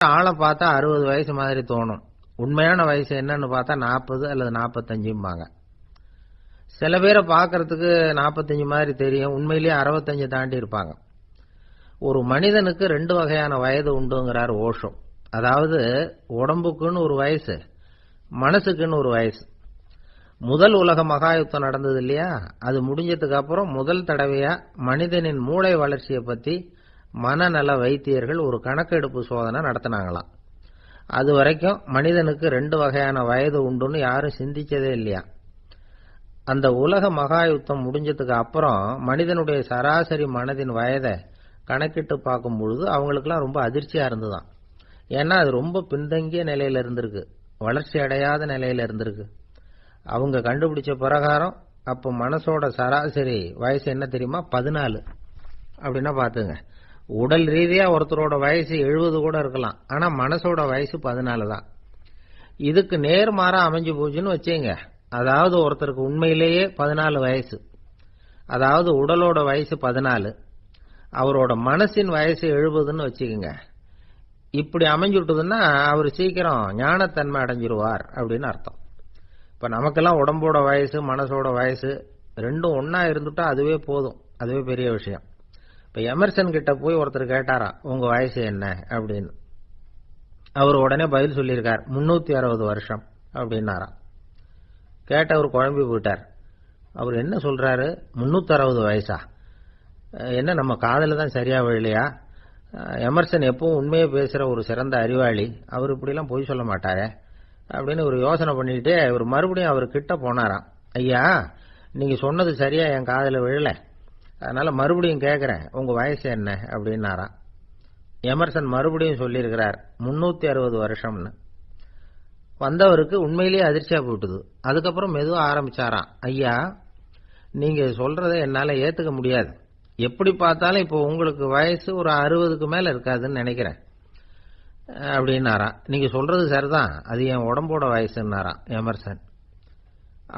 ஆளை பார்த்தா 60 வயசு மாதிரி தோணும். உண்மையான வயசு என்னன்னு பார்த்தா 40 அல்லது 45 சில பேரை பார்க்கறதுக்கு 45 மாதிரி தெரியும், உண்மையிலேயே 65 தாண்டி இருப்பாங்க. ஒரு மனிதனுக்கு 2 வகையான வயது உண்டுங்கிறார் ஓஷோ. அதாவது உடம்புக்குன்னு ஒரு வயசு, மனசுக்குன்னு ஒரு வயசு. முதல் உலக மகா யுத்தம் நடந்தது இல்லையா, அது முடிஞ்சதுக்கு அப்புறம் முதல் தடவையா மனிதனின் மூளை வளர்ச்சியை பத்தி மனநல வைத்தியர்கள் ஒரு கணக்கெடுப்பு சோதனை நடத்தினாங்களாம். அது வரைக்கும் மனிதனுக்கு 2 வகையான வயது உண்டுன்னு யாரும் சிந்திச்சதே இல்லையா. அந்த உலக மகா யுத்தம் முடிஞ்சதுக்கு அப்புறம் மனிதனுடைய சராசரி மனதின் வயதை கணக்கிட்டு பார்க்கும் பொழுது அவங்களுக்குலாம் ரொம்ப அதிர்ச்சியா இருந்துதான். ஏன்னா அது ரொம்ப பின்தங்கிய நிலையில இருந்திருக்கு, வளர்ச்சி அடையாத நிலையில இருந்திருக்கு. அவங்க கண்டுபிடிச்ச பிரகாரம் அப்ப மனசோட சராசரி வயசு என்ன தெரியுமா, 14. அப்படின்னா பாத்துங்க, உடல் ரீதியா ஒருத்தரோட வயசு 70 கூட இருக்கலாம், ஆனா மனசோட வயசு 14 தான். இதுக்கு நேர்மாறா அமைஞ்சு போச்சுன்னு வச்சுங்க. அதாவது ஒருத்தருக்கு உண்மையிலேயே 14 வயசு, அதாவது உடலோட வயசு 14, அவரோட மனசின் வயசு 70ன்னு வச்சுக்கோங்க. இப்படி அமைஞ்சுட்டுதுன்னா அவர் சீக்கிரம் ஞானத்தன்மை அடைஞ்சிருவார் அப்படின்னு அர்த்தம். இப்ப நமக்கெல்லாம் உடம்போட வயசு மனசோட வயசு ரெண்டும் ஒன்னா இருந்துட்டா அதுவே போதும், அதுவே பெரிய விஷயம். இப்ப எமர்சன் கிட்ட போய் ஒருத்தர் கேட்டாராம், உங்க வயசு என்ன அப்படின்னு. அவர் உடனே பதில் சொல்லியிருக்கார், 360 வருஷம் அப்படின்னாராம். கேட்டவர் குழம்பி போயிட்டார். அவர் என்ன சொல்றாரு, 360 வயசா, என்ன நம்ம காதல தான் சரியா விழலையா? எமர்சன் எப்பவும் உண்மையை பேசுற ஒரு சிறந்த அறிவாளி, அவர் இப்படிலாம் பொய் சொல்ல மாட்டாரே அப்படின்னு ஒரு யோசனை பண்ணிட்டு இவர் மறுபடியும் அவர் கிட்ட போனாராம். ஐயா, நீங்க சொன்னது சரியா என் காதல விழல, அதனால மறுபடியும் கேட்கிறேன், உங்க வயசு என்ன அப்படின்னாராம். எமர்சன் மறுபடியும் சொல்லியிருக்கிறார் 360 வருஷம்னு. வந்தவருக்கு உண்மையிலேயே அதிர்ச்சியா போயிட்டுது. அதுக்கப்புறம் மெதுவா ஆரம்பிச்சாராம், ஐயா நீங்க சொல்றதை என்னால ஏத்துக்க முடியாது, எப்படி பார்த்தாலும் இப்போ உங்களுக்கு வயசு ஒரு 60க்கு மேல இருக்காதுன்னு நினைக்கிறேன் அப்படின்னாராம். நீங்க சொல்றது சரிதான், அது என் உடம்போட வயசுன்னாராம் எமர்சன்.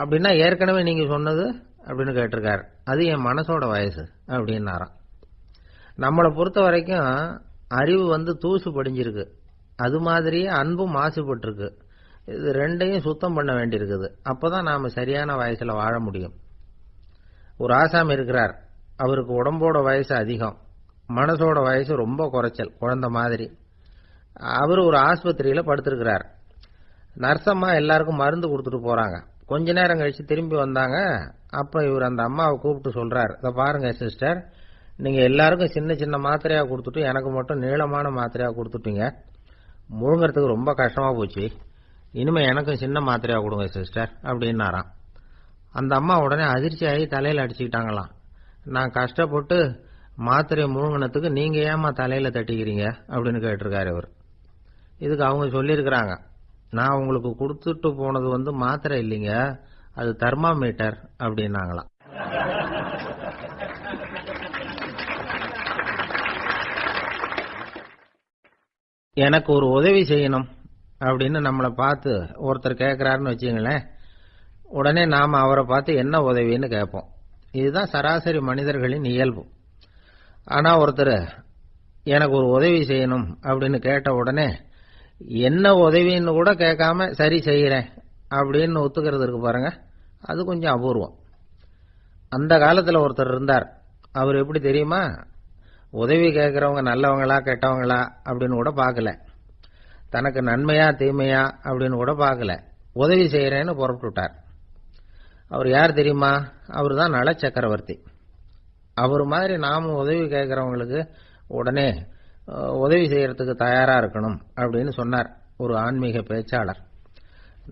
அப்படின்னா ஏற்கனவே நீங்க சொன்னது அப்படின்னு கேட்டிருக்காரு, அது என் மனசோட வயசு அப்படின்னாராம். நம்மளை பொறுத்த வரைக்கும் அறிவு தூசு படிஞ்சிருக்கு, அது மாதிரியே அன்பும் மாசுபட்டிருக்கு. இது ரெண்டையும் சுத்தம் பண்ண வேண்டியிருக்குது, அப்பதான் நாம சரியான வயசுல வாழ முடியும். ஒரு ஆசாமி இருக்கிறார், அவருக்கு உடம்போட வயசு அதிகம், மனசோட வயசு ரொம்ப குறைச்சல், குழந்தை மாதிரி. அவர் ஒரு ஆஸ்பத்திரியில படுத்திருக்கிறார். நர்சம்மா எல்லாருக்கும் மருந்து கொடுத்துட்டு போறாங்க. கொஞ்ச நேரம் கழிச்சு திரும்பி வந்தாங்க. அப்ப இவர் அந்த அம்மாவை கூப்பிட்டு சொல்றார், இதை பாருங்க சிஸ்டர், நீங்க எல்லாருக்கும் சின்ன சின்ன மாத்திரையா கொடுத்துட்டு எனக்கு மட்டும் நீளமான மாத்திரையா கொடுத்துட்டீங்க, முழுங்கறதுக்கு ரொம்ப கஷ்டமா போச்சு, இனிமே எனக்கும் சின்ன மாத்திரையா கொடுங்க சிஸ்டர் அப்படின்னாராம். அந்த அம்மா உடனே அதிர்ச்சியாகி தலையில அடிச்சுக்கிட்டாங்களாம். நான் கஷ்டப்பட்டு மாத்திரையை முழுங்கினத்துக்கு நீங்க ஏமா தலையில தட்டிக்கிறீங்க அப்படின்னு கேட்டிருக்காரு இவர். இதுக்கு அவங்க சொல்லியிருக்கிறாங்க, நான் உங்களுக்கு கொடுத்துட்டு போனது மாத்திரை இல்லைங்க, அது தெர்மாமீட்டர் அப்படின்னாங்களாம். எனக்கு ஒரு உதவி செய்யணும் அப்படின்னு நம்மளை பார்த்து ஒருத்தர் கேட்கிறாருன்னு வச்சுங்களேன், உடனே நாம அவரை பார்த்து என்ன உதவின்னு கேட்போம். இதுதான் சராசரி மனிதர்களின் இயல்பு. ஆனா ஒருத்தர் எனக்கு ஒரு உதவி செய்யணும் அப்படின்னு கேட்ட உடனே என்ன உதவின்னு கூட கேட்காம சரி செய்யறேன் அப்படின்னு ஒத்துக்கிறது இருக்கு பாருங்க, அது கொஞ்சம் அபூர்வம். அந்த காலத்துல ஒருத்தர் இருந்தார். அவர் எப்படி தெரியுமா, உதவி கேட்கறவங்க நல்லவங்களா கெட்டவங்களா அப்படின்னு கூட பார்க்கல, தனக்கு நன்மையா தீமையா அப்படின்னு கூட பார்க்கல, உதவி செய்யறேன்னு புறப்பட்டுட்டார். அவர் யார் தெரியுமா, அவர் தான் நல சக்கரவர்த்தி. அவர் மாதிரி நாமும் உதவி கேட்கறவங்களுக்கு உடனே உதவி செய்யறதுக்கு தயாரா இருக்கணும் அப்படின்னு சொன்னார் ஒரு ஆன்மீக பேச்சாளர்.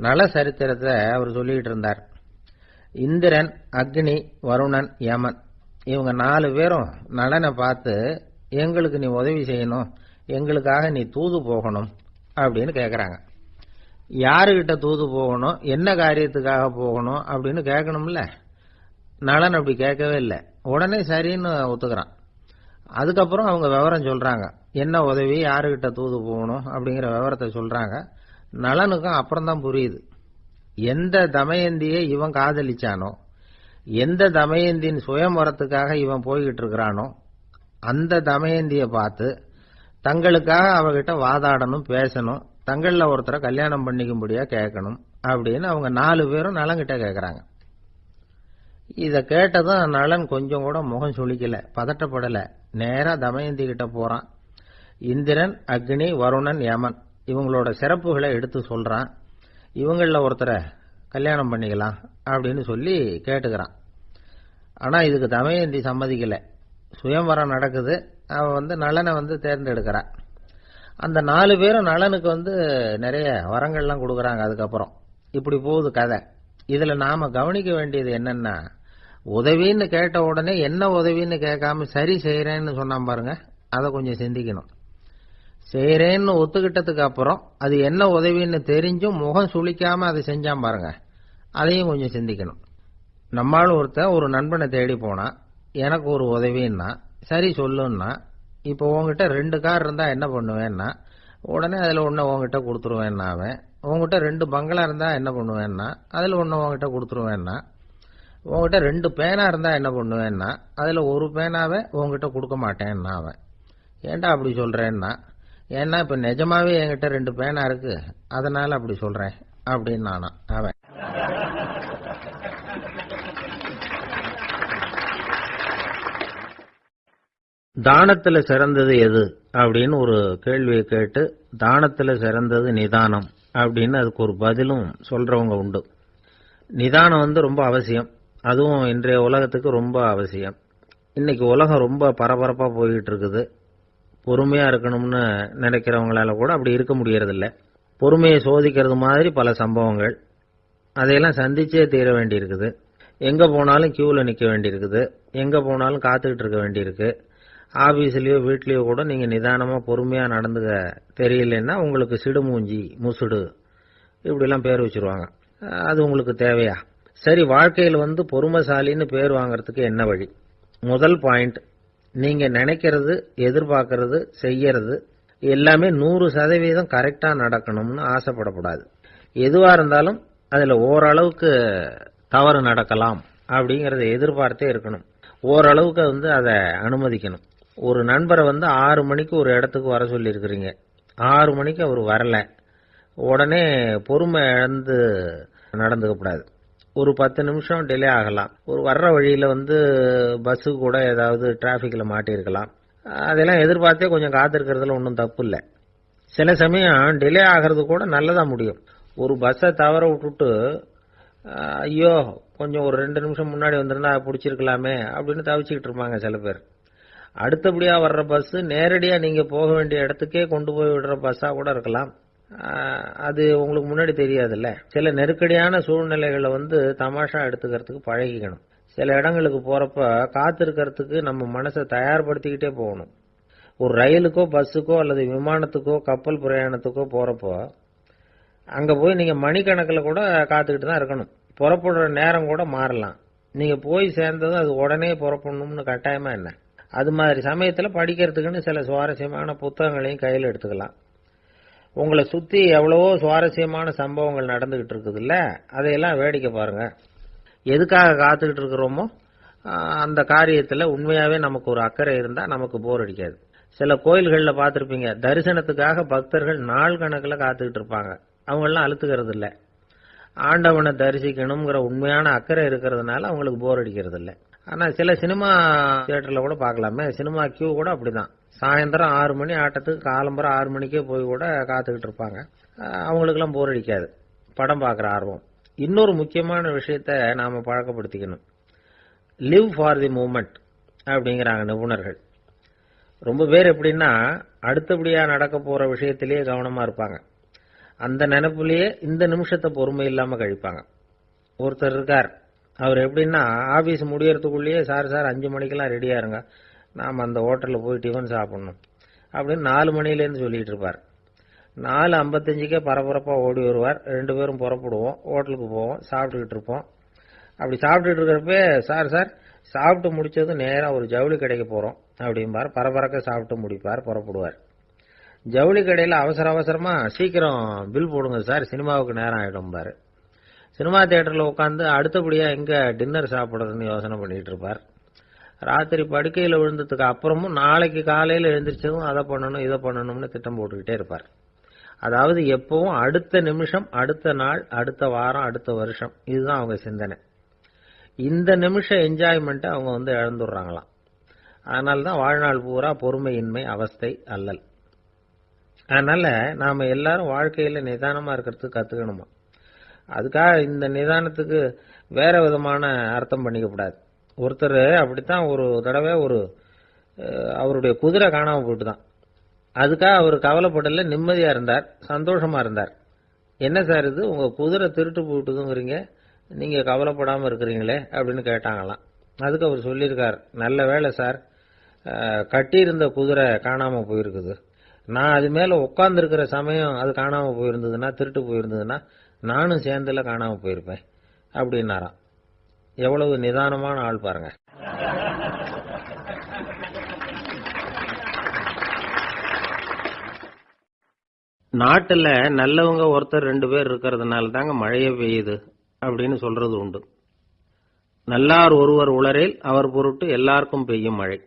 நல சரித்திரத்தை அவர் சொல்லிட்டு இருந்தார். இந்திரன், அக்னி, வருணன், யமன், இவங்க 4 பேரும் நலனை பார்த்து எங்களுக்கு நீ உதவி செய்யணும், எங்களுக்காக நீ தூது போகணும் அப்படின்னு கேட்கறாங்க. யாருகிட்ட தூது போகணும், என்ன காரியத்துக்காக போகணும் அப்படின்னு கேட்கணும்ல. நலன் அப்படி கேட்கவே இல்லை, உடனே சரின்னு ஒத்துக்கிறான். அதுக்கப்புறம் அவங்க விவரம் சொல்றாங்க, என்ன உதவி, யாருகிட்ட தூது போகணும் அப்படிங்கிற விவரத்தை சொல்றாங்க. நலனுக்கும் அப்புறம் தான் புரியுது, எந்த தமயந்தியை இவன் காதலிச்சானோ, எந்த தமயந்தின் சுயமரத்துக்காக இவன் போய்கிட்டு இருக்கிறானோ அந்த தமயந்தியை பார்த்து தங்களுக்காக அவகிட்ட வாதாடணும், பேசணும், தங்கள்ல ஒருத்தரை கல்யாணம் பண்ணிக்கும்படியா கேட்கணும் அப்படின்னு அவங்க 4 பேரும் நலங்கிட்ட கேட்கறாங்க. இத கேட்டதும் நலன் கொஞ்சம் கூட முகம் சுளிக்கல, பதட்டப்படல. நேரா தமயந்தி கிட்ட போறான். இந்திரன், அக்னி, வருணன், யமன் இவங்களோட சிறப்புகளை எடுத்து சொல்றான். இவங்கள ஒருத்தரை கல்யாணம் பண்ணிக்கலாம் அப்படின்னு சொல்லி கேட்டுக்கிறான். ஆனா இதுக்கு தமயந்தி சம்மதிக்கல. சுயம்வரம் நடக்குது. அவ நலனை தேர்ந்தெடுக்கிறா. அந்த 4 பேரும் நலனுக்கு நிறைய வரங்கள்லாம் கொடுக்கறாங்க. அதுக்கப்புறம் இப்படி போகுது கதை. இதுல நாம கவனிக்க வேண்டியது என்னன்னா, உதவின்னு கேட்ட உடனே என்ன உதவின்னு கேட்காம சரி செய்யறேன்னு சொன்னான் பாருங்க, அதை கொஞ்சம் சிந்திக்கணும். செய்யறேன்னு ஒத்துக்கிட்டதுக்கு அப்புறம் அது என்ன உதவின்னு தெரிஞ்சும் முகம் சுளிக்காம அதை செஞ்சான் பாருங்க, அதையும் கொஞ்சம் சிந்திக்கணும். நம்மால் ஒருத்தன் ஒரு நண்பனை தேடி போனா, எனக்கு ஒரு உதவின்னா சரி சொல்லுன்னா, இப்போ உங்ககிட்ட 2 கார் இருந்தா என்ன பண்ணுவேன்னா, உடனே அதுல ஒண்ணு உங்ககிட்ட கொடுத்துருவேன்னா, அவன் உங்ககிட்ட 2 பங்களா இருந்தா என்ன பண்ணுவேன்னா, அதுல ஒண்ணு உங்ககிட்ட கொடுத்துருவேன்னா, உங்ககிட்ட 2 பேனா இருந்தா என்ன பண்ணுவேன்னா, அதுல ஒரு பேனாவை உங்ககிட்ட கொடுக்க மாட்டேன்னா அவன். ஏன்டா அப்படி சொல்றேன்னா, ஏன்னா இப்ப நிஜமாவே என்கிட்ட 2 பேனா இருக்கு, அதனால அப்படி சொல்றேன் அப்படின்னு நானா அவன். தானத்துல சிறந்தது எது அப்படின்னு ஒரு கேள்வியை கேட்டு, தானத்துல சிறந்தது நிதானம் அப்படின்னு அதுக்கு ஒரு பதிலும் சொல்றவங்க உண்டு. நிதானம் ரொம்ப அவசியம். அதுவும் இன்றைய உலகத்துக்கு ரொம்ப அவசியம். இன்னைக்கு உலகம் ரொம்ப பரபரப்பா போயிட்டு இருக்குது. பொறுமையா இருக்கணும்னு நினைக்கிறவங்களால கூட அப்படி இருக்க முடியறதில்ல. பொறுமையை சோதிக்கிறது மாதிரி பல சம்பவங்கள், அதையெல்லாம் சந்திச்சே தீர வேண்டி இருக்குது. எங்க போனாலும் கியூல நிக்க வேண்டி இருக்குது, எங்க போனாலும் காத்துக்கிட்டு இருக்க வேண்டி இருக்கு. ஆபீஸ்லயோ வீட்லயோ கூட நீங்க நிதானமா பொறுமையா நடந்துக்க தெரியலன்னா உங்களுக்கு சிடுமூஞ்சி, முசுடு இப்படி எல்லாம் பேர் வச்சிருவாங்க. அது உங்களுக்கு தேவையா? சரி, வாழ்க்கையில் பொறுமைசாலின்னு பேர் வாங்கறதுக்கு என்ன வழி? முதல் பாயிண்ட், நீங்க நினைக்கிறது, எதிர்பார்க்கறது, செய்யறது எல்லாமே 100% கரெக்டா நடக்கணும்னு ஆசைப்படக்கூடாது. எதுவா இருந்தாலும் அதுல ஓரளவுக்கு தவறு நடக்கலாம் அப்படிங்கறத எதிர்பார்த்தே இருக்கணும். ஓரளவுக்கு அதை அனுமதிக்கணும். ஒரு நண்பரை 6 மணிக்கு ஒரு இடத்துக்கு வர சொல்லி இருக்கிறீங்க, 6 மணிக்கு அவர் வரல, உடனே பொறுமை இழந்து நடந்துக்க கூடாது. ஒரு 10 நிமிஷம் டிலே ஆகலாம். ஒரு வர்ற வழியில பஸ்ஸு கூட ஏதாவது டிராபிக்ல மாட்டி இருக்கலாம். அதெல்லாம் எதிர்பார்த்தே கொஞ்சம் காத்திருக்கிறதுல ஒன்றும் தப்பு இல்லை. சில சமயம் டிலே ஆகிறது கூட நல்லதா முடியும். ஒரு பஸ்ஸை தவற விட்டுட்டு, ஐயோ கொஞ்சம் ஒரு 2 நிமிஷம் முன்னாடி வந்திருந்தா பிடிச்சிருக்கலாமே அப்படின்னு தவிச்சுக்கிட்டு இருப்பாங்க சில பேர். அடுத்தபடியா வர்ற பஸ் நேரடியா நீங்க போக வேண்டிய இடத்துக்கே கொண்டு போய் விடுற பஸ்ஸா கூட இருக்கலாம். அது உங்களுக்கு முன்னாடி தெரியாதுல்ல. சில நெருக்கடியான சூழ்நிலைகளை தமாஷா எடுத்துக்கிறதுக்கு பழகிக்கணும். சில இடங்களுக்கு போறப்ப காத்திருக்கிறதுக்கு நம்ம மனசை தயார்படுத்திக்கிட்டே போகணும். ஒரு ரயிலுக்கோ பஸ்ஸுக்கோ அல்லது விமானத்துக்கோ கப்பல் பிரயாணத்துக்கோ போறப்போ அங்க போய் நீங்க மணிக்கணக்கில் கூட காத்துக்கிட்டு தான் இருக்கணும். புறப்படுற நேரம் கூட மாறலாம். நீங்க போய் சேர்ந்ததும் அது உடனே புறப்படணும்னு கட்டாயமா என்ன? அது மாதிரி சமயத்துல படிக்கிறதுக்குன்னு சில சுவாரஸ்யமான புத்தகங்களையும் கையில் எடுத்துக்கலாம். உங்களை சுத்தி எவ்வளவோ சுவாரஸ்யமான சம்பவங்கள் நடந்துகிட்டு இருக்குது இல்ல, அதையெல்லாம் வேடிக்கை பாருங்க. எதுக்காக காத்துக்கிட்டு இருக்கிறோமோ அந்த காரியத்துல உண்மையாவே நமக்கு ஒரு அக்கறை இருந்தா நமக்கு போர் அடிக்காது. சில கோயில்கள்ல பார்த்திருப்பீங்க, தரிசனத்துக்காக பக்தர்கள் நாள் கணக்கில் காத்துக்கிட்டு இருப்பாங்க. அவங்க எல்லாம் அழுத்துக்கிறது இல்ல. ஆண்டவனை தரிசிக்கணுங்கிற உண்மையான அக்கறை இருக்கிறதுனால அவங்களுக்கு போர் அடிக்கிறது இல்லை. ஆனா சில சினிமா தியேட்டர்ல கூட பார்க்கலாமே, சினிமா கியூ கூட அப்படிதான். சாயந்தரம் 6 மணி ஆட்டத்துக்கு காலம்பரம் 6 மணிக்கே போய் கூட காத்துக்கிட்டு இருப்பாங்க. அவங்களுக்கெல்லாம் போர் அடிக்காது, படம் பார்க்குற ஆர்வம். இன்னொரு முக்கியமான விஷயத்த நாம பழக்கப்படுத்திக்கணும். லிவ் ஃபார் தி மூமெண்ட் அப்படிங்கிறாங்க நிபுணர்கள். ரொம்ப பேர் எப்படின்னா அடுத்தபடியா நடக்க போற விஷயத்திலேயே கவனமா இருப்பாங்க. அந்த நினைப்புலயே இந்த நிமிஷத்தை பொறுமை இல்லாம கழிப்பாங்க. ஒருத்தர் இருக்கார், அவர் எப்படின்னா ஆபீஸ் முடியறதுக்குள்ளேயே சார் 5 மணிக்கெல்லாம் ரெடியா இருங்க, நாம அந்த ஹோட்டல்ல போய் டிஃபன் சாப்பிடணும் அப்படின்னு 4 மணிலேருந்து சொல்லிட்டு இருப்பார். 4:55 பரபரப்பா ஓடி வருவார். 2 பேரும் புறப்படுவோம், ஹோட்டலுக்கு போவோம், சாப்பிட்டுக்கிட்டு இருப்போம். அப்படி சாப்பிட்டுட்டு இருக்கிறப்ப சார் சாப்பிட்டு முடிச்சதும் நேரா ஒரு ஜவுளி கடைக்கு போறோம் அப்படிம்பார். பரபரக்க சாப்பிட்டு முடிப்பார், புறப்படுவார். ஜவுளி கடையில அவசரமா சீக்கிரம் பில் போடுங்க சார், சினிமாவுக்கு நேரம் ஆயிடும் பாரு. சினிமா தியேட்டர்ல உட்காந்து அடுத்தபடியா எங்க டின்னர் சாப்பிடுறதுன்னு யோசனை பண்ணிட்டு இருப்பார். ராத்திரி படுக்கையில் விழுந்ததுக்கு அப்புறமும் நாளைக்கு காலையில் எழுந்திரிச்சதும் அதை பண்ணணும் இதை பண்ணணும்னு திட்டம் போட்டுக்கிட்டே இருப்பார். அதாவது எப்பவும் அடுத்த நிமிஷம், அடுத்த நாள், அடுத்த வாரம், அடுத்த வருஷம், இதுதான் அவங்க சிந்தனை. இந்த நிமிஷம் என்ஜாய்மெண்ட்டை அவங்க இழந்துடுறாங்களாம். அதனால தான் வாழ்நாள் பூரா பொறுமையின்மை, அவஸ்தை, அல்லல். அதனால நாம எல்லாரும் வாழ்க்கையில நிதானமா இருக்கிறதுக்கு கத்துக்கணுமா. அதுக்காக இந்த நிதானத்துக்கு வேற விதமான அர்த்தம் பண்ணிக்க கூடாது. ஒருத்தர் அப்படித்தான் ஒரு தடவை அவருடைய குதிரை காணாம போயிட்டுதான். அதுக்காக அவர் கவலைப்படல, நிம்மதியா இருந்தார், சந்தோஷமா இருந்தார். என்ன சார் இது, உங்க குதிரை திருட்டு போயிட்டுதுங்கிறீங்க, நீங்க கவலைப்படாம இருக்கிறீங்களே அப்படின்னு கேட்டாங்களாம். அதுக்கு அவர் சொல்லியிருக்கார், நல்ல வேலை சார், கட்டியிருந்த குதிரை காணாம போயிருக்குது. நான் அது மேல உட்கார்ந்து இருக்கிற சமயம் அது காணாம போயிருந்ததுன்னா, திருட்டு போயிருந்ததுன்னா நானும் சேர்ந்துல காணாம போயிருப்பேன் அப்படின்னாராம். எவ்வளவு நிதானமான ஆள் பாருங்க. நாட்டுல நல்லவங்க ஒருத்தர் 2 பேர் இருக்கிறதுனால தாங்க மழையே பெய்யுது அப்படின்னு சொல்றது உண்டு. நல்லார் ஒருவர் உளரேல் அவர் பொருட்டு எல்லாருக்கும் பெய்யும் மழை.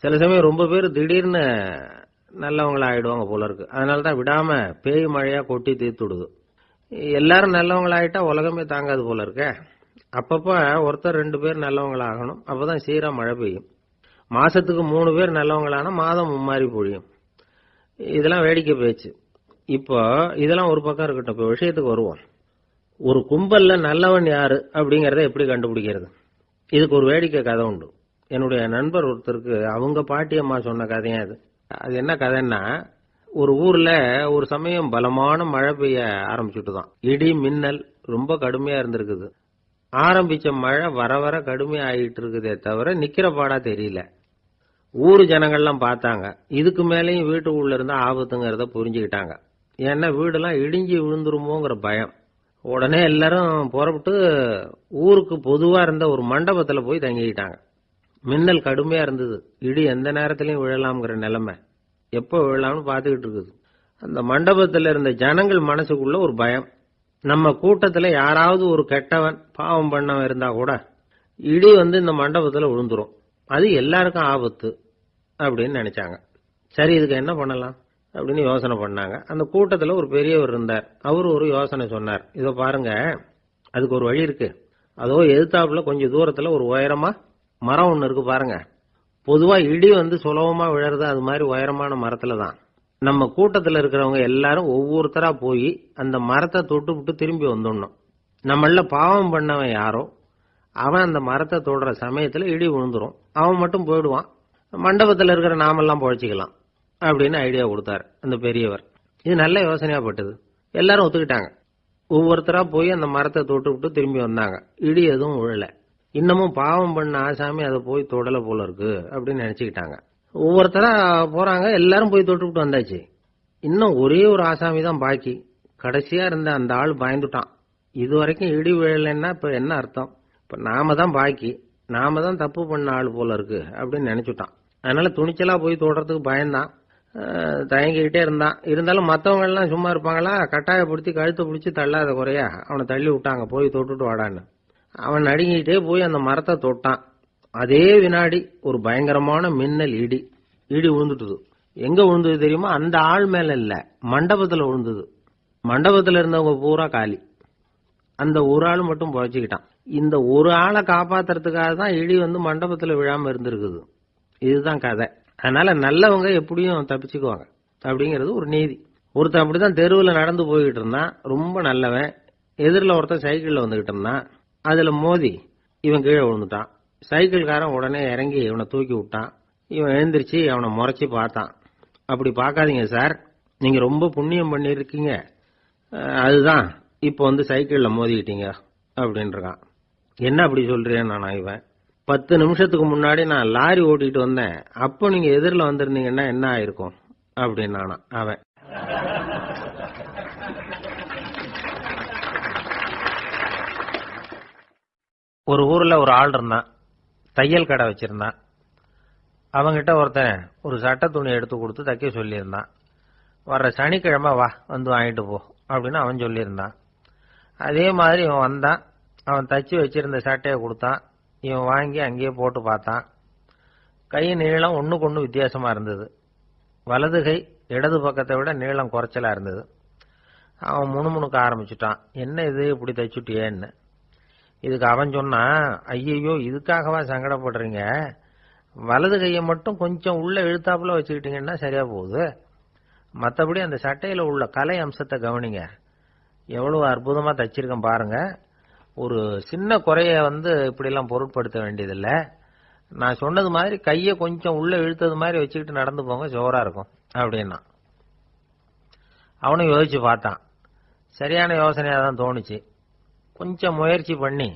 சில சமயம் ரொம்ப பேர் திடீர்னு நல்லவங்களா ஆயிடுவாங்க போல இருக்கு. அதனாலதான் விடாம பேய் மழையா கொட்டி தீர்த்துடுது. எல்லாரும் நல்லவங்களாயிட்டா உலகமே தாங்காது போல இருக்க. அப்பப்ப ஒருத்தர் 2 பேர் நல்லவங்களாகணும், அப்பதான் சீரா மழை பெய்யும். மாசத்துக்கு 3 பேர் நல்லவங்களானா மாதம் மும்மாரி பொழியும். இதெல்லாம் வேடிக்கை பேச்சு. இப்போ இதெல்லாம் ஒரு பக்கம் இருக்கட்டும், இப்போ விஷயத்துக்கு வருவோம். ஒரு கும்பல்ல நல்லவன் யாரு அப்படிங்கறத எப்படி கண்டுபிடிக்கிறது? இதுக்கு ஒரு வேடிக்கை கதை உண்டு. என்னுடைய நண்பர் ஒருத்தருக்கு அவங்க பாட்டியம்மா சொன்ன கதையா அது. அது என்ன கதைன்னா, ஒரு ஊர்ல ஒரு சமயம் பலமான மழை பெய்ய ஆரம்பிச்சுட்டுதான். இடி மின்னல் ரொம்ப கடுமையா இருந்திருக்குது. ஆரம்பிச்ச மழை வர வர கடுமையா ஆகிட்டு இருக்குதே தவிர நிக்கிற பாடா தெரியல. ஊரு ஜனங்கள்லாம் பார்த்தாங்க. இதுக்கு மேலேயும் வீட்டுக்குள்ள இருந்தா ஆபத்துங்கிறத புரிஞ்சுக்கிட்டாங்க. ஏன்னா வீடெல்லாம் இடிஞ்சு விழுந்துருமோங்கிற பயம். உடனே எல்லாரும் புறப்பட்டு ஊருக்கு பொதுவா இருந்த ஒரு மண்டபத்துல போய் தங்கிக்கிட்டாங்க. மின்னல் கடுமையா இருந்தது. இடி எந்த நேரத்திலையும் விழலாம்ங்கிற நிலைமை. எப்போ விழலாம்னு பார்த்துக்கிட்டு இருக்குது. அந்த மண்டபத்துல இருந்த ஜனங்கள் மனசுக்குள்ள ஒரு பயம். நம்ம கூட்டத்துல யாராவது ஒரு கெட்டவன் பாவம் பண்ணவன் இருந்தா கூட இடி இந்த மண்டபத்துல விழுந்துரும், அது எல்லாருக்கும் ஆபத்து அப்படின்னு நினைச்சாங்க. சரி, இதுக்கு என்ன பண்ணலாம் அப்படின்னு யோசனை பண்ணாங்க. அந்த கூட்டத்துல ஒரு பெரியவர் இருந்தார். அவரு ஒரு யோசனை சொன்னார். இதோ பாருங்க, அதுக்கு ஒரு வழி இருக்கு. அதோ எதிர்த்தாப்புல கொஞ்சம் தூரத்துல ஒரு உயரமா மரம் ஒண்ணு இருக்கு பாருங்க. பொதுவா இடி சுலபமா விழறது அது மாதிரி உயரமான மரத்துல தான். நம்ம கூட்டத்துல இருக்கிறவங்க எல்லாரும் ஒவ்வொருத்தரா போய் அந்த மரத்தை தொட்டு விட்டு திரும்பி வந்துடணும். நம்மள பாவம் பண்ணவன் யாரோ அவன் அந்த மரத்தை தொடுற சமயத்துல இடி விழுந்துரும், அவன் மட்டும் போயிடுவான், மண்டபத்துல இருக்கிற நாமெல்லாம் பொழைச்சிக்கலாம் அப்படின்னு ஐடியா கொடுத்தாரு அந்த பெரியவர். இது நல்ல யோசனையா பட்டது. எல்லாரும் ஒத்துக்கிட்டாங்க. ஒவ்வொருத்தரா போய் அந்த மரத்தை தொட்டு விட்டு திரும்பி வந்தாங்க. இடி எதுவும் விழல. இன்னமும் பாவம் பண்ண ஆசாமி அதை போய் தொடல போல இருக்கு அப்படின்னு நினைச்சுக்கிட்டாங்க. ஒவ்வொருத்தரா போறாங்க, எல்லாரும் போய் தொட்டு விட்டு வந்தாச்சு. இன்னும் ஒரே ஒரு ஆசாமி தான் பாக்கி. கடைசியா இருந்த அந்த ஆள் பயந்துட்டான். இது வரைக்கும் இடி விழலைன்னா இப்ப என்ன அர்த்தம்? இப்ப நாம தான் பாக்கி, நாம தான் தப்பு பண்ண ஆள் போல இருக்கு அப்படின்னு நினைச்சுட்டான். அதனால துணிச்சலா போய் தொடுறதுக்கு பயந்தான், தயங்கிக்கிட்டே இருந்தான். இருந்தாலும் மத்தவங்க எல்லாம் சும்மா இருப்பாங்களா? கட்டாயப்படுத்தி கழுத்தை பிடிச்சி தள்ளாத குறையா அவனை தள்ளி விட்டாங்க, போய் தொட்டுட்டு வாடான்னு. அவன் நடுங்கிட்டே போய் அந்த மரத்தை தொட்டான். அதே வினாடி ஒரு பயங்கரமான மின்னல் இடி விழுந்துட்டுது. எங்க விழுந்தது தெரியுமா? அந்த ஆள் மேல இல்ல, மண்டபத்துல விழுந்தது. மண்டபத்துல இருந்தவங்க பூரா காலி. அந்த ஒரு ஆள் மட்டும் பொழைச்சுக்கிட்டான். இந்த ஒரு ஆளை காப்பாத்துறதுக்காக தான் இடி மண்டபத்துல விழாம இருந்திருக்குது. இதுதான் கதை. அதனால நல்லவங்க எப்படியும் தப்பிச்சுக்குவாங்க அப்படிங்கிறது ஒரு நீதி. ஒருத்தன் அப்படிதான் தெருவில் நடந்து போய்கிட்டு இருந்தான், ரொம்ப நல்லவன். எதிரில் ஒருத்தன் சைக்கிள்ல வந்துகிட்டு இருந்தான். அதுல மோதி இவன் கீழே விழுந்துட்டான். சைக்கிள்காரன் உடனே இறங்கி இவனை தூக்கி விட்டான். இவன் எழுந்திரிச்சு அவனை முறைச்சி பார்த்தான். அப்படி பார்க்காதீங்க சார், நீங்க ரொம்ப புண்ணியம் பண்ணிருக்கீங்க, அதுதான் இப்போ சைக்கிள்ல மோதிக்கிட்டீங்க அப்படின்றான். என்ன அப்படி சொல்றேன் நான்? இவன் 10 நிமிஷத்துக்கு முன்னாடி நான் லாரி ஓட்டிட்டு வந்தேன், அப்போ நீங்க எதிரில் வந்திருந்தீங்கன்னா என்ன ஆயிருக்கும் அப்படின்னானா அவன். ஒரு ஊர்ல ஒரு ஆள் இருந்தான், தையல் கடை வச்சிருந்தான். அவங்கிட்ட ஒருத்தன் ஒரு சட்டை துணி எடுத்து கொடுத்து தைக்க சொல்லியிருந்தான். வர்ற சனிக்கிழமை வா, வாங்கிட்டு போ அப்படின்னு அவன் சொல்லியிருந்தான். அதே மாதிரி இவன் வந்தான். அவன் தச்சு வச்சிருந்த சட்டையை கொடுத்தான். இவன் வாங்கி அங்கேயே போட்டு பார்த்தான். கை நீளம் ஒண்ணுக்கு ஒண்ணு வித்தியாசமா இருந்தது. வலது கை இடது பக்கத்தை விட நீளம் குறைச்சலா இருந்தது. அவன் முணுமுணுக்க ஆரம்பிச்சுட்டான், என்ன இது இப்படி தைச்சுட்டியேன்னு. இதுக்கு அவன் சொன்னான், ஐயையோ இதுக்காகவா சங்கடப்படுறீங்க, வலது கையை மட்டும் கொஞ்சம் உள்ள இழுத்தாப்புல வச்சுக்கிட்டீங்கன்னா சரியா போகுது, மற்றபடி அந்த சட்டையில உள்ள கலை அம்சத்தை கவனிங்க, எவ்வளவு அற்புதமா தைச்சிருக்கேன் பாருங்க, ஒரு சின்ன குறைய இப்படிலாம் பொருட்படுத்த வேண்டியதில்லை, நான் சொன்னது மாதிரி கையை கொஞ்சம் உள்ள இழுத்தது மாதிரி வச்சுக்கிட்டு நடந்து போங்க, ஜோரா இருக்கும் அப்படின்னா. அவனும் யோசிச்சு பார்த்தான், சரியான யோசனையா தான் தோணுச்சு. கொஞ்சம் முயற்சி பண்ணி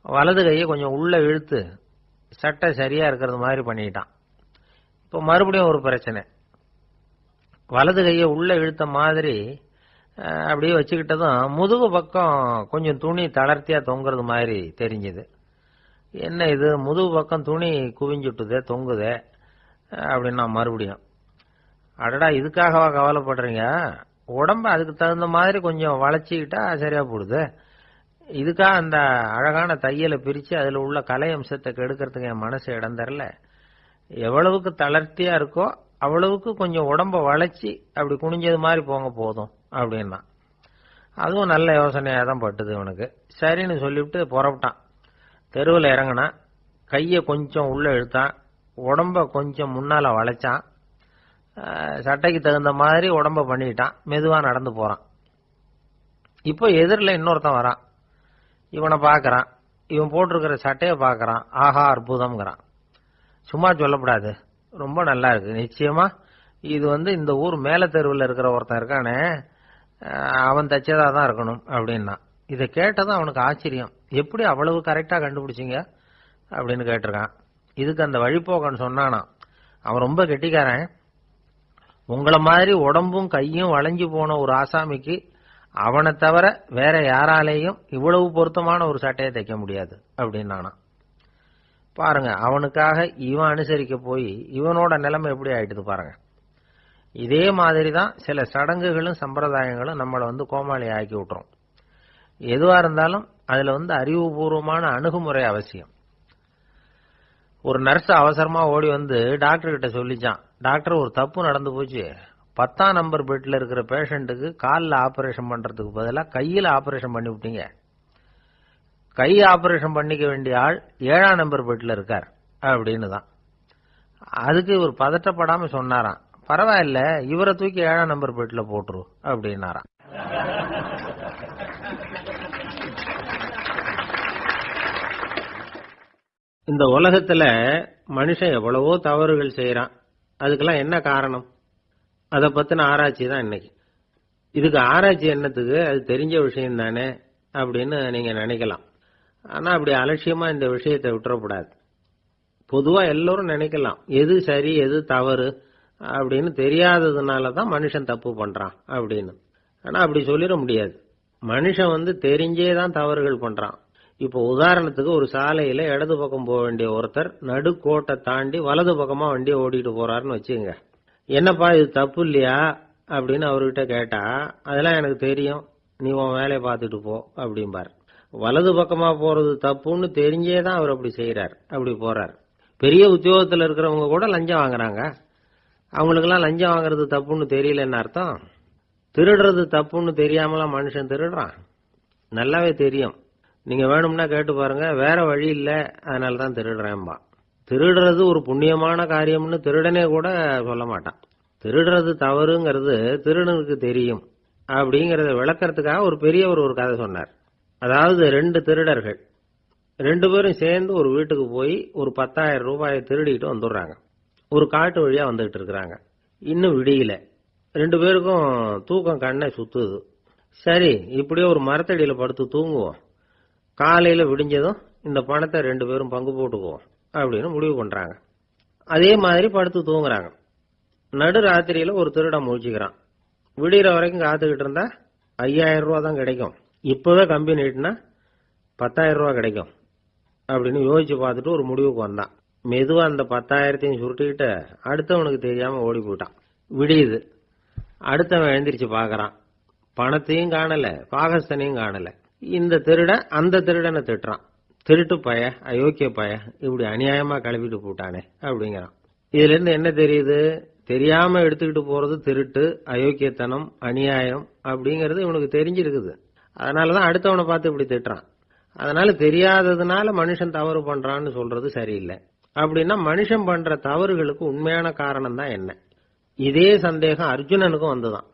வலது கையை கொஞ்சம் உள்ள இழுத்து சட்டை சரியா இருக்கிறது மாதிரி பண்ணிட்டான். இப்போ மறுபடியும் ஒரு பிரச்சனை, வலது கையை உள்ள இழுத்த மாதிரி அப்படியே வச்சுக்கிட்டதும் முதுகு பக்கம் கொஞ்சம் துணி தளர்த்தியா தொங்குறது மாதிரி தெரிஞ்சுது. என்ன இது முதுகு பக்கம் துணி குவிஞ்சுட்டுதே தொங்குதே அப்படின்னா மறுபடியும், அடடா இதுக்காகவா கவலைப்படுறீங்க, உடம்ப அதுக்கு தகுந்த மாதிரி கொஞ்சம் வளைச்சிக்கிட்டா சரியா போடுது, இதுக்காக அந்த அழகான தையலை பிரிச்சு அதுல உள்ள கலை அம்சத்தை கெடுக்கிறதுக்கு என் மனசு இடம் தரல, எவ்வளவுக்கு தளர்த்தியா இருக்கோ அவ்வளவுக்கு கொஞ்சம் உடம்ப வளைச்சி அப்படி குனிஞ்சது மாதிரி போங்க போதும் அப்படின்னா. அதுவும் நல்ல யோசனையா தான் பட்டுது இவனுக்கு. சரின்னு சொல்லிவிட்டு புறப்பட்டான். தெருவில் இறங்கினான், கையை கொஞ்சம் உள்ள இழுத்தான், உடம்ப கொஞ்சம் முன்னால வளைச்சான், சட்டைக்கு தகுந்த மாதிரி உடம்ப பண்ணிட்டான், மெதுவா நடந்து போறான். இப்போ எதிரில் இன்னொருத்தன் வரான், இவனை பார்க்கறான், இவன் போட்டிருக்கிற சட்டையை பார்க்கறான், ஆஹா அற்புதம்ங்கிறான். சும்மா சொல்லப்படாது, ரொம்ப நல்லா இருக்கு, நிச்சயமா இது இந்த ஊர் மேல தெருவில் இருக்கிற ஒருத்தன் இருக்கானே அவன் தச்சதா தான் இருக்கணும் அப்படின்னா. இதை கேட்டதும் அவனுக்கு ஆச்சரியம், எப்படி அவ்வளவு கரெக்டா கண்டுபிடிச்சிங்க அப்படின்னு கேட்டிருக்கான். இதுக்கு அந்த வழிபோக்கன்னு சொன்னானா, அவன் ரொம்ப கெட்டிக்காரன், உங்களை மாதிரி உடம்பும் கையும் வளைஞ்சு போன ஒரு ஆசாமிக்கு அவனை தவிர வேற யாராலேயும் இவ்வளவு பொருத்தமான ஒரு சட்டையை தைக்க முடியாது அப்படின்னானா. பாருங்க, அவனுக்காக இவன் அனுசரிக்க போய் இவனோட நிலைமை எப்படி ஆயிட்டுது பாருங்க. இதே மாதிரி தான் சில சடங்குகளும் சம்பிரதாயங்களும் நம்மளை கோமாளி ஆக்கி விட்டுரும். எதுவா இருந்தாலும் அதுல அறிவுபூர்வமான அணுகுமுறை அவசியம். ஒரு நர்ஸ் அவசரமா ஓடி டாக்டர் கிட்ட சொல்லிச்சான், டாக்டர் ஒரு தப்பு நடந்து போச்சு, 10ஆம் நம்பர் பெட்ல இருக்கிற பேஷண்ட்டுக்கு காலில் ஆபரேஷன் பண்றதுக்கு பதிலாக கையில் ஆபரேஷன் பண்ணி விட்டீங்க, கை ஆபரேஷன் பண்ணிக்க வேண்டிய ஆள் 7ஆம் நம்பர் பெட்ல இருக்கார் அப்படின்னு தான். அதுக்கு இவர் பதட்டப்படாம சொன்னாராம், பரவாயில்ல இவரை தூக்கி 7ஆம் நம்பர் பெட்ல போட்டுரு அப்படின்னாராம். இந்த உலகத்துல மனுஷன் எவ்வளவோ தவறுகள் செய்யறான், அதுக்கெல்லாம் என்ன காரணம், அதை பத்தின ஆராய்ச்சி தான் இன்னைக்கு. இதுக்கு ஆராய்ச்சி என்னத்துக்கு, அது தெரிஞ்ச விஷயம் தானே அப்படின்னு நீங்க நினைக்கலாம். ஆனா அப்படி அலட்சியமா இந்த விஷயத்தை விட்டுறக்கூடாது. பொதுவா எல்லோரும் நினைக்கலாம் எது சரி எது தவறு அப்படின்னு தெரியாததுனாலதான் மனுஷன் தப்பு பண்றான் அப்படின்னு. ஆனா அப்படி சொல்லிட முடியாது. மனுஷன் தெரிஞ்சேதான் தவறுகள் பண்றான். இப்போ உதாரணத்துக்கு ஒரு சாலையில இடது பக்கம் போக வேண்டிய ஒருத்தர் நடுக்கோட்டை தாண்டி வலது பக்கமா வண்டியை ஓடிட்டு போறாருன்னு வச்சுங்க, என்னப்பா இது தப்பு இல்லையா அப்படின்னு அவர்கிட்ட கேட்டா, அதெல்லாம் எனக்கு தெரியும், நீ உன் வேலையை பார்த்துட்டு போ அப்படிம்பார். வலது பக்கமா போறது தப்புன்னு தெரிஞ்சேதான் அவர் அப்படி செய்யறார், அப்படி போறார். பெரிய உத்தியோகத்தில் இருக்கிறவங்க கூட லஞ்சம் வாங்குறாங்க, அவங்களுக்கெல்லாம் லஞ்சம் வாங்குறது தப்புன்னு தெரியலன்னு அர்த்தம். திருடுறது தப்புன்னு தெரியாமலாம் மனுஷன் திருடுறான், நல்லாவே தெரியும். நீங்க வேணும்னா கேட்டு பாருங்க, வேற வழி இல்ல அதனாலதான் திருடுறேன்பா. திருடுறது ஒரு புண்ணியமான காரியம்னு திருடனே கூட சொல்ல மாட்டான். திருடுறது தவறுங்கிறது திருடனுக்கு தெரியும் அப்படிங்கறத விளக்கறதுக்காக ஒரு பெரியவர் ஒரு கதை சொன்னார். அதாவது 2 திருடர்கள் 2 பேரும் சேர்ந்து ஒரு வீட்டுக்கு போய் ஒரு 10,000 ரூபாயை திருடிட்டு வந்துடுறாங்க. ஒரு காட்டு வழியா வந்துகிட்டு இருக்கிறாங்க. இன்னும் விடியல, 2 பேருக்கும் தூக்கம் கண்ணை சுத்துது. சரி இப்படியே ஒரு மரத்தடியில படுத்து தூங்குவோம், காலையில விடிஞ்சதும் இந்த பணத்தை 2 பேரும் பங்கு போட்டுக்குவோம் அப்படின்னு முடிவு பண்றாங்க. அதே மாதிரி படுத்து தூங்குறாங்க. நடு ராத்திரியில ஒரு திருடன் முழிச்சுக்கிறான். விடிகிற வரைக்கும் காத்துக்கிட்டு இருந்தா 5,000 ரூபா தான் கிடைக்கும், இப்பவே கம்பி நீட்டினா 10,000 ரூபா கிடைக்கும் அப்படின்னு யோசிச்சு பார்த்துட்டு ஒரு முடிவுக்கு வந்தான். மெதுவா அந்த 10,000த்தையும் சுருட்டிக்கிட்டு அடுத்தவனுக்கு தெரியாம ஓடி போயிட்டான். விடியுது, அடுத்தவன் எழுந்திரிச்சு பாக்குறான், பணத்தையும் காணல பாகஸ்தனையும் காணல. இந்த திருடன் அந்த திருடனை திட்டுறான், திருட்டு பய, அயோக்கிய பய, இப்படி அநியாயமா கிளப்பிட்டு போட்டானே அப்படிங்கிறான். இதுல இருந்து என்ன தெரியுது? தெரியாம எடுத்துக்கிட்டு போறது திருட்டு, அயோக்கியத்தனம், அநியாயம் அப்படிங்கறது இவனுக்கு தெரிஞ்சிருக்குது. அதனாலதான் அடுத்தவனை பார்த்து இப்படி திட்டுறான். அதனால தெரியாததுனால மனுஷன் தவறு பண்றான்னு சொல்றது சரியில்லை. அப்படின்னா மனுஷன் பண்ற தவறுகளுக்கு உண்மையான காரணம் தான் என்ன? இதே சந்தேகம் அர்ஜுனனுக்கும் வந்துதான்.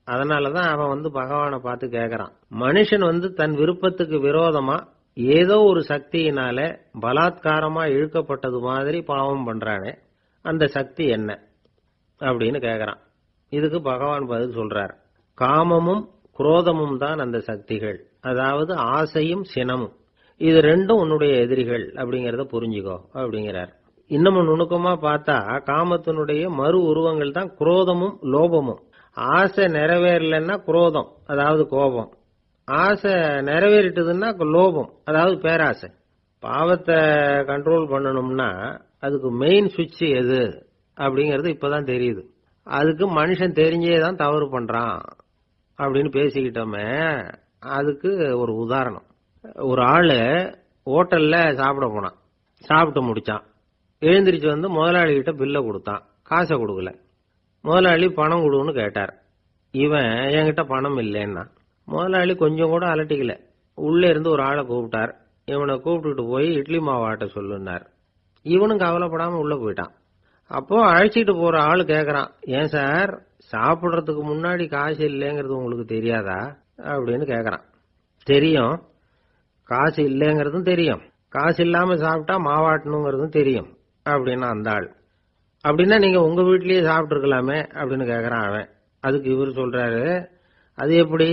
அதனாலதான் அவன் பகவானை பார்த்து கேட்கறான். மனுஷன் தன் விருப்பத்துக்கு விரோதமா ஏதோ ஒரு சக்தியினால பலாத்காரமா இழுக்கப்பட்டது மாதிரி பாவம் பண்றானே, அந்த சக்தி என்ன அப்படின்னு கேட்கறான். இதுக்கு பகவான் பதில் சொல்றார். காமமும் குரோதமும் தான் அந்த சக்திகள், அதாவது ஆசையும் சினமும். இது ரெண்டும் உன்னுடைய எதிரிகள் அப்படிங்கறத புரிஞ்சுக்கோ அப்படிங்கிறார். இன்னமும் நுணுக்கமா பார்த்தா காமத்தினுடைய மறு உருவங்கள் தான் குரோதமும் லோபமும். ஆசை நிறைவேறலன்னா குரோதம், அதாவது கோபம். ஆசை நிறைவேறிட்டதுன்னா லோபம், அதாவது பேராசை. பாவத்தை கண்ட்ரோல் பண்ணணும்னா அதுக்கு மெயின் சுவிட்ச் எது அப்படிங்கறது இப்பதான் தெரியுது. அதுக்கு மனுஷன் தெரிஞ்சே தான் தவறு பண்றான் அப்படின்னு பேசிக்கிட்டோமே. அதுக்கு ஒரு உதாரணம். ஒரு ஆளு ஹோட்டல்ல சாப்பிட போனான். சாப்பிட்டு முடிச்சான். எழுந்திரிச்சு முதலாளி கிட்ட பில்ல கொடுத்தான். காசை கொடுக்கல. முதலாளி பணம் கொடுன்னு கேட்டார். இவன் என்கிட்ட பணம் இல்லைன்னா. முதலாளி கொஞ்சம் கூட அலட்டிக்கல. உள்ள இருந்து ஒரு ஆளை கூப்பிட்டார். இவனை கூப்பிட்டுட்டு போய் இட்லி மாவு ஆட்ட சொல்லுனார். இவனும் கவலைப்படாம உள்ள போயிட்டான். அப்போ அழைச்சிட்டு போற ஆளு கேக்குறான், ஏன் சார் சாப்பிடுறதுக்கு முன்னாடி காசு இல்லைங்கிறது உங்களுக்கு தெரியாதா அப்படின்னு கேக்குறான். தெரியும், காசு இல்லைங்கிறதும் தெரியும், காசு இல்லாம சாப்பிட்டா மாவாட்டணுங்கிறதும் தெரியும் அப்படின்னா அந்த ஆள். அப்படின்னா நீங்க உங்க வீட்லயே சாப்பிட்டு இருக்கலாமே அப்படின்னு கேக்குறான் அவன். அதுக்கு இவர் சொல்றாரு, அது எப்படி,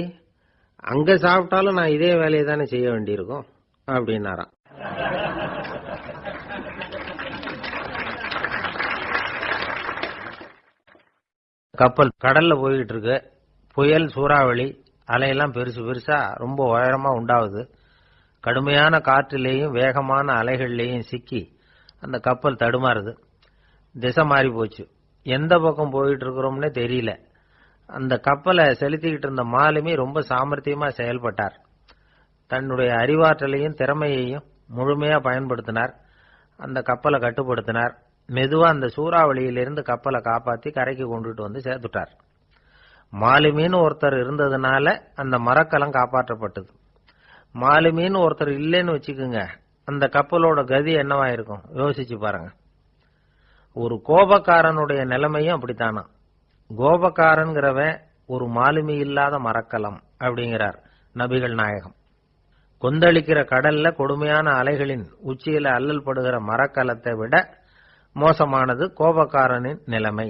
அங்க சாப்பிட்டாலும் நான் இதே வேலையை தானே செய்ய வேண்டியிருக்கும் அப்படின்னாராம். கப்பல் கடல்ல போய்கிட்டு இருக்கு. புயல், சூறாவளி, அலையெல்லாம் பெருசு பெருசா ரொம்ப உயரமா உண்டாகுது. கடுமையான காற்றிலேயும் வேகமான அலைகள்லேயும் சிக்கி அந்த கப்பல் தடுமாறுது. திசை மாறி போச்சு. எந்த பக்கம் போயிட்டு இருக்கிறோம்னே தெரியல. அந்த கப்பலை செலுத்திக்கிட்டு இருந்த மாலுமி ரொம்ப சாமர்த்தியமா செயல்பட்டார். தன்னுடைய அறிவாற்றலையும் திறமையையும் முழுமையா பயன்படுத்தினார். அந்த கப்பலை கட்டுப்படுத்தினார். மெதுவா அந்த சூறாவளியிலிருந்து கப்பலை காப்பாத்தி கரைக்கு கொண்டுட்டு சேர்த்துட்டார். மாலுமின்னு ஒருத்தர் இருந்ததுனால அந்த மரக்கலம் காப்பாற்றப்பட்டது. மாலுமின்னு ஒருத்தர் இல்லைன்னு வச்சுக்குங்க, அந்த கப்பலோட கதி என்னவா இருக்கும் யோசிச்சு பாருங்க. ஒரு கோபக்காரனுடைய நிலைமையும் அப்படித்தானா. கோபக்காரன்கிறவன் ஒரு மாலுமி இல்லாத மரக்கலம் அப்படிங்கிறார் நபிகள் நாயகம். கொந்தளிக்கிற கடல்ல கொடுமையான அலைகளின் உச்சியில அல்லல் படுகிற மரக்கலத்தை விட மோசமானது கோபக்காரனின் நிலைமை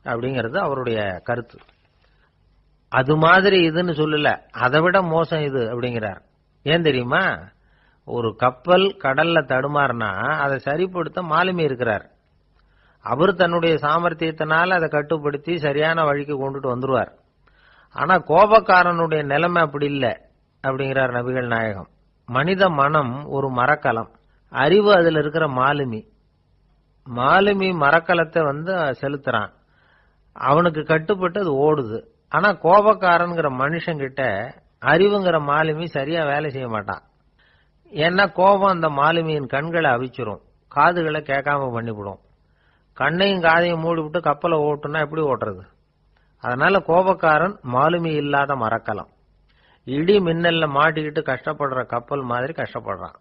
அப்படிங்கிறது அவருடைய கருத்து. அது மாதிரி இதுன்னு சொல்லல, அதை விட மோசம் இது அப்படிங்கிறார். ஏன் தெரியுமா? ஒரு கப்பல் கடல்ல தடுமாறினா அதை சரிப்படுத்த மாலுமி இருக்கிறார். அவர் தன்னுடைய சாமர்த்தியத்தினால அதை கட்டுப்படுத்தி சரியான வழிக்கு கொண்டுட்டு வந்துருவார். ஆனா கோபக்காரனுடைய நிலைமை அப்படி இல்லை அப்படிங்கிறார் நபிகள் நாயகம். மனித மனம் ஒரு மரக்கலம், அறிவு அதுல இருக்கிற மாலுமி. மாலுமி மரக்கலத்தை செலுத்துறான், அவனுக்கு கட்டுப்பட்டு அது ஓடுது. ஆனா கோபக்காரன்கிற மனுஷங்கிட்ட அறிவுங்கிற மாலுமி சரியா வேலை செய்ய மாட்டான். ஏன்னா கோபம் அந்த மாலுமியின் கண்களை அவிச்சிரும், காதுகளை கேட்காம பண்ணிவிடும். கண்ணையும் காதையும் மூடிவிட்டு கப்பலை ஓட்டுனா எப்படி ஓட்டுறது? அதனால கோபக்காரன் மாலுமி இல்லாத மரக்கலம். இடி மின்னல்ல மாட்டிக்கிட்டு கஷ்டப்படுற கப்பல் மாதிரி கஷ்டப்படுறான்.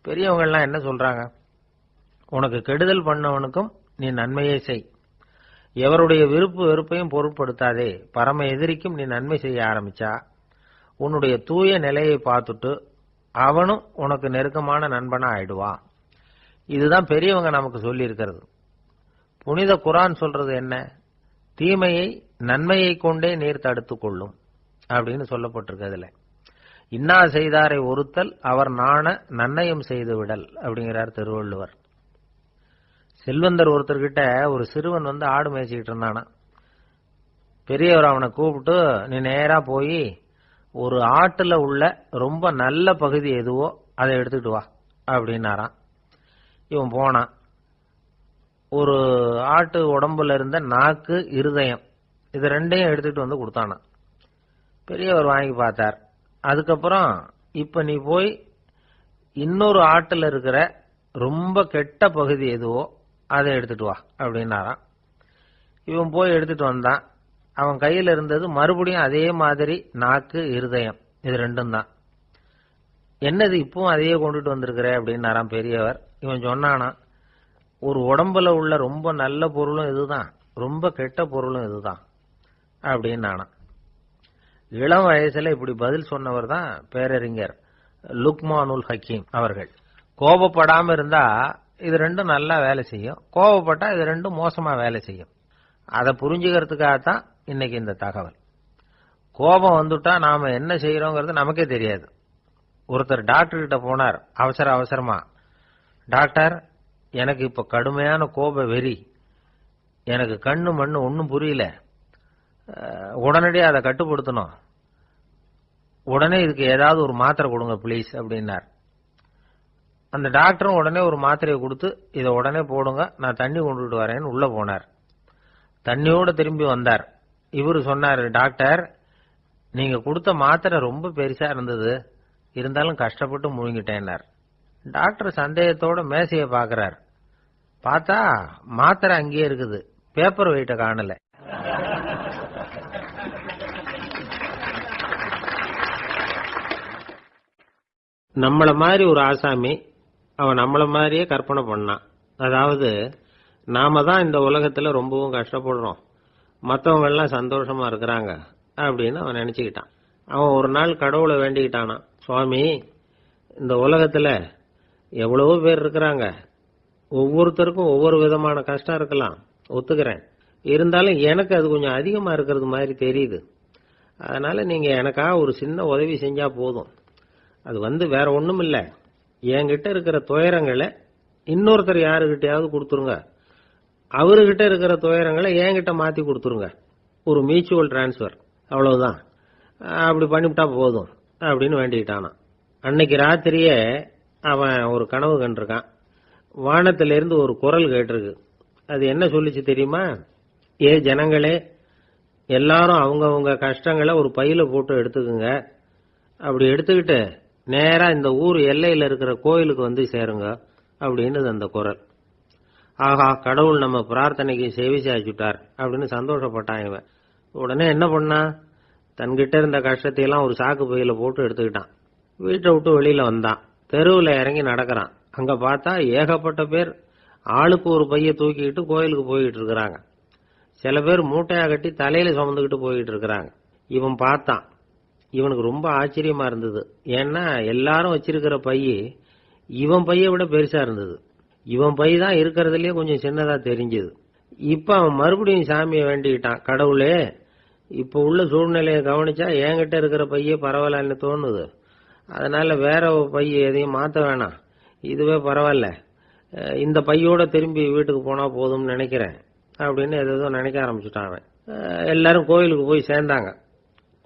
பெரியவங்க எல்லாம் என்ன சொல்றாங்க? உனக்கு கெடுதல் பண்ணவனுக்கும் நீ நன்மையே செய், எவருடைய விருப்பு வெறுப்பையும் பொருட்படுத்தாதே. பரம எதிரிக்கும் நீ நன்மை செய்ய ஆரம்பிச்சா உன்னுடைய தூய நிலையை பார்த்துட்டு அவனும் உனக்கு நெருக்கமான நண்பனா ஆயிடுவான். இதுதான் பெரியவங்க நமக்கு சொல்லி இருக்கிறது. புனித குர்ஆன் சொல்றது என்ன? தீமையை நன்மையை கொண்டே நீர் தடுத்துக் கொள்ளும் அப்படின்னு சொல்லப்பட்டிருக்கு. அதுல இன்னா செய்தாரை ஒருத்தல் அவர் நாண நன்னயம் செய்து விடல் அப்படிங்கிறார் திருவள்ளுவர். செல்வந்தர் ஒருத்தர்கிட்ட ஒரு சிறுவன் ஆடு மேய்ச்சிக்கிட்டு இருந்தானா. பெரியவர் அவனை கூப்பிட்டு, நீ நேரா போய் ஒரு ஆட்டுல உள்ள ரொம்ப நல்ல பகுதி எதுவோ அதை எடுத்துக்கிட்டு வா அப்படின்னாராம். இவன் போனான். ஒரு ஆட்டு உடம்புல இருந்த நாக்கு, இருதயம், இது ரெண்டையும் எடுத்துட்டு கொடுத்தானா. பெரியவர் வாங்கி பார்த்தார். அதுக்கப்புறம் இப்ப நீ போய் இன்னொரு ஆட்டுல இருக்கிற ரொம்ப கெட்ட பகுதி எதுவோ அதை எடுத்துட்டு வா அப்படின்னாராம். இவன் போய் எடுத்துட்டு வந்தான். அவன் கையில இருந்தது மறுபடியும் அதே மாதிரி நாக்கு, இருதயம், இது ரெண்டும் தான். என்னது இப்பவும் அதையே கொண்டுட்டு வந்திருக்கிற அப்படின்னாராம் பெரியவர். இவன் சொன்னானா, ஒரு உடம்புல உள்ள ரொம்ப நல்ல பொருளும் இதுதான், ரொம்ப கெட்ட பொருளும் இதுதான் அப்படின்னு. இளம் வயசுல இப்படி பதில் சொன்னவர் தான் பேரறிஞர் லுக்மானுல் ஹக்கீம் அவர்கள். கோபப்படாம இருந்தா இது ரெண்டும் நல்லா வேலை செய்யும், கோபப்பட்டா இது ரெண்டும் மோசமா வேலை செய்யும். அதை புரிஞ்சுக்கிறதுக்காகத்தான் இன்னைக்கு இந்த தகவல். கோபம் வந்துட்டா நாம என்ன செய்யறோங்கிறது நமக்கே தெரியாது. ஒருத்தர் டாக்டர் கிட்ட போனார் அவசரமா. டாக்டர், எனக்கு இப்ப கடுமையான கோப வெறி, எனக்கு கண்ணு மண்ணு ஒன்னும் புரியல, உடனடியாக அதை கட்டுப்படுத்தணும், உடனே இதுக்கு ஏதாவது ஒரு மாத்திரை கொடுங்க ப்ளீஸ் அப்படின்னார். அந்த டாக்டரும் உடனே ஒரு மாத்திரையை கொடுத்து இதை உடனே போடுங்க, நான் தண்ணி கொண்டுட்டு வரேன்னு உள்ள போனார். தண்ணியோட திரும்பி வந்தார். இவரு சொன்னார், டாக்டர், நீங்க கொடுத்த மாத்திரை ரொம்ப பெருசா இருந்தது, இருந்தாலும் கஷ்டப்பட்டு முழுங்கிட்டேன்னார். டாக்டர் சந்தேகத்தோட மேசையை பாக்குறார். பார்த்தா மாத்திரை அங்கேயே இருக்குது, பேப்பர் வெயிட்ட காணல. நம்மள மாதிரி ஒரு ஆசாமி அவன் நம்மள மாதிரியே கற்பனை பண்ணான். அதாவது நாம தான் இந்த உலகத்துல ரொம்பவும் கஷ்டப்படுறோம், மற்றவங்க எல்லாம் சந்தோஷமா இருக்கிறாங்க அப்படின்னு அவன் நினைச்சுக்கிட்டான். அவன் ஒரு நாள் கடவுளை வேண்டிக்கிட்டானா, சுவாமி, இந்த உலகத்துல எவ்வளவோ பேர் இருக்கிறாங்க, ஒவ்வொருத்தருக்கும் ஒவ்வொரு விதமான கஷ்டம் இருக்கலாம், ஒத்துக்கிறேன், இருந்தாலும் எனக்கு அது கொஞ்சம் அதிகமா இருக்கிறது மாதிரி தெரியுது, அதனால நீங்க எனக்காக ஒரு சின்ன உதவி செஞ்சா போதும். அது வேற ஒண்ணும் இல்ல, என்கிட்ட இருக்கிற துயரங்களை இன்னொருத்தர் யாருகிட்டயாவது கொடுத்துருங்க, அவர்கிட்ட இருக்கிற துயரங்களை என்கிட்ட மாத்தி கொடுத்துருங்க, ஒரு மியூச்சுவல் டிரான்ஸ்பர், அவ்வளவுதான், அப்படி பண்ணிவிட்டா போதும் அப்படின்னு வேண்டிக்கிட்டானா. அன்னைக்கு ராத்திரியே அவன் ஒரு கனவு கண்டிருக்கான். வானத்திலிருந்து ஒரு குரல் கேட்டிருக்கு. அது என்ன சொல்லிச்சு தெரியுமா? ஏ ஜனங்களே, எல்லாரும் அவங்கவுங்க கஷ்டங்களை ஒரு பையில போட்டு எடுத்துக்குங்க, அப்படி எடுத்துக்கிட்டு நேரா இந்த ஊர் எல்லையில இருக்கிற கோயிலுக்கு வந்து சேருங்க அப்படின்னு அந்த குரல். ஆஹா, கடவுள் நம்ம பிரார்த்தனைக்கு செவி சாய்ச்சுட்டார் அப்படின்னு சந்தோஷப்பட்டான் இவன். உடனே என்ன பண்ணா, தன்கிட்ட இருந்த கஷ்டத்தையெல்லாம் ஒரு சாக்கு பையில போட்டு எடுத்துக்கிட்டான். வீட்டை விட்டு வெளியில வந்தான். தெருவில் இறங்கி நடக்கிறான். அங்க பார்த்தா ஏகப்பட்ட பேர் ஆளுக்கு ஒரு பைய தூக்கிக்கிட்டு கோயிலுக்கு போயிட்டு இருக்கிறாங்க. சில பேர் மூட்டையா கட்டி தலையில சுமந்துக்கிட்டு போயிட்டு இருக்கிறாங்க. இவன் பார்த்தான். இவனுக்கு ரொம்ப ஆச்சரியமா இருந்தது. ஏன்னா எல்லாரும் வச்சிருக்கிற பைய இவன் பைய விட பெருசா இருந்தது. இவன் பை தான் இருக்கிறதுலயே கொஞ்சம் சின்னதா தெரிஞ்சது. இப்ப அவன் மறுபடியும் சாமியை வேண்டிக்கிட்டான். கடவுளே, இப்ப உள்ள சூழ்நிலையை கவனிச்சா என்கிட்ட இருக்கிற பையே பரவாயில்லன்னு தோணுது, அதனால வேற பைய எதையும் மாத்த வேணாம், இதுவே பரவாயில்ல, இந்த பையோட திரும்பி வீட்டுக்கு போனா போதும்னு நினைக்கிறேன் அப்படின்னு ஏதோ நினைக்க ஆரம்பிச்சுட்டான் அவன். எல்லாரும் கோயிலுக்கு போய் சேர்ந்தாங்க.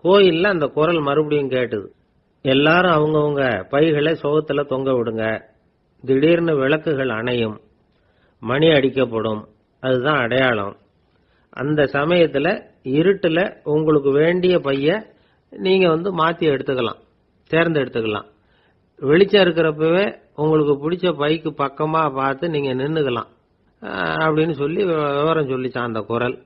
கோயில்ல அந்த குரல் மறுபடியும் கேட்டுது. எல்லாரும் அவங்கவுங்க பைகளை சுவத்துல தொங்க விடுங்க, திடீர்னு விளக்குகள் அணையும், மணி அடிக்கப்படும், அதுதான் அடையாளம். அந்த சமயத்துல இருட்டுல உங்களுக்கு வேண்டிய பைய நீங்க மாத்தி எடுத்துக்கலாம், தேர்ந்தெடுத்துக்கலாம். வெளிச்சம் இருக்கிறப்பவே உங்களுக்கு பிடிச்ச பைக்கு பக்கமா பார்த்து நீங்க நின்னுக்கலாம் அப்படின்னு சொல்லி விவரம் சொல்லிச்சான் அந்த குரல்.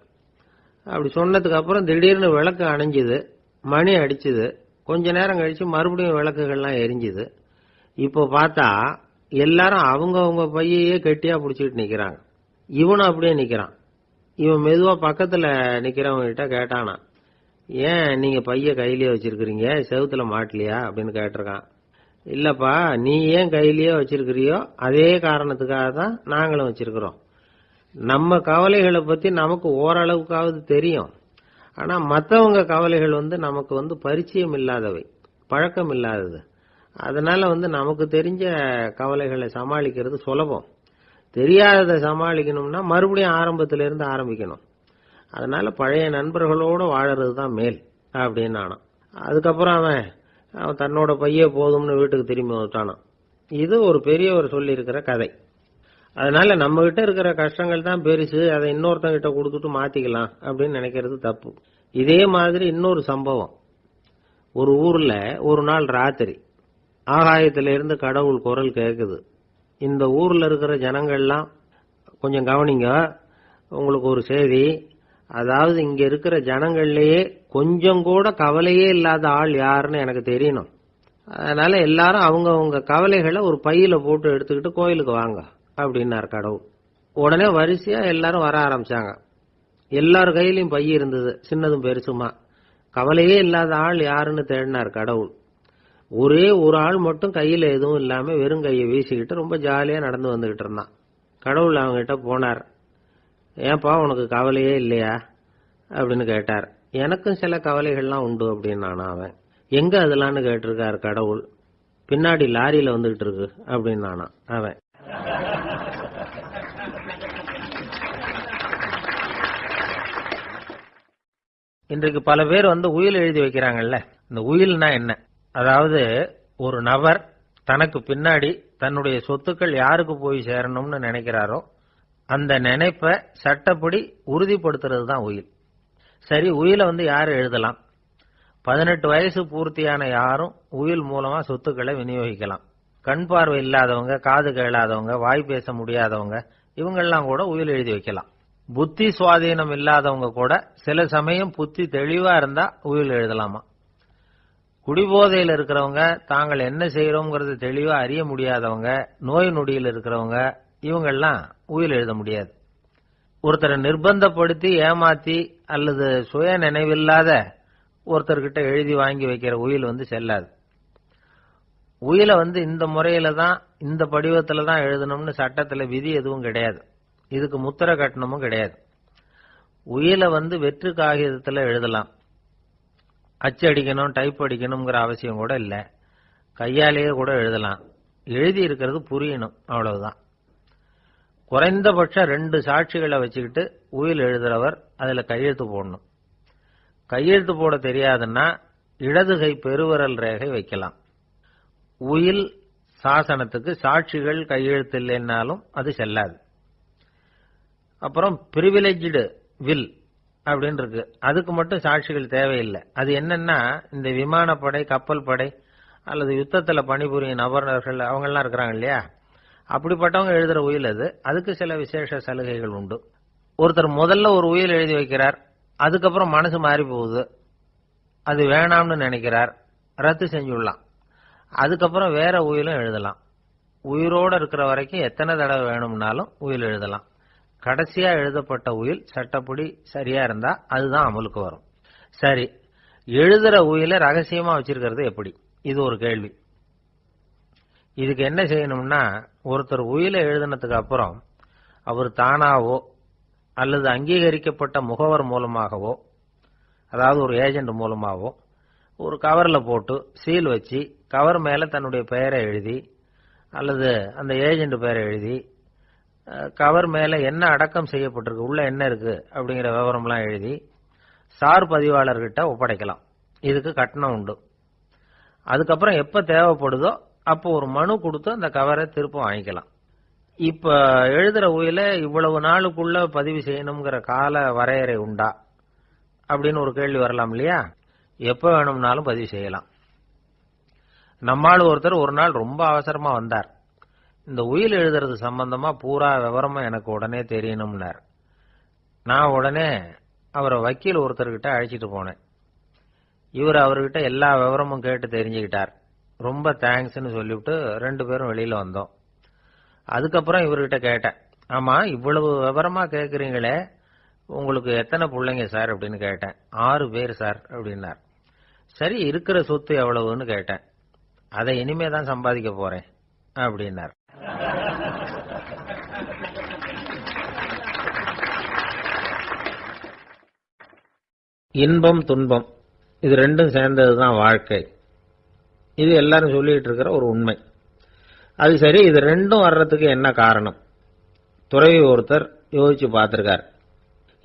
அப்படி சொன்னதுக்கு அப்புறம் திடீர்னு விளக்கு அணைஞ்சுது, மணி அடிச்சுது. கொஞ்ச நேரம் கழிச்சு மறுபடியும் விளக்குகள்லாம் எரிஞ்சுது. இப்போ பார்த்தா எல்லாரும் அவங்கவுங்க பையையே கெட்டியா பிடிச்சிட்டு நிக்கிறாங்க. இவனும் அப்படியே நிக்கிறான். இவன் மெதுவா பக்கத்துல நிக்கிறவங்க கிட்ட கேட்டானா, ஏன் நீங்க பைய கையிலேயே வச்சிருக்கிறீங்க, செவுத்துல மாட்டலையா அப்படின்னு கேட்டிருக்கான். இல்லப்பா, நீ ஏன் கையிலேயே வச்சிருக்கிறியோ அதே காரணத்துக்காக தான் நாங்களும் வச்சிருக்கிறோம். நம்ம கவலைகளை பத்தி நமக்கு ஓரளவுக்காவது தெரியும், ஆனா மற்றவங்க கவலைகள் நமக்கு பரிச்சயம் இல்லாதவை, பழக்கம் இல்லாதது. அதனால நமக்கு தெரிஞ்ச கவலைகளை சமாளிக்கிறது சுலபம். தெரியாததை சமாளிக்கணும்னா மறுபடியும் ஆரம்பத்திலிருந்து ஆரம்பிக்கணும். அதனால பழைய நண்பர்களோட வாழறது தான் மேல் அப்படின்னு நானான். அதுக்கப்புறம் அவன் தன்னோட பைய போதும்னு வீட்டுக்கு திரும்பி வந்துட்டானான். இது ஒரு பெரியவர் சொல்லி இருக்கிற கதை. அதனால நம்ம கிட்ட இருக்கிற கஷ்டங்கள் தான் பெருசு, அதை இன்னொருத்தங்கிட்ட கொடுத்துட்டு மாத்திக்கலாம் அப்படின்னு நினைக்கிறது தப்பு. இதே மாதிரி இன்னொரு சம்பவம். ஒரு ஊர்ல ஒரு நாள் ராத்திரி ஆகாயத்திலிருந்து கடவுள் குரல் கேட்குது, இந்த ஊர்ல இருக்கிற ஜனங்கள்லாம் கொஞ்சம் கவனிங்க, உங்களுக்கு ஒரு செய்தி. அதாவது இங்க இருக்கிற ஜனங்கள்லயே கொஞ்சம் கூட கவலையே இல்லாத ஆள் யாருன்னு எனக்கு தெரியணும். அதனால எல்லாரும் அவங்க கவலைகளை ஒரு பையில போட்டு எடுத்துக்கிட்டு கோயிலுக்கு வாங்க அப்படின்னார் கடவுள். உடனே வரிசையா எல்லாரும் வர ஆரம்பிச்சாங்க. எல்லார் கையிலையும் பை இருந்தது, சின்னதும் பெருசுமா. கவலையே இல்லாத ஆள் யாருன்னு தேடினார் கடவுள். ஒரே ஒரு ஆள் மட்டும் கையில எதுவும் இல்லாம வெறும் கையை வீசிக்கிட்டு ரொம்ப ஜாலியா நடந்து வந்துகிட்டு இருந்தான். கடவுள் அவங்க கிட்ட போனார். ஏன்பா உனக்கு கவலையே இல்லையா அப்படின்னு கேட்டார். எனக்கும் சில கவலைகள்லாம் உண்டு அப்படின்னு அவன். எங்க அதெல்லாம்னு கேட்டிருக்காரு கடவுள். பின்னாடி லாரியில வந்துகிட்டு இருக்கு அப்படின்னு அவன். இன்றைக்கு பல பேர் உயில் எழுதி வைக்கிறாங்கல்ல. இந்த உயில்னா என்ன? அதாவது ஒரு நபர் தனக்கு பின்னாடி தன்னுடைய சொத்துக்கள் யாருக்கு போய் சேரணும்னு நினைக்கிறாரோ அந்த நினைப்பை சட்டப்படி உறுதிப்படுத்துறது தான் உயில். சரி, உயிலை யாரு எழுதலாம்? 18 வயசு பூர்த்தியான யாரும் உயில் மூலமா சொத்துக்களை விநியோகிக்கலாம். கண் பார்வை இல்லாதவங்க, காது கேளாதவங்க, வாய் பேச முடியாதவங்க, இவங்கெல்லாம் கூட உயில் எழுதி வைக்கலாம். புத்தி சுவாதீனம் இல்லாதவங்க கூட சில சமயம் புத்தி தெளிவா இருந்தா உயில் எழுதலாமா. குடிபோதையில் இருக்கிறவங்க, தாங்கள் என்ன செய்யறோங்கிறது தெளிவா அறிய முடியாதவங்க, நோய் நொடியில் இருக்கிறவங்க, இவங்கெல்லாம் உயில் எழுத முடியாது. ஒருத்தரை நிர்பந்தப்படுத்தி ஏமாத்தி அல்லது சுய நினைவில்லாத ஒருத்தர்கிட்ட எழுதி வாங்கி வைக்கிற உயில் செல்லாது. உயிலை இந்த முறையில தான், இந்த படிவத்துல தான் எழுதணும்னு சட்டத்துல விதி எதுவும் கிடையாது. இதுக்கு முத்திரை கட்டணமும் கிடையாது. உயிலை வெற்று காகிதத்துல எழுதலாம். அச்சடிக்கணும், டைப் அடிக்கணுங்கிற அவசியம் கூட இல்லை. கையாலேயே கூட எழுதலாம். எழுதி இருக்கிறது புரியணும், அவ்வளவுதான். குறைந்தபட்சம் 2 சாட்சிகளை வச்சுக்கிட்டு உயில் எழுதுறவர் அதுல கையெழுத்து போடணும். கையெழுத்து போட தெரியாதுன்னா இடது கை பெருவிரல் ரேகை வைக்கலாம். உயில் சாசனத்துக்கு சாட்சிகள் கையெழுத்து இல்லைன்னாலும் அது செல்லாது. அப்புறம் பிரிவிலேஜ்டு வில் அப்படின்னு இருக்கு, அதுக்கு மட்டும் சாட்சிகள் தேவையில்லை. அது என்னன்னா, இந்த விமானப்படை, கப்பல் படை அல்லது யுத்தத்துல பணிபுரியும் நபர்கள் அவங்கெல்லாம் இருக்கிறாங்க இல்லையா, அப்படிப்பட்டவங்க எழுதுற உயில் அது. அதுக்கு சில விசேஷ சலுகைகள் உண்டு. ஒருத்தர் முதல்ல ஒரு உயில் எழுதி வைக்கிறார், அதுக்கப்புறம் மனசு மாறி போகுது, அது வேணாம்னு நினைக்கிறார், ரத்து செஞ்சுடலாம். அதுக்கப்புறம் வேற உயிலும் எழுதலாம். உயிரோட இருக்கிற வரைக்கும் எத்தனை தடவை வேணும்னாலும் உயில் எழுதலாம். கடைசியா எழுதப்பட்ட உயில் சட்டப்படி சரியா இருந்தா அதுதான் அமலுக்கு வரும். சரி, எழுதுற உயில ரகசியமா வச்சிருக்கிறது எப்படி? இது ஒரு கேள்வி. இதுக்கு என்ன செய்யணும்னா, ஒருத்தர் உயில எழுதினதுக்கு அப்புறம் அவர் தானாவோ அல்லது அங்கீகரிக்கப்பட்ட முகவர் மூலமாகவோ, அதாவது ஒரு ஏஜென்ட் மூலமாகவோ, ஒரு கவர்ல போட்டு சீல் வச்சு கவர் மேல தன்னுடைய பெயரை எழுதி அல்லது அந்த ஏஜென்ட் பெயரை எழுதி கவர் மேல என்ன அடக்கம் செய்யப்பட்டிருக்கு, உள்ள என்ன இருக்கு அப்படிங்கிற விவரம்லாம் எழுதி சார் பதிவாளர்கிட்ட ஒப்படைக்கலாம். இதுக்கு கட்டணம் உண்டு. அதுக்கப்புறம் எப்ப தேவைப்படுதோ அப்போ ஒரு மனு கொடுத்து அந்த கவரை திரும்ப வாங்கிக்கலாம். இப்ப எழுதுற உயில இவ்வளவு நாளுக்குள்ள பதிவு செய்யணுங்கிற கால வரையறை உண்டா அப்படின்னு ஒரு கேள்வி வரலாம் இல்லையா? எப்ப வேணும்னாலும் பதிவு செய்யலாம். நம்மால் ஒருத்தர் ஒரு நாள் ரொம்ப அவசரமா வந்தார். இந்த உயில் எழுதுறது சம்பந்தமா பூரா விவரமா எனக்கு உடனே தெரியணும்னார். நான் உடனே அவரை வக்கீல் ஒருத்தர்கிட்ட அழைச்சிட்டு போனேன். இவர் அவர்கிட்ட எல்லா விவரமும் கேட்டு தெரிஞ்சுக்கிட்டார். ரொம்ப தேங்க்ஸ்ன்னு சொல்லிவிட்டு 2 பேரும் வெளியில வந்தோம். அதுக்கப்புறம் இவர்கிட்ட கேட்டேன், ஆமா இவ்வளவு விவரமா கேட்கறீங்களே, உங்களுக்கு எத்தனை பிள்ளைங்க சார் அப்படின்னு கேட்டேன். 6 பேர் சார் அப்படின்னார். சரி, இருக்கிற சொத்து எவ்வளவுன்னு கேட்டேன். அதை இனிமே தான் சம்பாதிக்க போறேன் அப்படின்னார். இன்பம் துன்பம் இது ரெண்டும் சேர்ந்ததுதான் வாழ்க்கை. இது எல்லாரும் சொல்லிட்டு இருக்கிற ஒரு உண்மை. அது சரி, இது ரெண்டும் வர்றதுக்கு என்ன காரணம்? துறவி ஒருத்தர் யோசிச்சு பார்த்திருக்கார்.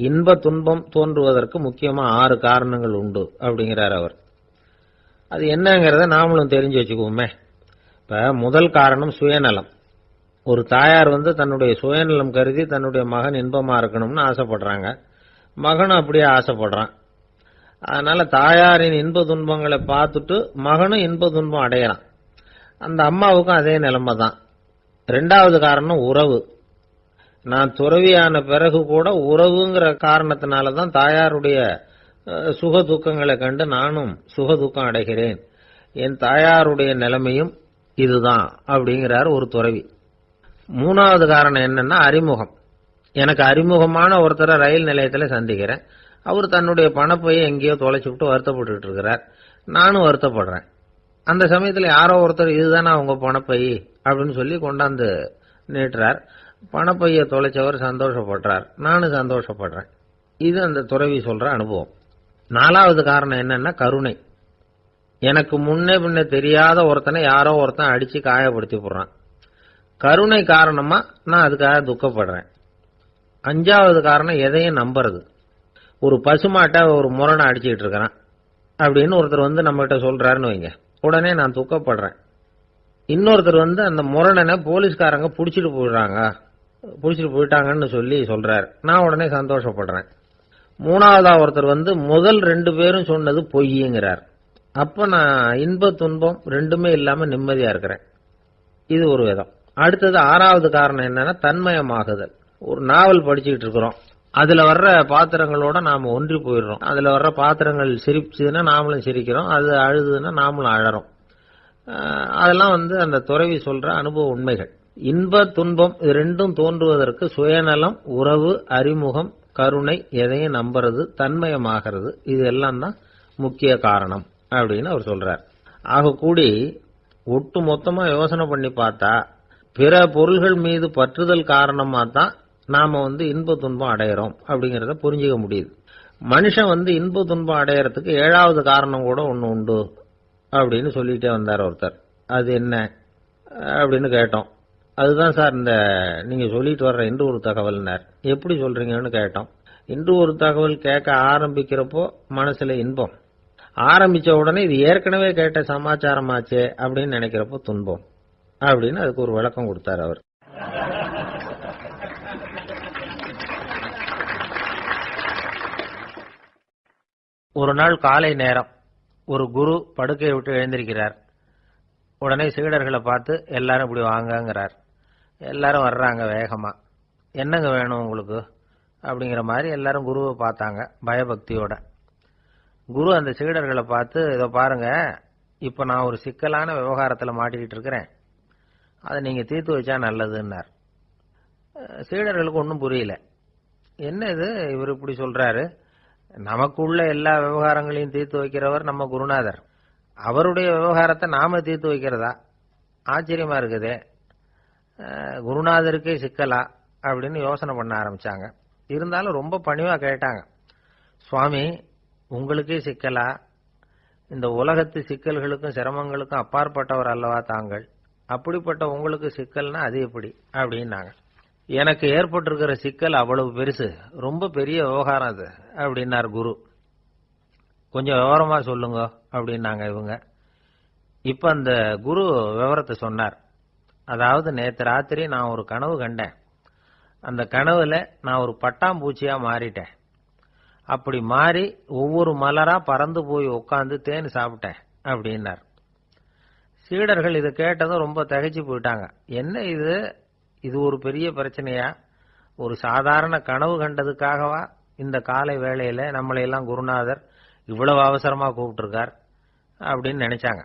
இன்ப துன்பம் தோன்றுவதற்கு முக்கியமா 6 காரணங்கள் உண்டு அப்படிங்கிறார் அவர். அது என்னங்கிறத நாமளும் தெரிஞ்சு வச்சுக்குவோமே. இப்ப முதல் காரணம் சுயநலம். ஒரு தாயார் தன்னுடைய சுயநலம் கருதி தன்னுடைய மகன் இன்பமா இருக்கணும்னு ஆசைப்படுறாங்க. மகனும் அப்படியே ஆசைப்படுறான். அதனால தாயாரின் இன்ப துன்பங்களை பார்த்துட்டு மகனும் இன்ப துன்பம் அடையறான். அந்த அம்மாவுக்கும் அதே நிலைமை தான். ரெண்டாவது காரணம் உறவு. நான் துறவியான பிறகு கூட உறவுங்கிற காரணத்தினாலதான் தாயாருடைய சுக துக்கங்களை கண்டு நானும் சுக துக்கம் அடைகிறேன். என் தாயாருடைய நிலைமையும் இதுதான் அப்படிங்கிறார் ஒரு துறவி. மூணாவது காரணம் என்னன்னா அறிமுகம். எனக்கு அறிமுகமான ஒருத்தரை ரயில் நிலையத்தில் சந்திக்கிறேன். அவர் தன்னுடைய பணப்பையை எங்கேயோ தொலைச்சு விட்டு வருத்தப்பட்டு இருக்கிறார். நானும் வருத்தப்படுறேன். அந்த சமயத்தில் யாரோ ஒருத்தர் இதுதானே அவங்க பணப்பை அப்படின்னு சொல்லி கொண்டாந்து நீட்டுறார். பணப்பையை தொலைச்சவர் சந்தோஷப்படுறார், நானும் சந்தோஷப்படுறேன். இது அந்த துறவி சொல்ற அனுபவம். நாலாவது காரணம் என்னன்னா கருணை. எனக்கு முன்னே பின்ன தெரியாத ஒருத்தனை யாரோ ஒருத்தன் அடிச்சு காயப்படுத்தி போடுறான். கருணை காரணமா நான் அதுக்காக துக்கப்படுறேன். அஞ்சாவது காரணம் எதையும் நம்புறது. ஒரு பசுமாட்டை ஒரு முரணை அடிச்சுட்டு இருக்கிறான் அப்படின்னு ஒருத்தர் வந்து நம்மகிட்ட சொல்றாருன்னு வைங்க, உடனே நான் துக்கப்படுறேன். இன்னொருத்தர் வந்து அந்த முரணனை போலீஸ்காரங்க புடிச்சிட்டு போயிட்டாங்கன்னு சொல்லி சொல்றாரு, நான் உடனே சந்தோஷப்படுறேன். மூணாவதா ஒருத்தர் வந்து முதல் 2 பேரும் சொன்னது பொய்யுங்கிறார். அப்ப நான் இன்ப துன்பம் ரெண்டுமே இல்லாம நிம்மதியா இருக்கிறேன். இது ஒரு விதம். அடுத்தது ஆறாவது காரணம் என்னன்னா தன்மயமாகுதல். ஒரு நாவல் படிச்சுக்கிட்டு இருக்கிறோம், அதுல வர்ற பாத்திரங்களோட நாம ஒன்றி போயிடுறோம். அதுல வர்ற பாத்திரங்கள் சிரிச்சுதுன்னா நாமளும் சிரிக்கிறோம், அது அழுதுன்னா நாமளும் அழறோம். அதெல்லாம் வந்து அந்த துறவி சொல்ற அனுபவ உண்மைகள். இன்ப துன்பம் இது ரெண்டும் தோன்றுவதற்கு சுயநலம், உறவு, அறிமுகம், கருணை, எதையும் நம்புறது, தன்மயமாகிறது, இது எல்லாம் தான் முக்கிய காரணம் அப்படின்னு அவர் சொல்றார். ஆக கூடி ஒட்டு மொத்தமா யோசனை பண்ணி பார்த்தா பிற பொருள்கள் மீது பற்றுதல் காரணமா தான் நாம வந்து இன்ப துன்பம் அடையிறோம் அப்படிங்கறத புரிஞ்சுக்க முடியுது. மனுஷன் வந்து இன்ப துன்பம் அடையறதுக்கு 7வது காரணம் கூட ஒண்ணு உண்டு அப்படின்னு சொல்லிட்டே வந்தார் ஒருத்தர். அது என்ன அப்படின்னு கேட்டோம். அதுதான் சார் இந்த நீங்க சொல்லிட்டு வர்ற இன்று ஒரு தகவல்னார். எப்படி சொல்றீங்கன்னு கேட்டோம். இன்று ஒரு தகவல் கேட்க ஆரம்பிக்கிறப்போ மனசுல இன்பம், ஆரம்பிச்ச உடனே இது ஏற்கனவே கேட்ட சமாச்சாரமாச்சே அப்படின்னு நினைக்கிறப்போ துன்பம் அப்படின்னு அதுக்கு ஒரு விளக்கம் கொடுத்தார் அவர். ஒரு நாள் காலை நேரம் ஒரு குரு படுக்கையை விட்டு எழுந்திருக்கிறார். உடனே சீடர்களை பார்த்து எல்லாரும் இப்படி வாங்கங்கிறார். எல்லாரும் வர்றாங்க வேகமா. என்னங்க வேணும் உங்களுக்கு அப்படிங்கிற மாதிரி எல்லாரும் குருவை பார்த்தாங்க பயபக்தியோட. குரு அந்த சீடர்களை பார்த்து, இதை பாருங்க, இப்ப நான் ஒரு சிக்கலான விவகாரத்தில் மாட்டிக்கிட்டு இருக்கிறேன், அதை நீங்க தீர்த்து வச்சா நல்லதுன்னார். சீடர்களுக்கு ஒன்றும் புரியல. என்ன இது இவர் இப்படி சொல்றாரு, நமக்குள்ள எல்லா விவகாரங்களையும் தீர்த்து வைக்கிறவர் நம்ம குருநாதர், அவருடைய விவகாரத்தை நாம தீர்த்து வைக்கிறதா, ஆச்சரியமா இருக்குதே, குருநாதருக்கே சிக்கலா அப்படின்னு யோசனை பண்ண ஆரம்பிச்சாங்க. இருந்தாலும் ரொம்ப பணிவா கேட்டாங்க, சுவாமி உங்களுக்கே சிக்கலா, இந்த உலகத்து சிக்கல்களுக்கும் சிரமங்களுக்கும் அப்பாற்பட்டவர் அல்லவா தாங்கள், அப்படிப்பட்ட உங்களுக்கு சிக்கல்னா அது எப்படி அப்படின்னாங்க. எனக்கு ஏற்பட்டிருக்கிற சிக்கல் அவ்வளவு பெருசு, ரொம்ப பெரிய விவகாரம் அது அப்படின்னார் குரு. கொஞ்சம் விவரமா சொல்லுங்க அப்படின்னாங்க இவங்க. இப்ப அந்த குரு விவரத்தை சொன்னார். அதாவது நேற்று ராத்திரி நான் ஒரு கனவு கண்டேன். அந்த கனவுல நான் ஒரு பட்டாம்பூச்சியா மாறிட்டேன். அப்படி மாறி ஒவ்வொரு மலரா பறந்து போய் உட்காந்து தேன் சாப்பிட்டேன் அப்படின்னார். சீடர்கள் இதை கேட்டதும் ரொம்ப திகைச்சு போயிட்டாங்க. என்ன இது, இது ஒரு பெரிய பிரச்சனையா, ஒரு சாதாரண கனவு கண்டதுக்காகவா இந்த காலை வேளையில நம்மளையெல்லாம் குருநாதர் இவ்வளவு அவசரமா கூப்பிட்டுருக்கார் அப்படின்னு நினைச்சாங்க.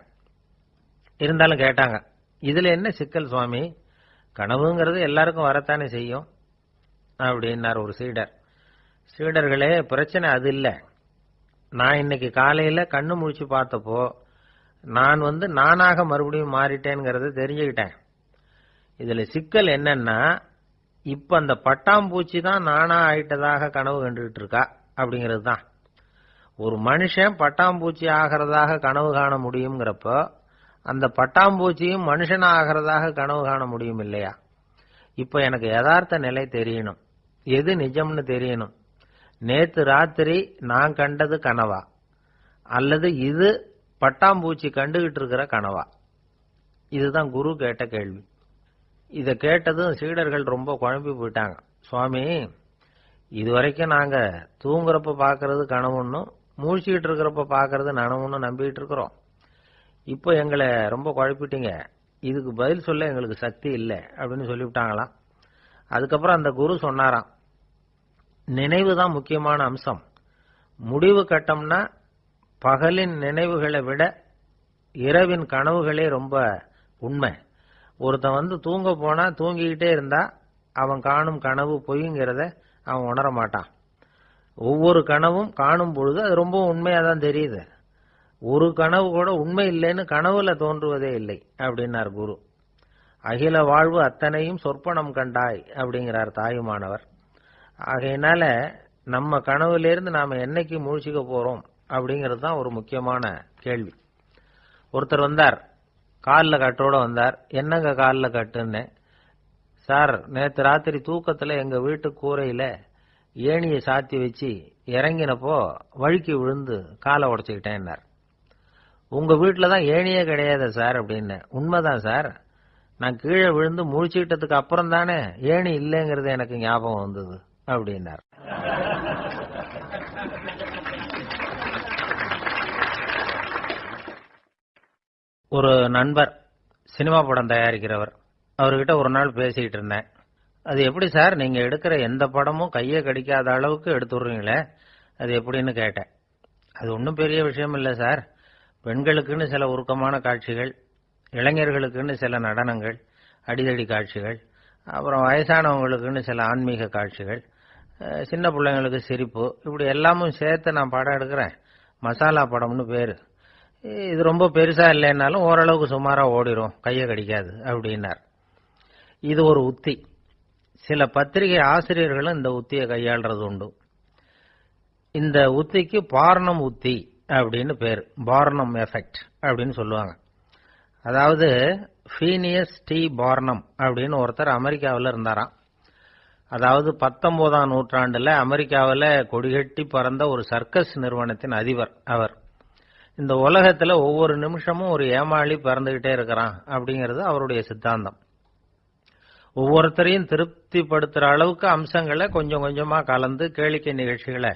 இருந்தாலும் கேட்டாங்க, இதுல என்ன சிக்கல் சுவாமி, கனவுங்கிறது எல்லாருக்கும் வரத்தானே செய்யும் அப்படின்னார் ஒரு சீடர். சீடர்களே, பிரச்சனை அது இல்லை. நான் இன்னைக்கு காலையில கண்ணு முழிச்சு பார்த்தப்போ நான் நானாக மறுபடியும் மாறிட்டேங்கிறத தெரிஞ்சுக்கிட்டேன். இதுல சிக்கல் என்னன்னா, இப்ப அந்த பட்டாம்பூச்சி தான் நானா ஆயிட்டதாக கனவு கண்டுகிட்டு இருக்கா அப்படிங்கிறது தான். ஒரு மனுஷன் பட்டாம்பூச்சி ஆகிறதாக கனவு காண முடியுங்கிறப்போ அந்த பட்டாம்பூச்சியும் மனுஷனா ஆகிறதாக கனவு காண முடியும் இல்லையா? இப்ப எனக்கு யதார்த்த நிலை தெரியணும், எது நிஜம்னு தெரியணும். நேத்து ராத்திரி நான் கண்டது கனவா, அல்லது இது பட்டாம்பூச்சி கண்டுகிட்டு இருக்கிற கனவா? இதுதான் குரு கேட்ட கேள்வி. இதை கேட்டதும் சீடர்கள் ரொம்ப குழம்பி போயிட்டாங்க. சுவாமி, இதுவரைக்கும் நாங்க தூங்குறப்ப பாக்குறது கனவுன்னு, மூழ்கிட்டு இருக்கிறப்ப பாக்குறது நனவுன்னு நம்பிட்டு இருக்கிறோம். இப்போ எங்களை ரொம்ப குழப்பிட்டீங்க. இதுக்கு பதில் சொல்ல எங்களுக்கு சக்தி இல்லை அப்படின்னு சொல்லிவிட்டாங்களாம். அதுக்கப்புறம் அந்த குரு சொன்னாராம், நினைவு தான் முக்கியமான அம்சம். முடிவு கட்டம்னா பகலின் நினைவுகளை விட இரவின் கனவுகளே ரொம்ப உண்மை. ஒருத்தன் தூங்க போனா தூங்கிக்கிட்டே இருந்தா அவன் காணும் கனவு பொய்ங்கிறத அவன் உணர மாட்டான். ஒவ்வொரு கனவும் காணும் பொழுது அது ரொம்ப உண்மையா தான் தெரியுது. ஒரு கனவு கூட உண்மை இல்லைன்னு கனவுல தோன்றுவதே இல்லை அப்படின்னார் குரு. அகில வாழ்வு அத்தனையும் சொற்பனம் கண்டாய் அப்படிங்கிறார் தாயுமானவர். ஆகையினால நம்ம கனவுலேருந்து நாம என்னைக்கு முழிச்சுக்க போறோம் அப்படிங்கிறது தான் ஒரு முக்கியமான கேள்வி. ஒருத்தர் வந்தார், காலில் கட்டோட வந்தார். என்னங்க காலில் கட்டுன்னு. சார், நேற்று ராத்திரி தூக்கத்துல எங்க வீட்டு கூரையில ஏணியை சாத்தி வச்சு இறங்கினப்போ வழுக்கி விழுந்து காலை உடைச்சுக்கிட்டேன்னார். உங்க வீட்டில் தான் ஏணியே கிடையாது சார் அப்படின்னு. உண்மைதான் சார், நான் கீழே விழுந்து முழிச்சுக்கிட்டதுக்கு அப்புறம் தானே ஏணி இல்லைங்கிறது எனக்கு ஞாபகம் வந்தது அப்படின்னார். ஒரு நண்பர் சினிமா படம் தயாரிக்கிறவர், அவர்கிட்ட ஒரு நாள் பேசிக்கிட்டு இருந்தேன். அது எப்படி சார், நீங்க எடுக்கிற எந்த படமும் கையை கடிக்காத அளவுக்கு எடுத்துடுறீங்களே, அது எப்படின்னு கேட்டேன். அது ஒன்றும் பெரிய விஷயம் இல்லை சார். பெண்களுக்குன்னு சில உருக்கமான காட்சிகள், இளைஞர்களுக்குன்னு சில நடனங்கள், அடிதடி காட்சிகள், அப்புறம் வயசானவங்களுக்குன்னு சில ஆன்மீக காட்சிகள், சின்ன பிள்ளைங்களுக்கு சிரிப்பு, இப்படி எல்லாமும் சேர்த்து நான் படம் எடுக்கிறேன். மசாலா படம்னு பேரு. இது ரொம்ப பெருசா இல்லைன்னாலும் ஓரளவுக்கு சுமாரா ஓடிரும், கையை கடிக்காது அப்படின்னார். இது ஒரு உத்தி. சில பத்திரிகை ஆசிரியர்களும் இந்த உத்தியை கையாளுறது உண்டு. இந்த உத்திக்கு பார்னம் உத்தி அப்படின்னு பேர். பார்னம் எஃபெக்ட் அப்படின்னு சொல்லுவாங்க. அதாவது ஃபீனியஸ் டி பார்னம் அப்படின்னு ஒருத்தர் அமெரிக்காவில் இருந்தாராம். அதாவது 19ஆம் நூற்றாண்டுல அமெரிக்காவில் கொடிகட்டி பறந்த ஒரு சர்க்கஸ் நிறுவனத்தின் அதிபர் அவர். இந்த உலகத்துல ஒவ்வொரு நிமிஷமும் ஒரு ஏமாளி பறந்துகிட்டே இருக்கிறான் அப்படிங்கிறது அவருடைய சித்தாந்தம். ஒவ்வொருத்தரையும் திருப்திப்படுத்துற அளவுக்கு அம்சங்களை கொஞ்சம் கொஞ்சமா கலந்து கேளிக்கை நிகழ்ச்சிகளை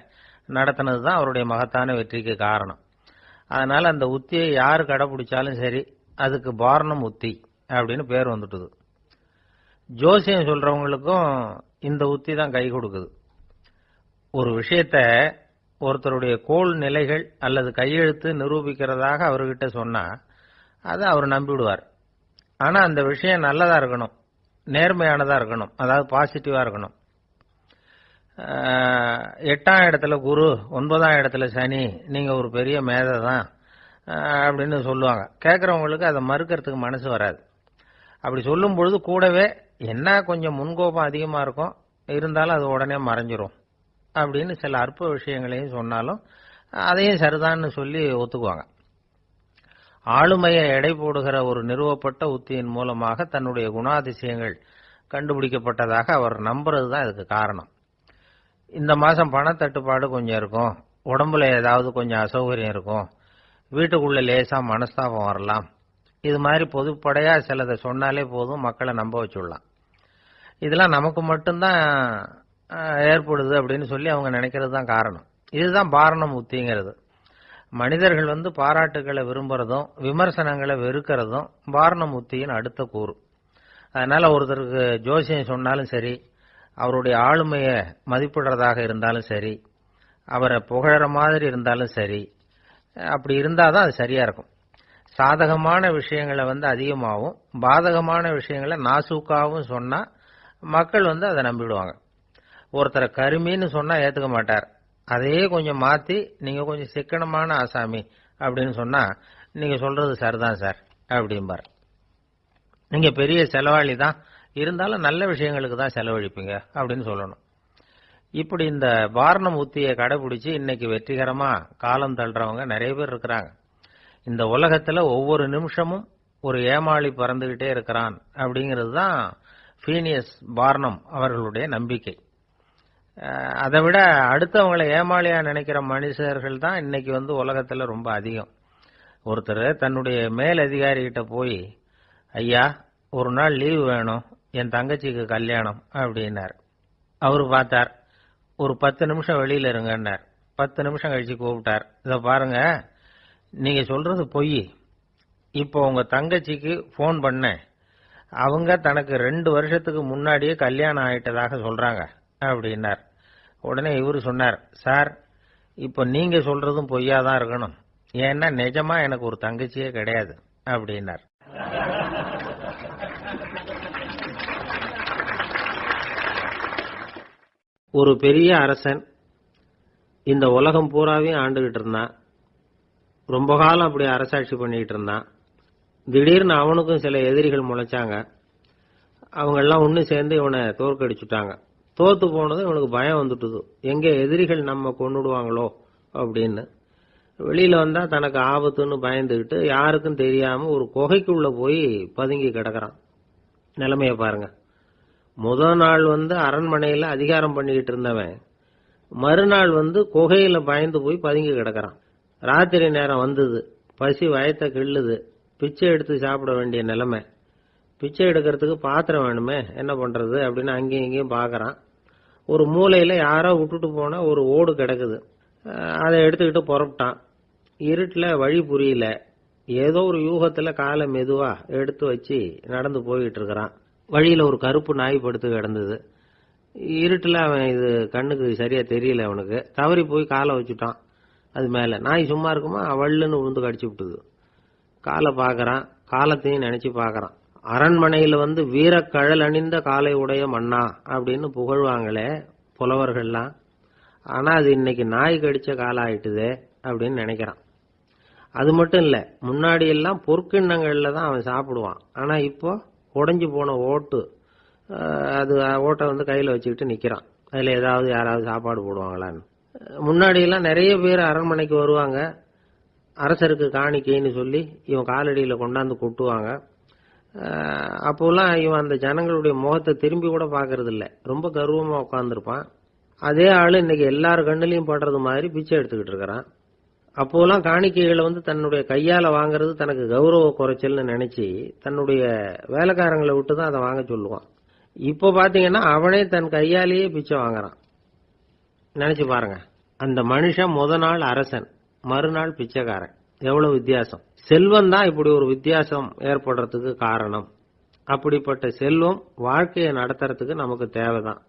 நடத்தினதுதான் அவருடைய மகத்தான வெற்றிக்கு காரணம். அதனால அந்த உத்தியை யாரு கடைபிடிச்சாலும் சரி, அதுக்கு பார்னம் உத்தி அப்படின்னு பேர் வந்துட்டுது. ஜோசியம் சொல்றவங்களுக்கும் இந்த உத்தி தான் கை கொடுக்குது. ஒரு விஷயத்த ஒருத்தருடைய கோள் நிலைகள் அல்லது கையெழுத்து நிரூபிக்கிறதாக அவர்கிட்ட சொன்னா அதை அவர் நம்பிவிடுவார். ஆனா அந்த விஷயம் நல்லதா இருக்கணும், நேர்மையானதா இருக்கணும், அதாவது பாசிட்டிவா இருக்கணும். 8ஆம் இடத்துல குரு, 9ஆம் இடத்துல சனி, நீங்க ஒரு பெரிய மேதை தான் அப்படின்னு சொல்லுவாங்க. கேட்கறவங்களுக்கு அதை மறுக்கிறதுக்கு மனசு வராது. அப்படி சொல்லும் பொழுது கூடவே என்ன கொஞ்சம் முன்கோபம் அதிகமா இருக்கும், இருந்தாலும் அது உடனே மறைஞ்சிரும் அப்படின்னு சில அற்ப விஷயங்களையும் சொன்னாலும் அதையும் சரிதான்னு சொல்லி ஒத்துக்குவாங்க. ஆளுமையை எடை போடுகிற ஒரு நிறுவப்பட்ட உத்தியின் மூலமாக தன்னுடைய குணாதிசயங்கள் கண்டுபிடிக்கப்பட்டதாக அவர் நம்புறது தான் இதுக்கு காரணம். இந்த மாசம் பணத்தட்டுப்பாடு கொஞ்சம் இருக்கும், உடம்புல ஏதாவது கொஞ்சம் அசௌகரியம் இருக்கும், வீட்டுக்குள்ள லேசா மனஸ்தாபம் வரலாம், இது மாதிரி பொதுப்படையா சிலதை சொன்னாலே போதும், மக்களை நம்ப வச்சுடலாம். இதெல்லாம் நமக்கு மட்டும்தான் ஏற்படுது அப்படின்னு சொல்லி அவங்க நினைக்கிறது தான் காரணம். இதுதான் பாரணம் உத்திங்கிறது. மனிதர்கள் பாராட்டுகளை விரும்புறதும் விமர்சனங்களை வெறுக்கிறதும் பாரணம் உத்தியின் அடுத்த கூறு. அதனால ஒருத்தருக்கு ஜோசியம் சொன்னாலும் சரி, அவருடைய ஆளுமையை மதிப்பிடுறதாக இருந்தாலும் சரி, அவரை புகழற மாதிரி இருந்தாலும் சரி, அப்படி இருந்தாதான் அது சரியா இருக்கும். சாதகமான விஷயங்களை அதிகமாகவும் பாதகமான விஷயங்களை நாசூக்காவும் சொன்னா மக்கள் அதை நம்பிடுவாங்க. ஒருத்தரை கருமின்னு சொன்னா ஏத்துக்க மாட்டார். அதையே கொஞ்சம் மாத்தி நீங்க கொஞ்சம் சிக்கனமான ஆசாமி அப்படின்னு சொன்னா நீங்க சொல்றது சரிதான் சார் அப்படிம்பார். நீங்க பெரிய செலவாளி தான், இருந்தாலும் நல்ல விஷயங்களுக்கு தான் செலவழிப்பீங்க அப்படின்னு சொல்லணும். இப்படி இந்த பாரணம் உத்தியை கடைபிடிச்சு இன்னைக்கு வெற்றிகரமா காலம் தள்ளுறவங்க நிறைய பேர் இருக்கிறாங்க. இந்த உலகத்துல ஒவ்வொரு நிமிஷமும் ஒரு ஏமாளி பறந்துகிட்டே இருக்கிறான் அப்படிங்கிறது தான் ஃபீனியஸ் பார்னம் அவர்களுடைய நம்பிக்கை. அதை விட அடுத்தவங்களை ஏமாளியா நினைக்கிற மனுஷர்கள் தான் இன்னைக்கு உலகத்துல ரொம்ப அதிகம். ஒருத்தர் தன்னுடைய மேல் அதிகாரி கிட்ட போய், ஐயா ஒரு நாள் லீவு வேணும், என் தங்கச்சிக்கு கல்யாணம் அப்படின்னார். அவரு பார்த்தார், ஒரு 10 நிமிஷம் வெளியில இருங்கன்னார். 10 நிமிஷம் கழிச்சு கூப்பிட்டார், இத பாருங்க, நீங்க சொல்றது பொய், இப்போ உங்க தங்கச்சிக்கு போன் பண்ணேன், அவங்க தனக்கு 2 வருஷத்துக்கு முன்னாடியே கல்யாணம் ஆயிட்டதாக சொல்றாங்க அப்படின்னார். உடனே இவரு சொன்னார், சார் இப்போ நீங்க சொல்றதும் பொய்யாதான் இருக்கணும், ஏன்னா நிஜமா எனக்கு ஒரு தங்கச்சியே கிடையாது அப்படின்னார். ஒரு பெரிய அரசன் இந்த உலகம் பூராவையும் ஆண்டுகிட்டு இருந்தான். ரொம்ப காலம் அப்படி அரசாட்சி பண்ணிக்கிட்டு இருந்தான். திடீர்னு அவனுக்கும் சில எதிரிகள் முளைச்சாங்க. அவங்க எல்லாம் ஒண்ணு சேர்ந்து இவனை தோற்கடிச்சுட்டாங்க. தோத்து போனதும் இவனுக்கு பயம் வந்துட்டுது, எங்க எதிரிகள் நம்ம கொன்னுடுவாங்களோ அப்படின்னு. வெளியில வந்தா தனக்கு ஆபத்துன்னு பயந்துகிட்டு யாருக்கும் தெரியாம ஒரு குகைக்குள்ள போய் பதுங்கி கிடக்குறான். நிலைமைய பாருங்க. முதல் நாள் அரண்மனையில அதிகாரம் பண்ணிக்கிட்டு இருந்தவன் மறுநாள் குகையில பயந்து போய் பதுங்கி கிடக்குறான். ராத்திரி நேரம் வந்தது, பசி வயத்தை கிள்ளுது, பிச்சை எடுத்து சாப்பிட வேண்டிய நிலைமை. பிச்சை எடுக்கிறதுக்கு பாத்திரம் வேணுமே, என்ன பண்றது அப்படின்னு அங்கேயும் இங்கேயும் பாக்குறான். ஒரு மூலையில யாரோ விட்டுட்டு போன ஒரு ஓடு கிடக்குது, அதை எடுத்துக்கிட்டு புறப்பட்டான். இருட்டுல வழி புரியல, ஏதோ ஒரு யூகத்துல காலை மெதுவா எடுத்து வச்சு நடந்து போயிட்டு இருக்கிறான். வழியில ஒரு கருப்பு நாய் படுத்து கிடந்தது. இருட்டுல அவன் இது கண்ணுக்கு சரியா தெரியல, அவனுக்கு தவறி போய் காலை வச்சுட்டான். அது மேல நாய் சும்மா இருக்குமா, வள்ளுன்னு விழுந்து கடிச்சு விட்டுது. காலை பாக்குறான், காலத்தையும் நினைச்சு பாக்குறான். அரண்மனையில வீரக்கழல் அணிந்த காலை உடைய மன்னா அப்படின்னு புகழ்வாங்களே புலவர்கள்லாம், ஆனா அது இன்னைக்கு நாய் கடிச்ச காலம் ஆயிட்டுதே அப்படின்னு நினைக்கிறான். அது மட்டும் இல்ல, முன்னாடி எல்லாம் பொற்கிண்ணங்கள்ல தான் அவன் சாப்பிடுவான். ஆனா இப்போ உடைஞ்சு போன ஓட்டு, அது ஓட்டை கையில வச்சுக்கிட்டு நிக்கிறான். அதுல ஏதாவது யாராவது சாப்பாடு போடுவாங்களான்னு. முன்னாடி எல்லாம் நிறைய பேர் அரண்மனைக்கு வருவாங்க, அரசருக்கு காணிக்கைன்னு சொல்லி இவன் காலடியில கொண்டாந்து கொட்டுவாங்க. அப்போலாம் இவன் அந்த ஜனங்களுடைய முகத்தை திரும்பி கூட பாக்குறது இல்ல, ரொம்ப கர்வமா உட்கார்ந்துருப்பான். அதே ஆளு இன்னைக்கு எல்லார் கண்ணுலயும் படுறது மாதிரி பிச்சை எடுத்துக்கிட்டு இருக்கிறான். அப்போலாம் காணிக்கைகளை தன்னுடைய கையால வாங்குறது தனக்கு கௌரவ குறைச்சல்னு நினைச்சு தன்னுடைய வேலைக்காரங்களை விட்டு தான் அதை வாங்க சொல்லுவான். இப்போ பாத்தீங்கன்னா அவனே தன் கையாலேயே பிச்சை வாங்குறான். நினைச்சு பாருங்க, அந்த மனுஷன் முத நாள் அரசன், மறுநாள் பிச்சைக்காரன், எவ்வளவு வித்தியாசம். செல்வம் தான் இப்படி ஒரு வித்தியாசம் ஏற்படுறதுக்கு காரணம். அப்படிப்பட்ட செல்வம் வாழ்க்கையை நடத்துறதுக்கு நமக்கு தேவைதான்.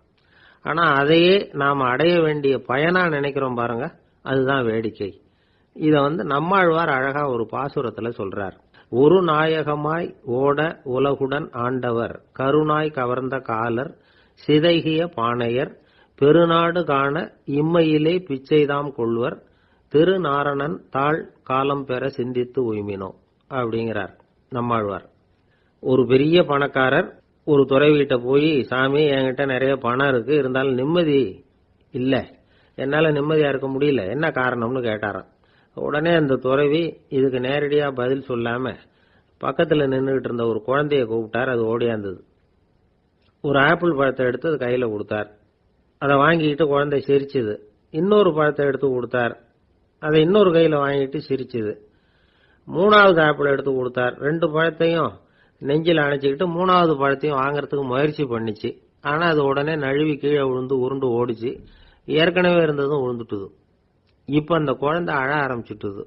ஆனா அதையே நாம அடைய வேண்டிய பயனா நினைக்கிறோம் பாருங்க, அதுதான் வேடிக்கை. இத நம்மாழ்வார் அழகா ஒரு பாசுரத்துல சொல்றார். ஒரு நாயகமாய் ஓட உலகுடன் ஆண்டவர், கருணாய் கவர்ந்த காலர், சிதைகிய பானையர், பெருநாடு காண இம்மையிலே பிச்சைதாம் கொள்வர், திருநாரணன் தாழ் காலம் பெற சிந்தித்து உய்மினோ அப்படிங்கிறார் நம்மாழ்வார். ஒரு பெரிய பணக்காரர் ஒரு துறவிகிட்ட போய், சாமி என்கிட்ட நிறைய பணம் இருக்கு, இருந்தாலும் நிம்மதி இல்ல, என்னால நிம்மதியா இருக்க முடியல, என்ன காரணம்னு கேட்டாராம். உடனே அந்த துறவி இதுக்கு நேரடியா பதில் சொல்லாம பக்கத்துல நின்றுகிட்டு இருந்த ஒரு குழந்தைய கூப்பிட்டார். அது ஓடியாந்தது. ஒரு ஆப்பிள் பழத்தை எடுத்து அது கையில கொடுத்தார். அதை வாங்கிக்கிட்டு குழந்தை சிரிச்சுது. இன்னொரு பழத்தை எடுத்து கொடுத்தார், அதை இன்னொரு கையில வாங்கிட்டு சிரிச்சுது. 3வது ஆப்பிள் எடுத்து கொடுத்தார். 2 பழத்தையும் நெஞ்சில் அணைச்சிக்கிட்டு 3வது பழத்தையும் வாங்கறதுக்கு முயற்சி பண்ணிச்சு. ஆனா அது உடனே நழுவி கீழே விழுந்து உருண்டு ஓடிச்சு. ஏற்கனவே இருந்ததும் விழுந்துட்டுது. இப்ப அந்த குழந்தை அழ ஆரம்பிச்சுட்டுது.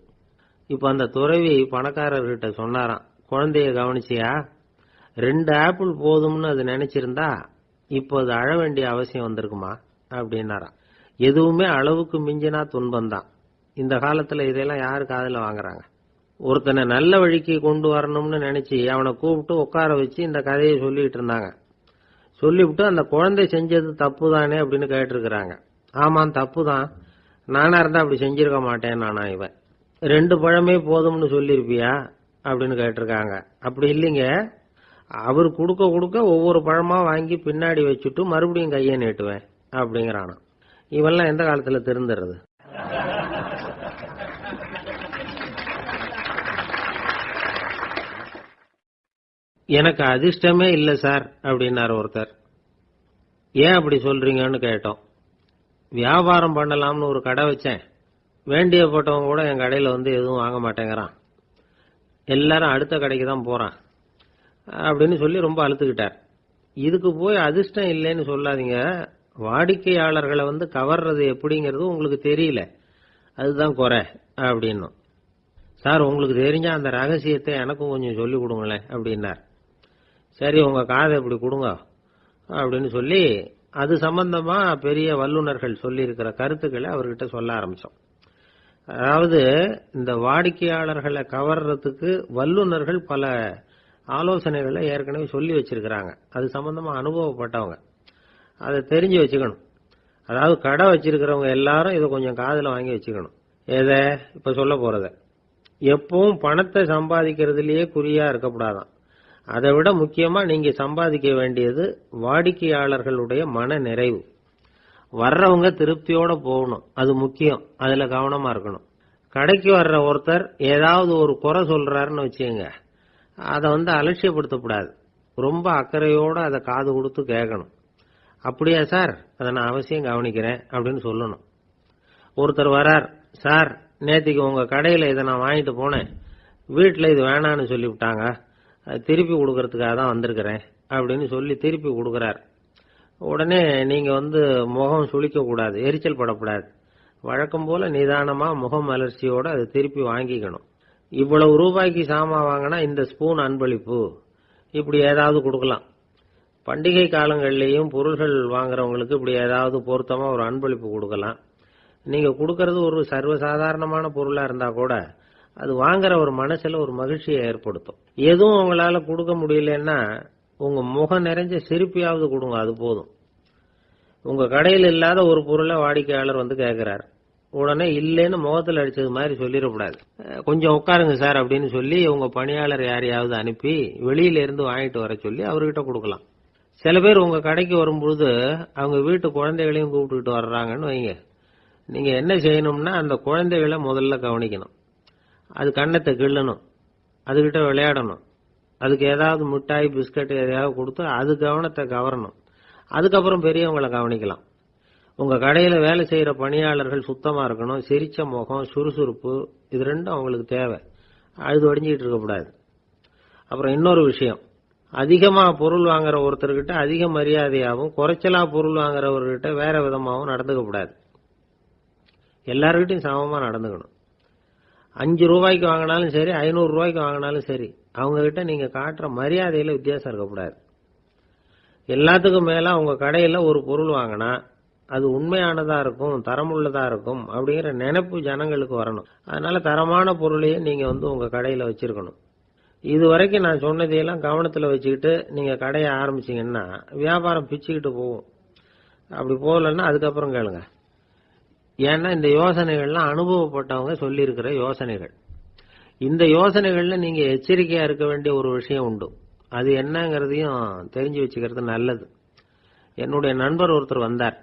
இப்ப அந்த துறவி பணக்காரர்கிட்ட சொன்னாராம், குழந்தைய கவனிச்சியா, 2 ஆப்பிள் போதும்னு அது நினைச்சிருந்தா இப்போ அது அழ வேண்டிய அவசியம் வந்திருக்குமா அப்படின்னாராம். எதுவுமே அளவுக்கு மிஞ்சினா துன்பம் தான். இந்த காலத்துல இதெல்லாம் யாரு காதுல வாங்குறாங்க? ஒருத்தனை நல்ல வழிக்கு கொண்டு வரணும்னு நினைச்சு அவனை கூப்பிட்டு உட்கார வச்சு இந்த கதையை சொல்லிட்டு இருந்தாங்க. சொல்லிவிட்டு அந்த குழந்தை செஞ்சது தப்பு தானே அப்படின்னு கேட்டிருக்கிறாங்க. ஆமாம், தப்பு தான், நானா இருந்தா அப்படி செஞ்சிருக்க மாட்டேன் நானா இவன். 2 பழமே போதும்னு சொல்லிருப்பியா அப்படின்னு கேட்டிருக்காங்க. அப்படி இல்லைங்க, அவர் கொடுக்க கொடுக்க ஒவ்வொரு பழமா வாங்கி பின்னாடி வச்சுட்டு மறுபடியும் கையை நீட்டுவேன் அப்படிங்கிறானா. இவெல்லாம் எந்த காலத்துல திருந்துறது? எனக்கு அதிர்ஷ்டமே இல்ல சார் அப்படின்னாரு ஒருத்தர். ஏன் அப்படி சொல்றீங்கன்னு கேட்டோம். வியாபாரம் பண்ணலாம்னு ஒரு கடை வச்சேன், வேண்டியப்பட்டவங்க கூட என் கடையில எதுவும் வாங்க மாட்டேங்கிறான், எல்லாரும் அடுத்த கடைக்கு தான் போறான் அப்படின்னு சொல்லி ரொம்ப அழுத்துக்கிட்டார். இதுக்கு போய் அதிர்ஷ்டம் இல்லைன்னு சொல்லாதீங்க, வாடிக்கையாளர்களை கவர்றது எப்படிங்கிறது உங்களுக்கு தெரியல, அதுதான் குறை அப்படின்னும். சார் உங்களுக்கு தெரிஞ்ச அந்த ரகசியத்தை எனக்கும் கொஞ்சம் சொல்லி கொடுங்களேன் அப்படின்னார். சரி உங்க காதை இப்படி கொடுங்க அப்படின்னு சொல்லி அது சம்பந்தமா பெரிய வல்லுநர்கள் சொல்லி இருக்கிற கருத்துக்களை அவர்கிட்ட சொல்ல ஆரம்பிச்சோம். அதாவது இந்த வாடிக்கையாளர்களை கவர்றதுக்கு வல்லுநர்கள் பல ஆலோசனைகளை ஏற்கனவே சொல்லி வச்சிருக்கிறாங்க. அது சம்பந்தமா அனுபவப்பட்டவங்க, அதை தெரிஞ்சு வச்சுக்கணும். அதாவது கடை வச்சிருக்கிறவங்க எல்லாரும் இதை கொஞ்சம் காதுல வாங்கி வச்சுக்கணும். எதை இப்ப சொல்ல போறத எப்பவும் பணத்தை சம்பாதிக்கிறதுலயே குறியா இருக்கக்கூடாதான். அதை விட முக்கியமா நீங்க சம்பாதிக்க வேண்டியது வாடிக்கையாளர்களுடைய மன நிறைவு. வர்றவங்க திருப்தியோட போகணும், அது முக்கியம். அதுல கவனமா இருக்கணும். கடைக்கு வர்ற ஒருத்தர் ஏதாவது ஒரு குறை சொல்றாருன்னு வச்சுங்க, அதை அலட்சியப்படுத்தக்கூடாது. ரொம்ப அக்கறையோட அதை காது கொடுத்து கேட்கணும். அப்படியா சார், அதை நான் அவசியம் கவனிக்கிறேன் அப்படின்னு சொல்லணும். ஒருத்தர் வரார், சார் நேத்திக்கு உங்க கடையில இதை நான் வாங்கிட்டு போனேன், வீட்டில் இது வேணான்னு சொல்லிவிட்டாங்க, திருப்பி கொடுக்கறதுக்காக தான் வந்திருக்கிறேன் அப்படின்னு சொல்லி திருப்பி கொடுக்கறார். உடனே நீங்க முகம் சுளிக்க கூடாது, எரிச்சல் படக்கூடாது. வழக்கம் போல நிதானமா முகம் அலர்ச்சியோட அதை திருப்பி வாங்கிக்கணும். இவ்வளவு ரூபாய்க்கு சாமான் வாங்கினா இந்த ஸ்பூன் அன்பளிப்பு, இப்படி ஏதாவது கொடுக்கலாம். பண்டிகை காலங்கள்லயும் பொருள்கள் வாங்குறவங்களுக்கு இப்படி ஏதாவது பொருத்தமா ஒரு அன்பளிப்பு கொடுக்கலாம். நீங்க கொடுக்கறது ஒரு சர்வசாதாரணமான பொருளா இருந்தா கூட அது வாங்குற ஒரு மனசுல ஒரு மகிழ்ச்சியை ஏற்படுத்தும். எதுவும் உங்களால கொடுக்க முடியலன்னா உங்க முகம் நிறைஞ்ச சிரிப்பையாவது கொடுங்க, அது போதும். உங்க கடையில் இல்லாத ஒரு பொருளை வாடிக்கையாளர் கேட்கிறார், உடனே இல்லைன்னு முகத்தில் அடிச்சது மாதிரி சொல்லிடக்கூடாது. கொஞ்சம் உட்காருங்க சார் அப்படின்னு சொல்லி உங்க பணியாளர் யாரையாவது அனுப்பி வெளியில இருந்து வாங்கிட்டு வர சொல்லி அவர்கிட்ட கொடுக்கலாம். சில பேர் உங்க கடைக்கு வரும்பொழுது அவங்க வீட்டு குழந்தைகளையும் கூப்பிட்டுக்கிட்டு வர்றாங்கன்னு வைங்க. நீங்க என்ன செய்யணும்னா அந்த குழந்தைகளை முதல்ல கவனிக்கணும். அது கண்ணத்தை கிள்ளணும், அதுகிட்ட விளையாடணும், அதுக்கு ஏதாவது மிட்டாய் பிஸ்கட் எதையாவது கொடுத்து அது கவனத்தை கவரணும். அதுக்கப்புறம் பெரியவங்களை கவனிக்கலாம். உங்க கடையில வேலை செய்யற பணியாளர்கள் சுத்தமா இருக்கணும், சிரிச்ச முகம், சுறுசுறுப்பு, இது ரெண்டும் அவங்களுக்கு தேவை. அழுது ஒடிஞ்சிட்டு இருக்கக்கூடாது. அப்புறம் இன்னொரு விஷயம், அதிகமா பொருள் வாங்குற ஒருத்தர்கிட்ட அதிக மரியாதையாகவும் குறைச்சலா பொருள் வாங்குறவர்கிட்ட வேற விதமாகவும் நடந்துக்க கூடாது. எல்லார்கிட்டையும் சமமா நடந்துக்கணும். 5 ரூபாய்க்கு வாங்கினாலும் சரி, 500 ரூபாய்க்கு வாங்கினாலும் சரி, அவங்க கிட்ட நீங்க காட்டுற மரியாதையில வித்தியாசம் இருக்கக்கூடாது. எல்லாத்துக்கும் மேல உங்க கடையில ஒரு பொருள் வாங்கினா அது உண்மையானதா இருக்கும், தரமுள்ளதா இருக்கும் அப்படிங்கிற நினைப்பு ஜனங்களுக்கு வரணும். அதனால தரமான பொருளையே நீங்க உங்க கடையில வச்சிருக்கணும். இதுவரைக்கும் நான் சொன்னதையெல்லாம் கவனத்துல வச்சுக்கிட்டு நீங்க கடையை ஆரம்பிச்சீங்கன்னா வியாபாரம் பிச்சுக்கிட்டு போகும். அப்படி போகலன்னா அதுக்கப்புறம் கேளுங்க. ஏன்னா இந்த யோசனைகள்லாம் அனுபவப்பட்டவங்க சொல்லி இருக்கிற யோசனைகள். இந்த யோசனைகள்ல நீங்க எச்சரிக்கையா இருக்க வேண்டிய ஒரு விஷயம் உண்டு. அது என்னங்கிறதையும் தெரிஞ்சு வச்சுக்கிறது நல்லது. என்னுடைய நண்பர் ஒருத்தர் வந்தார்.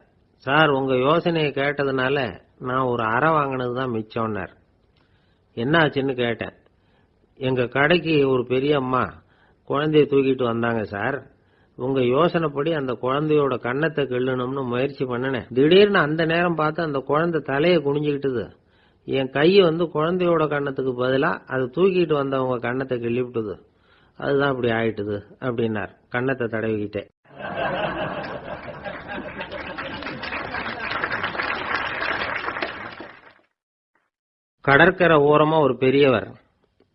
சார் உங்க யோசனையை கேட்டதுனால நான் ஒரு அறை வாங்கினதுதான் மிச்சம்னார். என்ன ஆச்சுன்னு கேட்டேன். எங்க கடைக்கு ஒரு பெரிய அம்மா குழந்தைய தூக்கிட்டு வந்தாங்க சார். உங்க யோசனைப்படி அந்த குழந்தையோட கண்ணத்தை கிள்ளணும்னு முயற்சி பண்ணினேன். திடீர்னு அந்த நேரம் பார்த்து அந்த குழந்தை தலையை குனிஞ்சுக்கிட்டுது. என் கையை குழந்தையோட கண்ணத்துக்கு பதிலா அது தூக்கிட்டு வந்தவங்க கண்ணத்தை கிள்ளி விட்டுது. அதுதான் இப்படி ஆயிட்டுது அப்படின்னார் கண்ணத்தை தடவிக்கிட்டே. கடற்கரை ஓரமா ஒரு பெரியவர்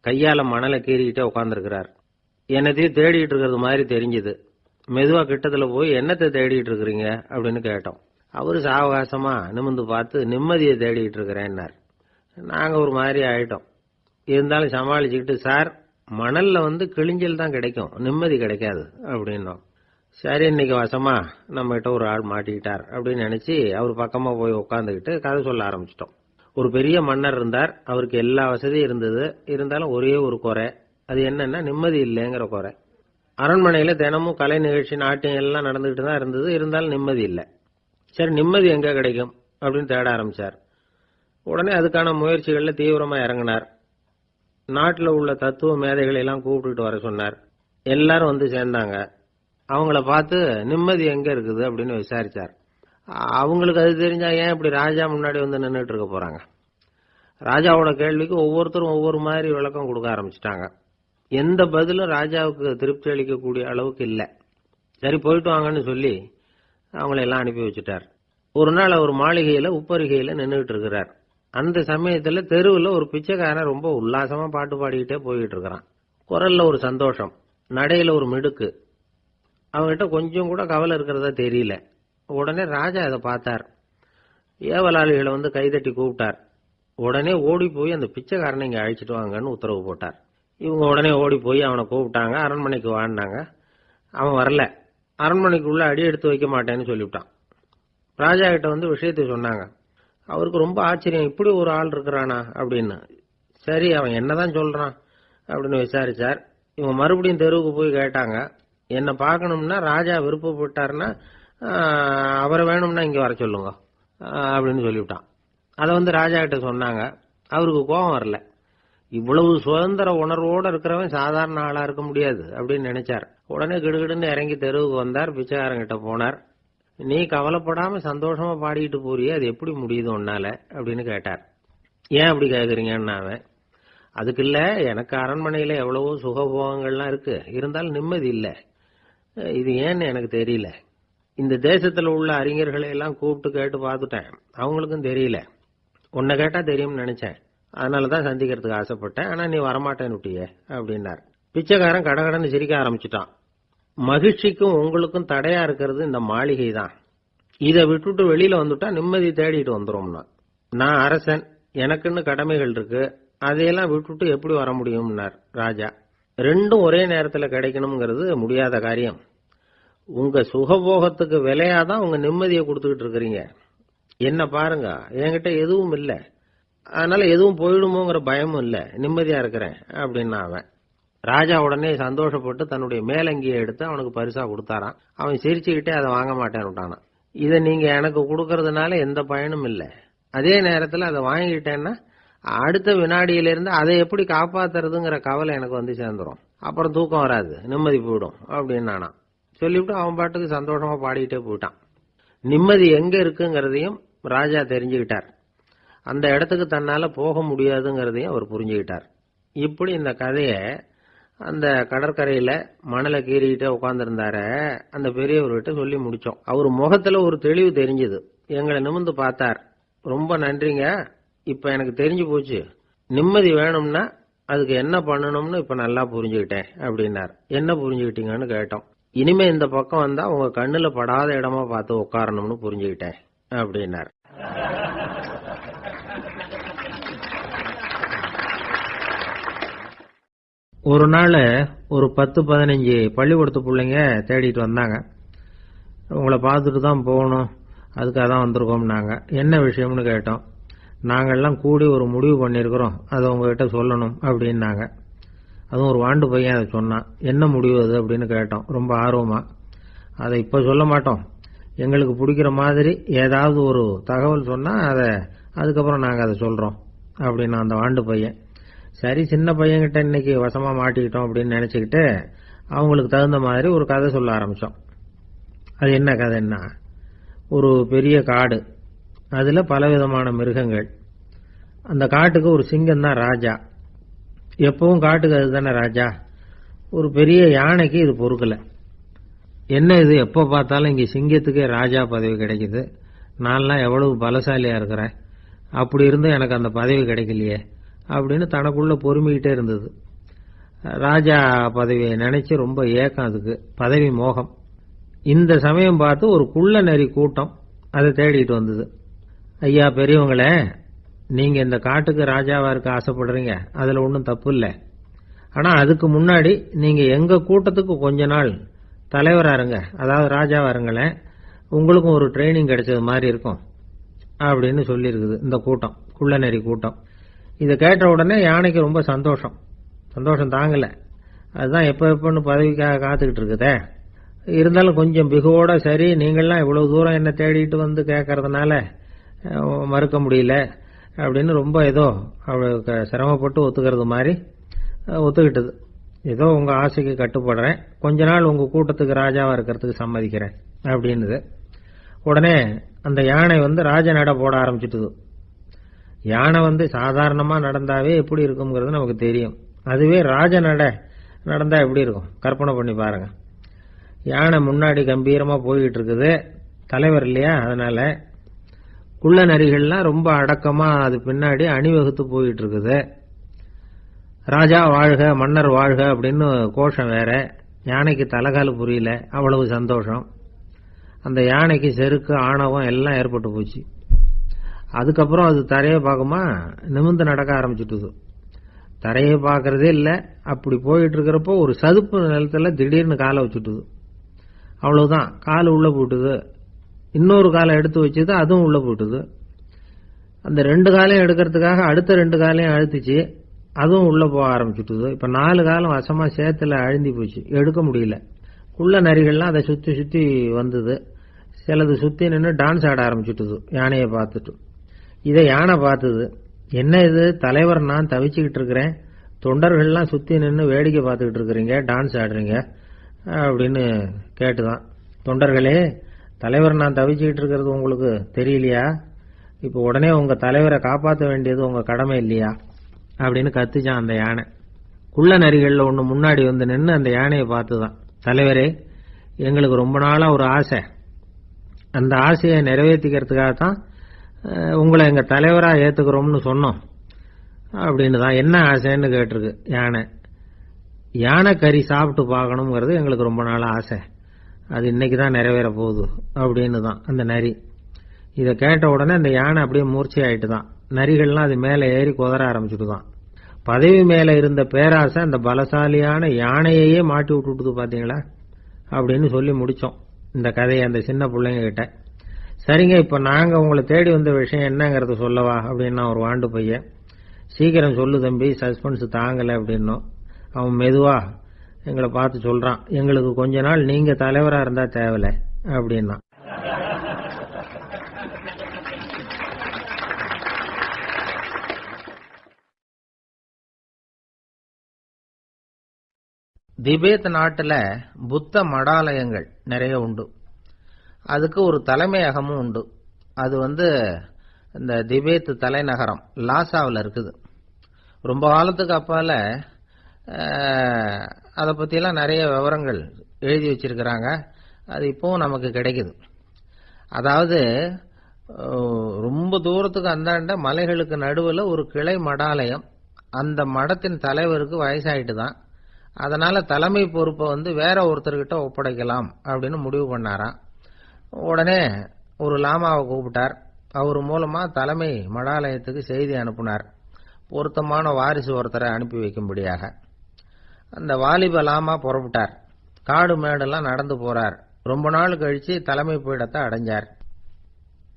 கையால மணலை கீறிக்கிட்டே உட்கார்ந்துருக்கிறார். என்னத்தையும் தேடிட்டு இருக்கிறது மாதிரி தெரிஞ்சுது. மெதுவா கிட்டத்துல போய் என்னத்தை தேடிட்டு இருக்கிறீங்க அப்படின்னு கேட்டோம். அவரு சாவகாசமா நிமிந்து பார்த்து நிம்மதியை தேடிட்டு இருக்கிறேன்னார். நாங்க ஒரு மாதிரி ஆயிட்டோம். இருந்தாலும் சமாளிச்சுக்கிட்டு, சார் மணல்ல கிழிஞ்சல் தான் கிடைக்கும், நிம்மதி கிடைக்காது அப்படின்னோம். சரி இன்னைக்கு வசமா நம்ம கிட்ட ஒரு ஆள் மாட்டிக்கிட்டார் அப்படின்னு நினைச்சு அவர் பக்கமா போய் உட்காந்துக்கிட்டு கதை சொல்ல ஆரம்பிச்சிட்டோம். ஒரு பெரிய மன்னர் இருந்தார். அவருக்கு எல்லா வசதியும் இருந்தது. இருந்தாலும் ஒரே ஒரு குறை. அது என்னன்னா நிம்மதி இல்லைங்கிற குறை. அரண்மனையில தினமும் கலை நிகழ்ச்சி, நாட்டியம் எல்லாம் நடந்துகிட்டு தான் இருந்தது. இருந்தாலும் நிம்மதி இல்லை. சரி நிம்மதி எங்க கிடைக்கும் அப்படின்னு தேட ஆரம்பிச்சார். உடனே அதுக்கான முயற்சிகள்ல தீவிரமா இறங்கினார். நாட்டில் உள்ள தத்துவ மேதைகளை எல்லாம் கூப்பிட்டுட்டு வர சொன்னார். எல்லாரும் சேர்ந்தாங்க. அவங்கள பார்த்து நிம்மதி எங்க இருக்குது அப்படின்னு விசாரிச்சார். அவங்களுக்கு அது தெரிஞ்சா ஏன் இப்படி ராஜா முன்னாடி நின்றுட்டு இருக்க போறாங்க? ராஜாவோட கேள்விக்கு ஒவ்வொருத்தரும் ஒவ்வொரு மாதிரி விளக்கம் கொடுக்க ஆரம்பிச்சிட்டாங்க. எந்த பதிலும் ராஜாவுக்கு திருப்தி அளிக்கக்கூடிய அளவுக்கு இல்லை. சரி போயிட்டு வாங்கன்னு சொல்லி அவங்கள எல்லாம் அனுப்பி வச்சுட்டார். ஒரு நாள் அவர் மாளிகையில உப்பருகையில நின்றுட்டு இருக்கிறார். அந்த சமயத்துல தெருவில் ஒரு பிச்சைக்காரன் ரொம்ப உல்லாசமா பாட்டு பாடிக்கிட்டே போயிட்டு இருக்கிறான். குரல்ல ஒரு சந்தோஷம், நடையில ஒரு மிடுக்கு. அவங்ககிட்ட கொஞ்சம் கூட கவலை இருக்கிறதா தெரியல. உடனே ராஜா அதை பார்த்தார். ஏவலாளிகளை வந்து கைதட்டி கூப்பிட்டார். உடனே ஓடி போய் அந்த பிச்சைக்காரனை இங்க அழைச்சிட்டு வாங்கன்னு உத்தரவு போட்டார். இவங்க உடனே ஓடி போய் அவனை கூப்பிட்டாங்க. அரண்மனைக்கு வாழ்ந்தாங்க. அவன் வரல. அரண்மனைக்குள்ள அடி எடுத்து வைக்க மாட்டேன்னு சொல்லிவிட்டான். ராஜா கிட்ட வந்து விஷயத்தை சொன்னாங்க. அவருக்கு ரொம்ப ஆச்சரியம், இப்படி ஒரு ஆள் இருக்கிறானா அப்படின்னு. சரி, அவன் என்னதான் சொல்றான் அப்படின்னு விசாரிச்சார். இவங்க மறுபடியும் தெருவுக்கு போய் கேட்டாங்க. என்ன பார்க்கணும்னா ராஜா விருப்பப்பட்டாருன்னா அவரை வேணும்னா இங்க வர சொல்லுங்க அப்படின்னு சொல்லிவிட்டான். அதை வந்து ராஜா கிட்ட சொன்னாங்க. அவருக்கு கோபம் வரல. இவ்வளவு சுதந்திர உணர்வோட இருக்கிறவன் சாதாரண ஆளா இருக்க முடியாது அப்படின்னு நினைச்சார். உடனே கிடுகிடுன்னு இறங்கி தெருவுக்கு வந்தார். பிச்சைக்காரங்கிட்ட போனார். நீ கவலைப்படாம சந்தோஷமா பாடிட்டு போறியே, அது எப்படி முடியுது உன்னால அப்படின்னு கேட்டார். ஏன் அப்படி கேக்குறீங்கன்னு அவன், அதுக்கு இல்ல, எனக்கு அரண்மனையில எவ்வளவோ சுகபோகங்கள்லாம் இருக்கு, இருந்தாலும் நிம்மதி இல்ல. இது ஏன்னு எனக்கு தெரியல. இந்த தேசத்துல உள்ள அறிஞர்களை எல்லாம் கூப்பிட்டு கேட்டு பார்த்துட்டேன், அவங்களுக்கும் தெரியல. உன்னை கேட்டா தெரியும்னு நினைச்சேன், அதனாலதான் சந்திக்கிறதுக்கு ஆசைப்பட்டேன். ஆனா நீ வரமாட்டேன்னு விட்டியே அப்படின்னார். பிச்சைக்காரன் கடகடன்னு சிரிக்க ஆரம்பிச்சுட்டான். மகிழ்ச்சிக்கும் உங்களுக்கும் தடையா இருக்கிறது இந்த மாளிகை தான். இதை விட்டுட்டு வெளியில வந்துட்டா நிம்மதி தேடிட்டு வந்துரும்னா. நான் அரசன், எனக்குன்னு கடமைகள் இருக்கு, அதையெல்லாம் விட்டுட்டு எப்படி வர முடியும்னார் ராஜா. ரெண்டும் ஒரே நேரத்துல கிடைக்கணுங்கிறது முடியாத காரியம். உங்க சுகபோகத்துக்கு விலையாதான் உங்க நிம்மதியை கொடுத்துக்கிட்டு இருக்கிறீங்க. என்ன பாருங்க, என்கிட்ட எதுவும் இல்லை, அதனால எதுவும் போயிடுமோங்கிற பயமும் இல்லை, நிம்மதியா இருக்கிறேன் அப்படின்னா அவன். ராஜா உடனே சந்தோஷப்பட்டு தன்னுடைய மேலங்கியை எடுத்து அவனுக்கு பரிசா கொடுத்தாராம். அவன் சிரிச்சுக்கிட்டே அதை வாங்க மாட்டேன்னு விட்டானான். இதை நீங்க எனக்கு கொடுக்கறதுனால எந்த பயனும் இல்லை, அதே நேரத்தில் அதை வாங்கிக்கிட்டேன்னா அடுத்த வினாடியிலிருந்து அதை எப்படி காப்பாத்துறதுங்கிற கவலை எனக்கு வந்து சேர்ந்துடும், அப்புறம் தூக்கம் வராது, நிம்மதி போயிடும் அப்படின்னானா. சொல்லிவிட்டு அவன் பாட்டுக்கு சந்தோஷமா பாடிக்கிட்டே போயிட்டான். நிம்மதி எங்க இருக்குங்கிறதையும் ராஜா தெரிஞ்சுக்கிட்டார். அந்த இடத்துக்கு தன்னால போக முடியாதுங்கிறதையும் அவர் புரிஞ்சுக்கிட்டார். இப்படி இந்த கதைய அந்த கடற்கரையில மணலை கீறிக்கிட்டே உட்கார்ந்துருந்தார அந்த பெரியவர்கிட்ட சொல்லி முடிச்சோம். அவர் முகத்துல ஒரு தெளிவு தெரிஞ்சது. எங்களை நிமிர்ந்து பார்த்தார். ரொம்ப நன்றிங்க, இப்ப எனக்கு தெரிஞ்சு போச்சு, நிம்மதி வேணும்னா அதுக்கு என்ன பண்ணணும்னு இப்ப நல்லா புரிஞ்சுக்கிட்டேன் அப்படின்னார். என்ன புரிஞ்சுக்கிட்டீங்கன்னு கேட்டோம். இனிமே இந்த பக்கம் வந்தா உங்க கண்ணுல படாத இடமா பார்த்து உட்காரணும்னு புரிஞ்சுக்கிட்டேன் அப்படின்னார். ஒரு நாள் ஒரு 10-15 பள்ளிக்கூடத்து பிள்ளைங்க தேடிட்டு வந்தாங்க. உங்களை பார்த்துட்டு தான் போகணும், அதுக்காக தான் வந்திருக்கோம்னாங்க. என்ன விஷயம்னு கேட்டோம். நாங்கள்லாம் கூடி ஒரு முடிவு பண்ணியிருக்கிறோம், அதை உங்ககிட்ட சொல்லணும் அப்படின்னாங்க. அதுவும் ஒரு வாண்டு பையன் அதை சொன்னான். என்ன முடிவு அது அப்படின்னு கேட்டோம் ரொம்ப ஆர்வமா. அதை இப்போ சொல்ல மாட்டோம், எங்களுக்கு பிடிக்கிற மாதிரி ஏதாவது ஒரு தகவல் சொன்னால் அதுக்கப்புறம் நாங்கள் அதை சொல்கிறோம் அப்படின்னா அந்த வாண்டு பையன். சரி, சின்ன பையன்கிட்ட இன்னைக்கு வசமா மாட்டிக்கிட்டோம் அப்படின்னு நினைச்சுக்கிட்டு அவங்களுக்கு தகுந்த மாதிரி ஒரு கதை சொல்ல ஆரம்பிச்சோம். அது என்ன கதைன்னா, ஒரு பெரிய காடு, அதுல பலவிதமான மிருகங்கள். அந்த காட்டுக்கு ஒரு சிங்கம் தான் ராஜா. எப்பவும் காட்டுக்கு அதுதானே ராஜா. ஒரு பெரிய யானைக்கு இது பொறுக்கல. என்ன இது, எப்ப பார்த்தாலும் இங்க சிங்கத்துக்கே ராஜா பதவி கிடைக்குது, நான்லாம் எவ்வளவு பலசாலியா இருக்கிறேன், அப்படி இருந்தும் எனக்கு அந்த பதவி கிடைக்கலையே அப்படின்னு தனக்குள்ள பொறுமிக்கிட்டே இருந்தது. ராஜா பதவியை நினைச்சு ரொம்ப ஏக்கம், அதுக்கு பதவி மோகம். இந்த சமயம் பார்த்து ஒரு குள்ள நெறி கூட்டம் அதை தேடிட்டு வந்தது. ஐயா பெரியவங்களே, நீங்க இந்த காட்டுக்கு ராஜாவா இருக்க ஆசைப்படுறீங்க, அதுல ஒன்றும் தப்பு இல்லை. ஆனா அதுக்கு முன்னாடி நீங்க எங்க கூட்டத்துக்கு கொஞ்ச நாள் தலைவரா இருங்க, அதாவது ராஜாவா இருங்களேன், உங்களுக்கும் ஒரு ட்ரைனிங் கிடைச்சது மாதிரி இருக்கும் அப்படின்னு சொல்லியிருக்குது இந்த கூட்டம், குள்ள நெறி கூட்டம். இதை கேட்ட உடனே யானைக்கு ரொம்ப சந்தோஷம் தாங்கல. அதுதான் எப்பன்னு பதவிக்காக காத்துக்கிட்டு இருக்குதே. இருந்தாலும் கொஞ்சம் பிகுவோட, சரி நீங்கள்லாம் இவ்வளவு தூரம் என்ன தேடிட்டு வந்து கேட்கறதுனால மறுக்க முடியல அப்படின்னு ரொம்ப ஏதோ அவளுக்கு சிரமப்பட்டு ஒத்துக்கிறது மாதிரி ஒத்துக்கிட்டது. ஏதோ உங்க ஆசைக்கு கட்டுப்படுறேன், கொஞ்ச நாள் உங்க கூட்டத்துக்கு ராஜாவா இருக்கிறதுக்கு சம்மதிக்கிறேன் அப்படின்னுது. உடனே அந்த யானை வந்து ராஜ நட போட ஆரம்பிச்சுட்டுது. யானை சாதாரணமா நடந்தாவே எப்படி இருக்குங்கிறது நமக்கு தெரியும், அதுவே ராஜ நடந்தா எப்படி இருக்கும் கற்பனை பண்ணி பாருங்க. யானை முன்னாடி கம்பீரமா போய்கிட்டு இருக்குது, தலைவர் இல்லையா, அதனால குள்ள நரிகள்லாம் ரொம்ப அடக்கமா அது பின்னாடி அணிவகுத்து போயிட்டு இருக்குது. ராஜா வாழ்க மன்னர் வாழ்க அப்படின்னு கோஷம் வேற. யானைக்கு தலைகால் புரியல, அவ்வளவு சந்தோஷம். அந்த யானைக்கு செருக்கு ஆணவம் எல்லாம் ஏற்பட்டு போச்சு. அதுக்கப்புறம் அது தரையை பார்க்குமா, நிமிர்ந்து நடக்க ஆரம்பிச்சுட்டுது. தரையை பார்க்கறதே இல்லை. அப்படி போயிட்டு இருக்கிறப்போ ஒரு சதுப்பு நிலத்துல திடீர்னு காலை வச்சுட்டுது. அவ்வளவுதான், கால் உள்ள போட்டுது. இன்னொரு காலை எடுத்து வச்சது, அதுவும் உள்ள போட்டுது. அந்த 2 காலையும் எடுக்கிறதுக்காக அடுத்த 2 காலையும் அழுத்துச்சு, அதுவும் உள்ள போக ஆரம்பிச்சுட்டுது. இப்ப 4 காலம் வசமா சேத்துல அழுந்தி போச்சு, எடுக்க முடியல. குள்ள நரிகள்லாம் அதை சுத்தி சுத்தி வந்தது. சிலது சுத்தி நின்று டான்ஸ் ஆட ஆரம்பிச்சுட்டுது யானையை பார்த்துட்டு. இதை யானை பார்த்தது. என்ன இது தலைவர், நான் தவிச்சுக்கிட்டு இருக்கிறேன், தொண்டர்கள்லாம் சுத்தி நின்று வேடிக்கை பார்த்துக்கிட்டு இருக்கிறீங்க, டான்ஸ் ஆடுறீங்க அப்படின்னு கேட்டுதான். தொண்டர்களே, தலைவர் நான் தவிச்சுக்கிட்டு இருக்கிறது உங்களுக்கு தெரியலையா? இப்ப உடனே உங்க தலைவரை காப்பாற்ற வேண்டியது உங்க கடமை இல்லையா அப்படின்னு கத்துச்சான் அந்த யானை. குள்ள நரிகள்ல ஒண்ணு முன்னாடி வந்து நின்று அந்த யானையை பார்த்துதான், தலைவரே, எங்களுக்கு ரொம்ப நாளா ஒரு ஆசை, அந்த ஆசையை நிறைவேற்றிக்கிறதுக்காகத்தான் உங்களை எங்க தலைவரா ஏத்துக்கிறோம்னு சொன்னோம் அப்படின்னு தான். என்ன ஆசைன்னு கேட்டிருக்கு யானை. யானை கறி சாப்பிட்டு பார்க்கணுங்கிறது எங்களுக்கு ரொம்ப நாளா ஆசை, அது இன்னைக்கு தான் நிறைவேற போகுது அப்படின்னு தான் அந்த நரி. இதை கேட்ட உடனே அந்த யானை அப்படியே மூர்ச்சி ஆயிட்டு தான். நரிகள்லாம் அது மேலே ஏறி குதற ஆரம்பிச்சுட்டு தான். பதவி மேல இருந்த பேராசை அந்த பலசாலியான யானையையே மாட்டி விட்டுட்டுது பாத்தீங்களா அப்படின்னு சொல்லி முடிச்சோம் இந்த கதையை அந்த சின்ன பிள்ளைங்க கிட்ட. சரிங்க, இப்ப நாங்க உங்களை தேடி வந்த விஷயம் என்னங்கறத சொல்லவா அப்படின்னா ஒரு வாண்டு பையன். சீக்கிரம் சொல்லு தம்பி, சஸ்பென்ஸ் தாங்கல அப்படின்னும். அவன் மெதுவா எங்களை பார்த்து சொல்றான், எங்களுக்கு கொஞ்ச நாள் நீங்க தலைவரா இருந்தா தேவல அப்படின்னா. திபேத் நாட்டுல புத்த மடாலயங்கள் நிறைய உண்டு. அதுக்கு ஒரு தலைமையகமும் உண்டு. அது இந்த திபேத் தலைநகரம் லாசாவில் இருக்குது. ரொம்ப காலத்துக்கு அப்பால அதை பற்றியெல்லாம் நிறைய விவரங்கள் எழுதி வச்சிருக்கிறாங்க. அது இப்போவும் நமக்கு கிடைக்குது. அதாவது ரொம்ப தூரத்துக்கு அந்தாண்ட மலைகளுக்கு நடுவில் ஒரு கிளை மடாலயம். அந்த மடத்தின் தலைவருக்கு வயசாயிட்டு தான். அதனால தலைமை பொறுப்பை வேற ஒருத்தர்கிட்ட ஒப்படைக்கலாம் அப்படின்னு முடிவு பண்ணாராம். உடனே ஒரு லாமாவை கூப்பிட்டார். அவர் மூலமா தலைமை மடாலயத்துக்கு செய்தி அனுப்பினார், பொருத்தமான வாரிசு ஒருத்தரை அனுப்பி வைக்கும்படியாக. அந்த வாலிப லாமா புறப்பட்டார். காடு மேடெல்லாம் நடந்து போறார். ரொம்ப நாள் கழிச்சு தலைமை பீடத்தை அடைஞ்சார்.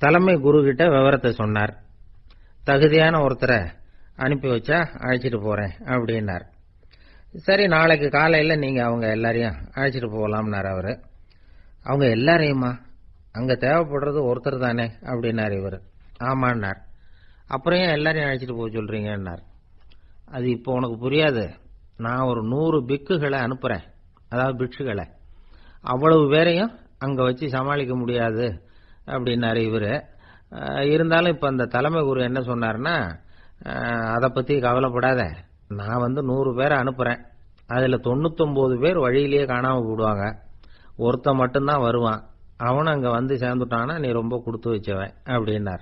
தலைமை குரு கிட்ட விவரத்தை சொன்னார். தகுதியான ஒருத்தரை அனுப்பி வச்சா அழைச்சிட்டு போறேன் அப்படின்னார். சரி, நாளைக்கு காலையில நீங்க அவங்க எல்லாரையும் அழைச்சிட்டு போகலாம்னார் அவரு. அவங்க எல்லாரையுமா? அங்க தேவைப்படுறது ஒருத்தர் தானே அப்படின்னார் இவர். ஆமான்னார். அப்புறம் ஏன் எல்லாரையும் அழைச்சிட்டு போக சொல்றீங்கன்னார். அது இப்போ உனக்கு புரியாது. நான் ஒரு 100 பிக்குகளை அனுப்புறேன், அதாவது பிட்சுகளை. அவ்வளவு பேரையும் அங்க வச்சு சமாளிக்க முடியாது அப்படின்னாரு இவரு. இருந்தாலும் இப்ப அந்த தலைமை குரு என்ன சொன்னார்னா, அதை பத்தி கவலைப்படாத, நான் 100 பேரை அனுப்புறேன். அதுல 99 பேர் வழியிலேயே காணாம போடுவாங்க, ஒருத்தன் மட்டும்தான் வருவான். அவன் அங்க வந்து சேர்ந்துட்டானா நீ ரொம்ப கொடுத்து வச்சவன் அப்படின்னார்.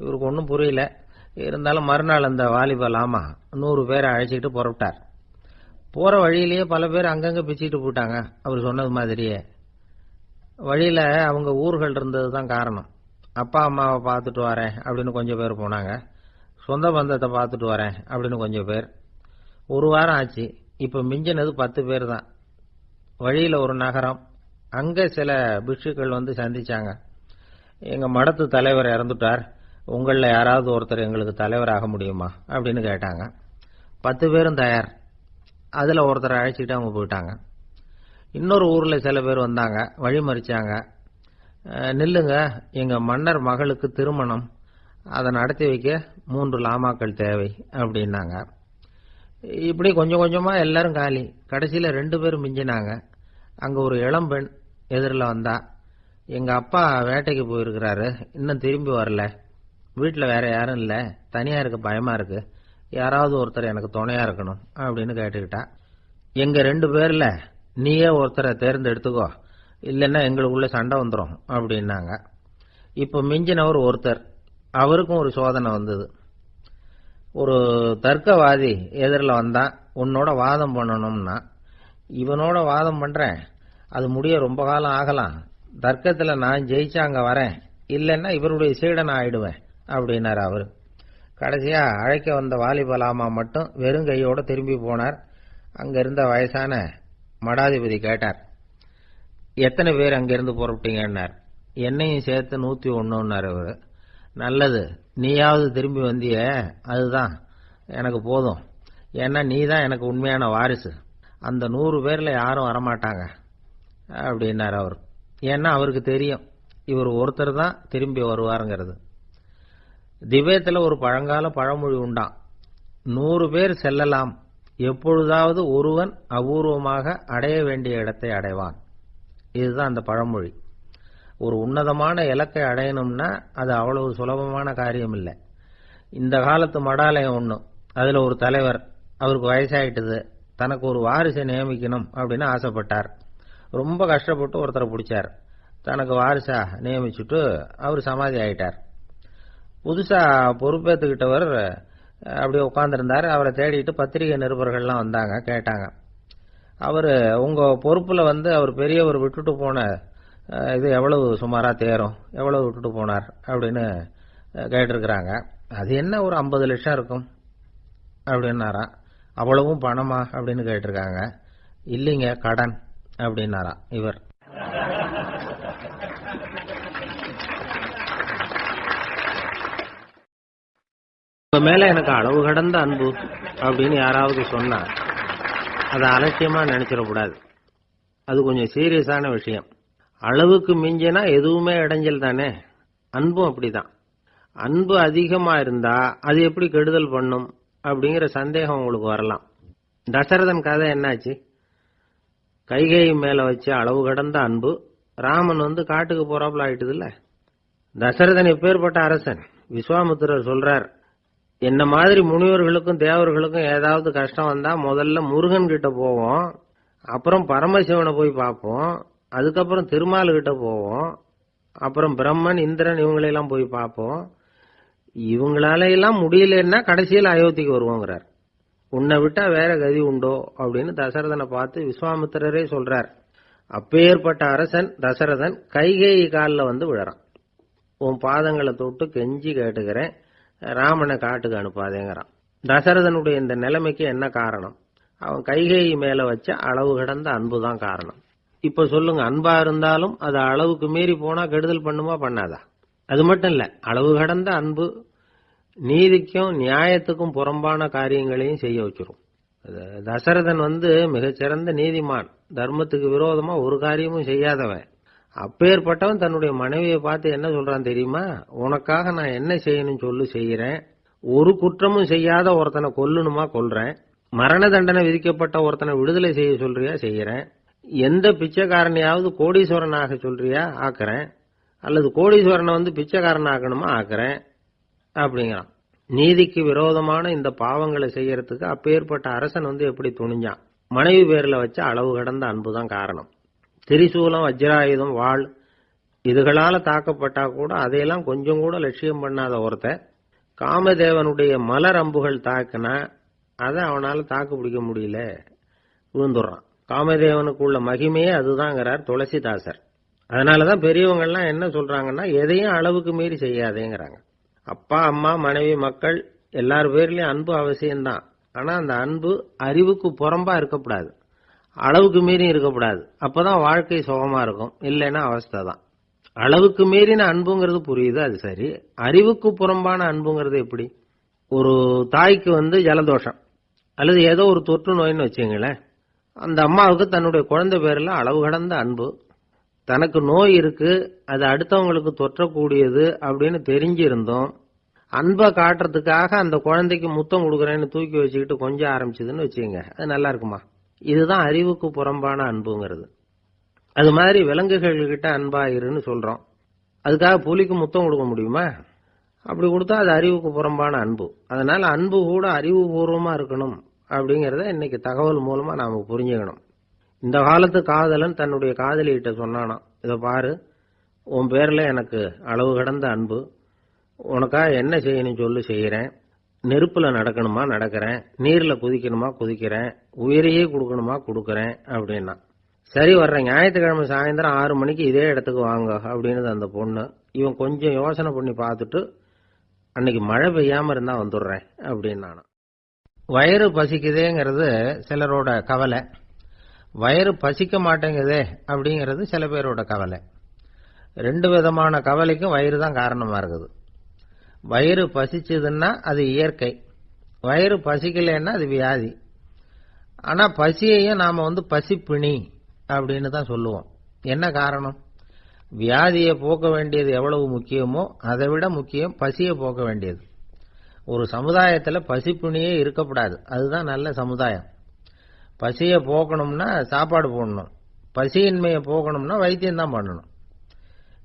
இவருக்கு ஒன்றும் புரியல. இருந்தாலும் மறுநாள் அந்த வாலிப லாமா 100 பேரை அழைச்சிட்டு புறப்பட்டார். போற வழியிலேயே பல பேர் அங்கங்க பிச்சுட்டு போயிட்டாங்க அவர் சொன்னது மாதிரியே. வழியில அவங்க ஊர்கள் இருந்ததுதான் காரணம். அப்பா அம்மாவை பார்த்துட்டு வரேன் அப்படின்னு கொஞ்சம் பேர் போனாங்க. சொந்த பந்தத்தை பார்த்துட்டு வரேன் அப்படின்னு கொஞ்சம் பேர். ஒரு வாரம் ஆச்சு. இப்ப மிஞ்சினது 10 பேர் தான். வழியில ஒரு நகரம். அங்க சில பிட்சுக்கள் சந்திச்சாங்க. எங்க மடத்து தலைவர் இறந்துட்டார், உங்கள யாராவது ஒருத்தர் எங்களுக்கு தலைவராக முடியுமா அப்படின்னு கேட்டாங்க. 10 பேரும் தயார். அதுல ஒருத்தரை அழைச்சிட்டு அவங்க போயிட்டாங்க. இன்னொரு ஊர்ல சில பேர் வந்தாங்க, வழி மறிச்சாங்க. நில்லுங்க, எங்க மன்னர் மகளுக்கு திருமணம், அதை நடத்தி வைக்க 3 லாமாக்கள் தேவை அப்படின்னாங்க. இப்படி கொஞ்சம் கொஞ்சமா எல்லாரும் காலி. கடைசியில 2 பேரும் மிஞ்சினாங்க. அங்க ஒரு இளம்பெண் எதிரில் வந்தா. எங்க அப்பா வேட்டைக்கு போயிருக்கிறாரு, இன்னும் திரும்பி வரல, வீட்டுல வேற யாரும் இல்ல, தனியா இருக்க பயமா இருக்கு, யாராவது ஒருத்தர் எனக்கு துணையா இருக்கணும் அப்படின்னு கேட்டுக்கிட்டா. எங்க 2 பேர்ல நீயே ஒருத்தரை தேர்ந்தெடுத்துக்கோ, இல்லைன்னா எங்களுக்குள்ள சண்டை வந்துடும் அப்படின்னாங்க. இப்ப மிஞ்சினவர் ஒருத்தர், அவருக்கும் ஒரு சோதனை வந்தது. ஒரு தர்க்கவாதி எதிரில் வந்தான், உன்னோட வாதம் பண்ணணும்னா. இவனோட வாதம் பண்றேன், அது முடிய ரொம்ப காலம் ஆகலாம், தர்க்கத்துல நான் ஜெயிச்சா அங்க வரேன், இல்லைன்னா இவருடைய சீடன் ஆயிடுவேன் அப்படின்னாரு அவரு. கடைசியா அழைக்க வந்த வாலிபலாமா மட்டும் வெறும் கையோட திரும்பி போனார். அங்க இருந்த வயசான மடாதிபதி கேட்டார், எத்தனை பேர் அங்கிருந்து புறப்பட்டீங்கன்னார். என்னையும் சேர்த்து 101ன்னாரு அவரு. நல்லது, நீயாவது திரும்பி வந்திய, அதுதான் எனக்கு போதும். ஏன்னா நீ தான் எனக்கு உண்மையான வாரிசு. அந்த 100 பேர்ல யாரும் வரமாட்டாங்க அப்படின்னாரு அவர். ஏன்னா அவருக்கு தெரியும் இவர் ஒருத்தர் தான் திரும்பி வருவாருங்கிறது. திபேத்தில் ஒரு பழங்கால பழமொழி உண்டாம், 100 பேர் செல்லலாம், எப்பொழுதாவது ஒருவன் அபூர்வமாக அடைய வேண்டிய இடத்தை அடைவான். இதுதான் அந்த பழமொழி. ஒரு உன்னதமான இலக்கை அடையணும்னா அது அவ்வளவு சுலபமான காரியம் இல்லை. இந்த காலத்து மடாலயம் ஒண்ணு, அதுல ஒரு தலைவர், அவருக்கு வயசாயிட்டது, தனக்கு ஒரு வாரிசை நியமிக்கணும் அப்படின்னு ஆசைப்பட்டார். ரொம்ப கஷ்டப்பட்டு ஒருத்தரை பிடிச்சார், தனக்கு வாரிசா நியமிச்சுட்டு அவர் சமாதி ஆயிட்டார். புதுசா பொறுப்பேற்றுக்கிட்டவர் அப்படியே உட்கார்ந்துருந்தார். அவரை தேடிட்டு பத்திரிகை நிருபர்கள்லாம் வந்தாங்க, கேட்டாங்க. அவர் உங்க பொறுப்புல அவர் பெரியவர் விட்டுட்டு போன இது எவ்வளவு சுமாரா தேரும், எவ்வளவு விட்டுட்டு போனார் அப்படின்னு கேட்டிருக்கிறாங்க. அது என்ன ஒரு 50 லட்சம் இருக்கும் அப்படின்னாராம். அவ்வளவும் பணமா அப்படின்னு கேட்டிருக்காங்க. இல்லைங்க, கடன் அப்படின்னாராம் இவர். உங்க மேல எனக்கு அளவு கடந்த அன்பு அப்படின்னு யாராவது சொன்னா அதை அலட்சியமா நினைச்சிடக்கூடாது. அது கொஞ்சம் சீரியஸான விஷயம். அளவுக்கு மிஞ்சினா எதுவுமே இடைஞ்சல் தானே. அன்பும் அப்படிதான். அன்பு அதிகமா இருந்தா அது எப்படி கெடுதல் பண்ணும் அப்படிங்கிற சந்தேகம் உங்களுக்கு வரலாம். தசரதன் கதை என்னாச்சு? கைகேயி மேல வச்ச அளவு கடந்த அன்பு, ராமன் காட்டுக்கு போறாப்புல ஆயிட்டுது இல்ல. தசரதன் எப்பேற்பட்ட அரசன். விஸ்வாமித்திரர் சொல்றார், என்ன மாதிரி முனிவர்களுக்கும் தேவர்களுக்கும் ஏதாவது கஷ்டம் வந்தா முதல்ல முருகன் கிட்ட போவோம், அப்புறம் பரமசிவனை போய் பார்ப்போம், அதுக்கப்புறம் திருமால் கிட்ட போவோம், அப்புறம் பிரம்மன் இந்திரன் இவங்களெல்லாம் போய் பார்ப்போம், இவங்களால எல்லாம் முடியலன்னா கடைசியில் அயோத்திக்கு வருவோங்கிறார். உன்னை விட்டா வேற கதி உண்டோ அப்படின்னு தசரதனை பார்த்து விஸ்வாமித்திரரே சொல்றார். அப்பேற்பட்ட அரசன் தசரதன் கைகேயி காலில் விழறான். உன் பாதங்களை தொட்டு கெஞ்சி கேட்டுக்கிறேன், ராமனை காட்டுக்கு அனுப்பாதேங்கிறான். தசரதனுடைய இந்த நிலைமைக்கு என்ன காரணம்? அவன் கைகேயி மேல வச்ச அளவு கடந்த அன்புதான் காரணம். இப்ப சொல்லுங்க, அன்பா இருந்தாலும் அது அளவுக்கு மீறி போனா கெடுதல் பண்ணுமா பண்ணாதா? அது மட்டும் இல்ல, அளவு கடந்த அன்பு நீதிக்கும் நியாயத்துக்கும் புறம்பான காரியங்களையும் செய்ய வச்சிரும். தசரதன் மிகச்சிறந்த நீதிமான், தர்மத்துக்கு விரோதமா ஒரு காரியமும் செய்யாதவன். அப்பேற்பட்டவன் தன்னுடைய மனைவியை பார்த்து என்ன சொல்றான் தெரியுமா? உனக்காக நான் என்ன செய்யணும் சொல்லு, செய்யறேன். ஒரு குற்றமும் செய்யாத ஒருத்தனை கொல்லணுமா கொல்றேன். மரண தண்டனை விதிக்கப்பட்ட ஒருத்தனை விடுதலை செய்ய சொல்றியா செய்யறேன். எந்த பிச்சைக்காரனையாவது கோடீஸ்வரனாக சொல்றியா ஆக்குறேன், அல்லது கோடீஸ்வரனை பிச்சைக்காரன் ஆக்கணுமா ஆக்குறேன் அப்படிங்கிறான். நீதிக்கு விரோதமான இந்த பாவங்களை செய்யறதுக்கு அப்பேற்பட்ட அரசன் எப்படி துணிஞ்சான்? மனைவி பேர்ல வச்ச அளவு கடந்த அன்புதான் காரணம். திரிசூலம், வஜ்ராயுதம், வாள் இதுகளால தாக்கப்பட்டா கூட அதையெல்லாம் கொஞ்சம் கூட லட்சியம் பண்ணாத ஒருத்தன் காமதேவனுடைய மலர் அம்புகள் தாக்குனா அதை அவனால தாக்கு பிடிக்க முடியல, விழுந்துடுறான். காமதேவனுக்குள்ள மகிமையே அதுதாங்கிறார் துளசிதாசர். அதனாலதான் பெரியவங்கள்லாம் என்ன சொல்றாங்கன்னா, எதையும் அளவுக்கு மீறி செய்யாதேங்கிறாங்க. அப்பா, அம்மா, மனைவி, மக்கள் எல்லார் பேர்லயும் அன்பு அவசியம்தான். ஆனா அந்த அன்பு அறிவுக்கு புறம்பா இருக்கக்கூடாது, அளவுக்கு மீறி இருக்கக்கூடாது. அப்பதான் வாழ்க்கை சுகமா இருக்கும், இல்லைன்னா அவஸ்தை தான். அளவுக்கு மீறின அன்புங்கிறது புரியுது, அது சரி. அறிவுக்கு புறம்பான அன்புங்கிறது எப்படி? ஒரு தாய்க்கு ஜலதோஷம் அல்லது ஏதோ ஒரு தொற்று நோயின்னு வச்சுங்களேன். அந்த அம்மாவுக்கு தன்னுடைய குழந்தை பேர்ல அளவு கடந்த அன்பு. தனக்கு நோய் இருக்கு, அது அடுத்தவங்களுக்கு தொற்றக்கூடியது அப்படின்னு தெரிஞ்சிருந்தோம் அன்பை காட்டுறதுக்காக அந்த குழந்தைக்கு முத்தம் கொடுக்குறேன்னு தூக்கி வச்சுக்கிட்டு கொஞ்சம் ஆரம்பிச்சதுன்னு வச்சுங்க, அது நல்லா இருக்குமா? இதுதான் அறிவுக்கு புறம்பான அன்புங்கிறது. அது மாதிரி விலங்குகள் கிட்ட அன்பாயிருன்னு சொல்றோம். அதுக்காக புலிக்கு முத்தம் கொடுக்க முடியுமா? அப்படி கொடுத்தா அது அறிவுக்கு புறம்பான அன்பு. அதனால அன்பு கூட அறிவுபூர்வமா இருக்கணும் அப்படிங்கறத இன்னைக்கு தகவல் மூலமா நாம புரிஞ்சுக்கணும். இந்த காலத்து காதலன் தன்னுடைய காதலிகிட்ட சொன்னானாம், இதை பாரு, உன் பேர்ல எனக்கு அளவு கடந்த அன்பு. உனக்காக என்ன செய்யணும் சொல்லு, செய்யறேன். நெருப்புல நடக்கணுமா நடக்கிறேன், நீர்ல குதிக்கணுமா குதிக்கிறேன், உயிரையே கொடுக்கணுமா கொடுக்கறேன் அப்படின்னா. சரி, வர்ற ஞாயிற்றுக்கிழமை சாயந்தரம் 6 மணிக்கு இதே இடத்துக்கு வாங்க அப்படின்னு அந்த பொண்ணு. இவன் கொஞ்சம் யோசனை பண்ணி பார்த்துட்டு, அன்னைக்கு மழை பெய்யாம இருந்தா வந்துடுறேன் அப்படின்னு. வயிறு பசிக்குதேங்கிறது சிலரோட கவலை, வயிறு பசிக்க மாட்டேங்குதே அப்படிங்கிறது சில பேரோட கவலை. 2 விதமான கவலைக்கும் வயிறு தான் காரணமா இருக்குது. வயிறு பசிச்சதுன்னா அது இயற்கை, வயிறு பசிக்கலைன்னா அது வியாதி. ஆனா பசியையும் நாம பசிப்பிணி அப்படின்னு தான் சொல்லுவோம். என்ன காரணம்? வியாதியை போக்க வேண்டியது எவ்வளவு முக்கியமோ அதை விட முக்கியம் பசியை போக்க வேண்டியது. ஒரு சமுதாயத்தில் பசிப்பிணியே இருக்கப்படாது, அதுதான் நல்ல சமுதாயம். பசியை போக்கணும்னா சாப்பாடு போடணும், பசியின்மையை போக்கணும்னா வைத்தியம் தான் பண்ணணும்.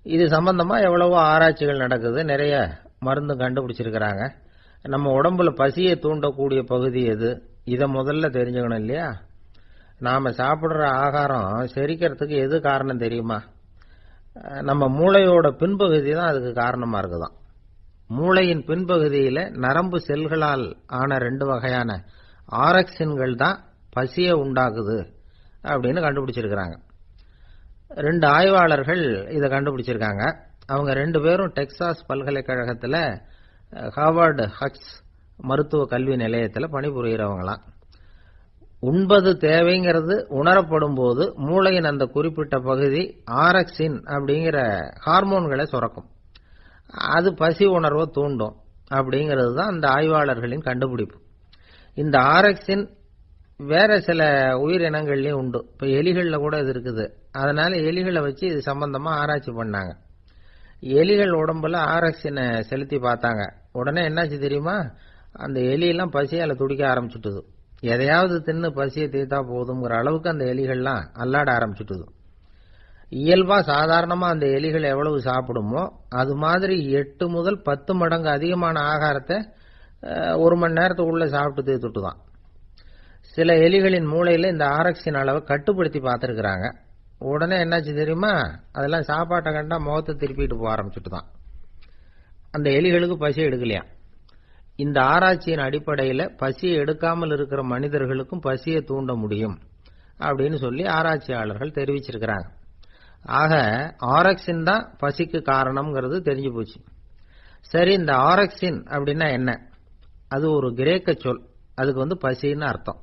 இது சம்பந்தமா எவ்வளவோ ஆராய்ச்சிகள் நடக்குது, நிறைய மருந்து கண்டுபிடிச்சிருக்கிறாங்க. நம்ம உடம்புல பசியை தூண்டக்கூடிய பகுதி எது, இதை முதல்ல தெரிஞ்சுக்கணும் இல்லையா? நாம சாப்பிடுற ஆகாரம் செரிக்கிறதுக்கு எது காரணம் தெரியுமா? நம்ம மூளையோட பின்பகுதி தான் அதுக்கு காரணமா இருக்குதாம். மூளையின் பின்பகுதியில நரம்பு செல்களால் ஆன 2 வகையான ஆரக்சின்கள் தான் பசியை உண்டாக்குது அப்படின்னு கண்டுபிடிச்சிருக்கிறாங்க. 2 ஆய்வாளர்கள் இதை கண்டுபிடிச்சிருக்காங்க. அவங்க 2 பேரும் டெக்சாஸ் பல்கலைக்கழகத்தில் ஹார்வர்டு ஹக்ஸ் மருத்துவ கல்வி நிலையத்தில் பணிபுரிகிறவங்களாம். உண்பது தேவைங்கிறது உணரப்படும் போது மூளையின் அந்த குறிப்பிட்ட பகுதி ஆரக்சின் அப்படிங்கிற ஹார்மோன்களை சுரக்கும். அது பசி உணர்வை தூண்டும் அப்படிங்கிறது தான் அந்த ஆய்வாளர்களின் கண்டுபிடிப்பு. இந்த ஆரக்சின் வேற சில உயிரினங்கள்லயும் உண்டு. இப்போ எலிகளில் கூட இது இருக்குது. அதனால எலிகளை வச்சு இது சம்பந்தமா ஆராய்ச்சி பண்ணாங்க. எலிகள் உடம்புல ஆரக்சினை செலுத்தி பார்த்தாங்க. உடனே என்னாச்சு தெரியுமா? அந்த எலியெல்லாம் பசியால துடிக்க ஆரம்பிச்சுட்டுது. எதையாவது தின்னு பசியை தீர்த்தா போதுங்கிற அளவுக்கு அந்த எலிகள்லாம் அல்லாட ஆரம்பிச்சுட்டுது. இயல்பா சாதாரணமா அந்த எலிகள் எவ்வளவு சாப்பிடுமோ அது மாதிரி 8 முதல் 10 மடங்கு அதிகமான ஆகாரத்தை 1 மணி நேரத்துக்குள்ள சாப்பிட்டு தீர்த்துட்டுதான். சில எலிகளின் மூளையில இந்த ஆரக்சின் அளவை கட்டுப்படுத்தி பார்த்துருக்குறாங்க. உடனே என்னாச்சு தெரியுமா? அதெல்லாம் சாப்பாட்டை கண்டா முகத்தை திருப்பிட்டு போக ஆரம்பிச்சுட்டுதான். அந்த எலிகளுக்கு பசி எடுக்கலையாம். இந்த ஆராய்ச்சியின் அடிப்படையில் பசியை எடுக்காமல் இருக்கிற மனிதர்களுக்கும் பசியை தூண்ட முடியும் அப்படின்னு சொல்லி ஆராய்ச்சியாளர்கள் தெரிவிச்சிருக்கிறாங்க. ஆக ஆரக்சின் தான் பசிக்கு காரணம்ங்கிறது தெரிஞ்சு போச்சு. சரி, இந்த ஆரக்சின் அப்படின்னா என்ன? அது ஒரு கிரேக்க சொல். அதுக்கு பசின்னு அர்த்தம்.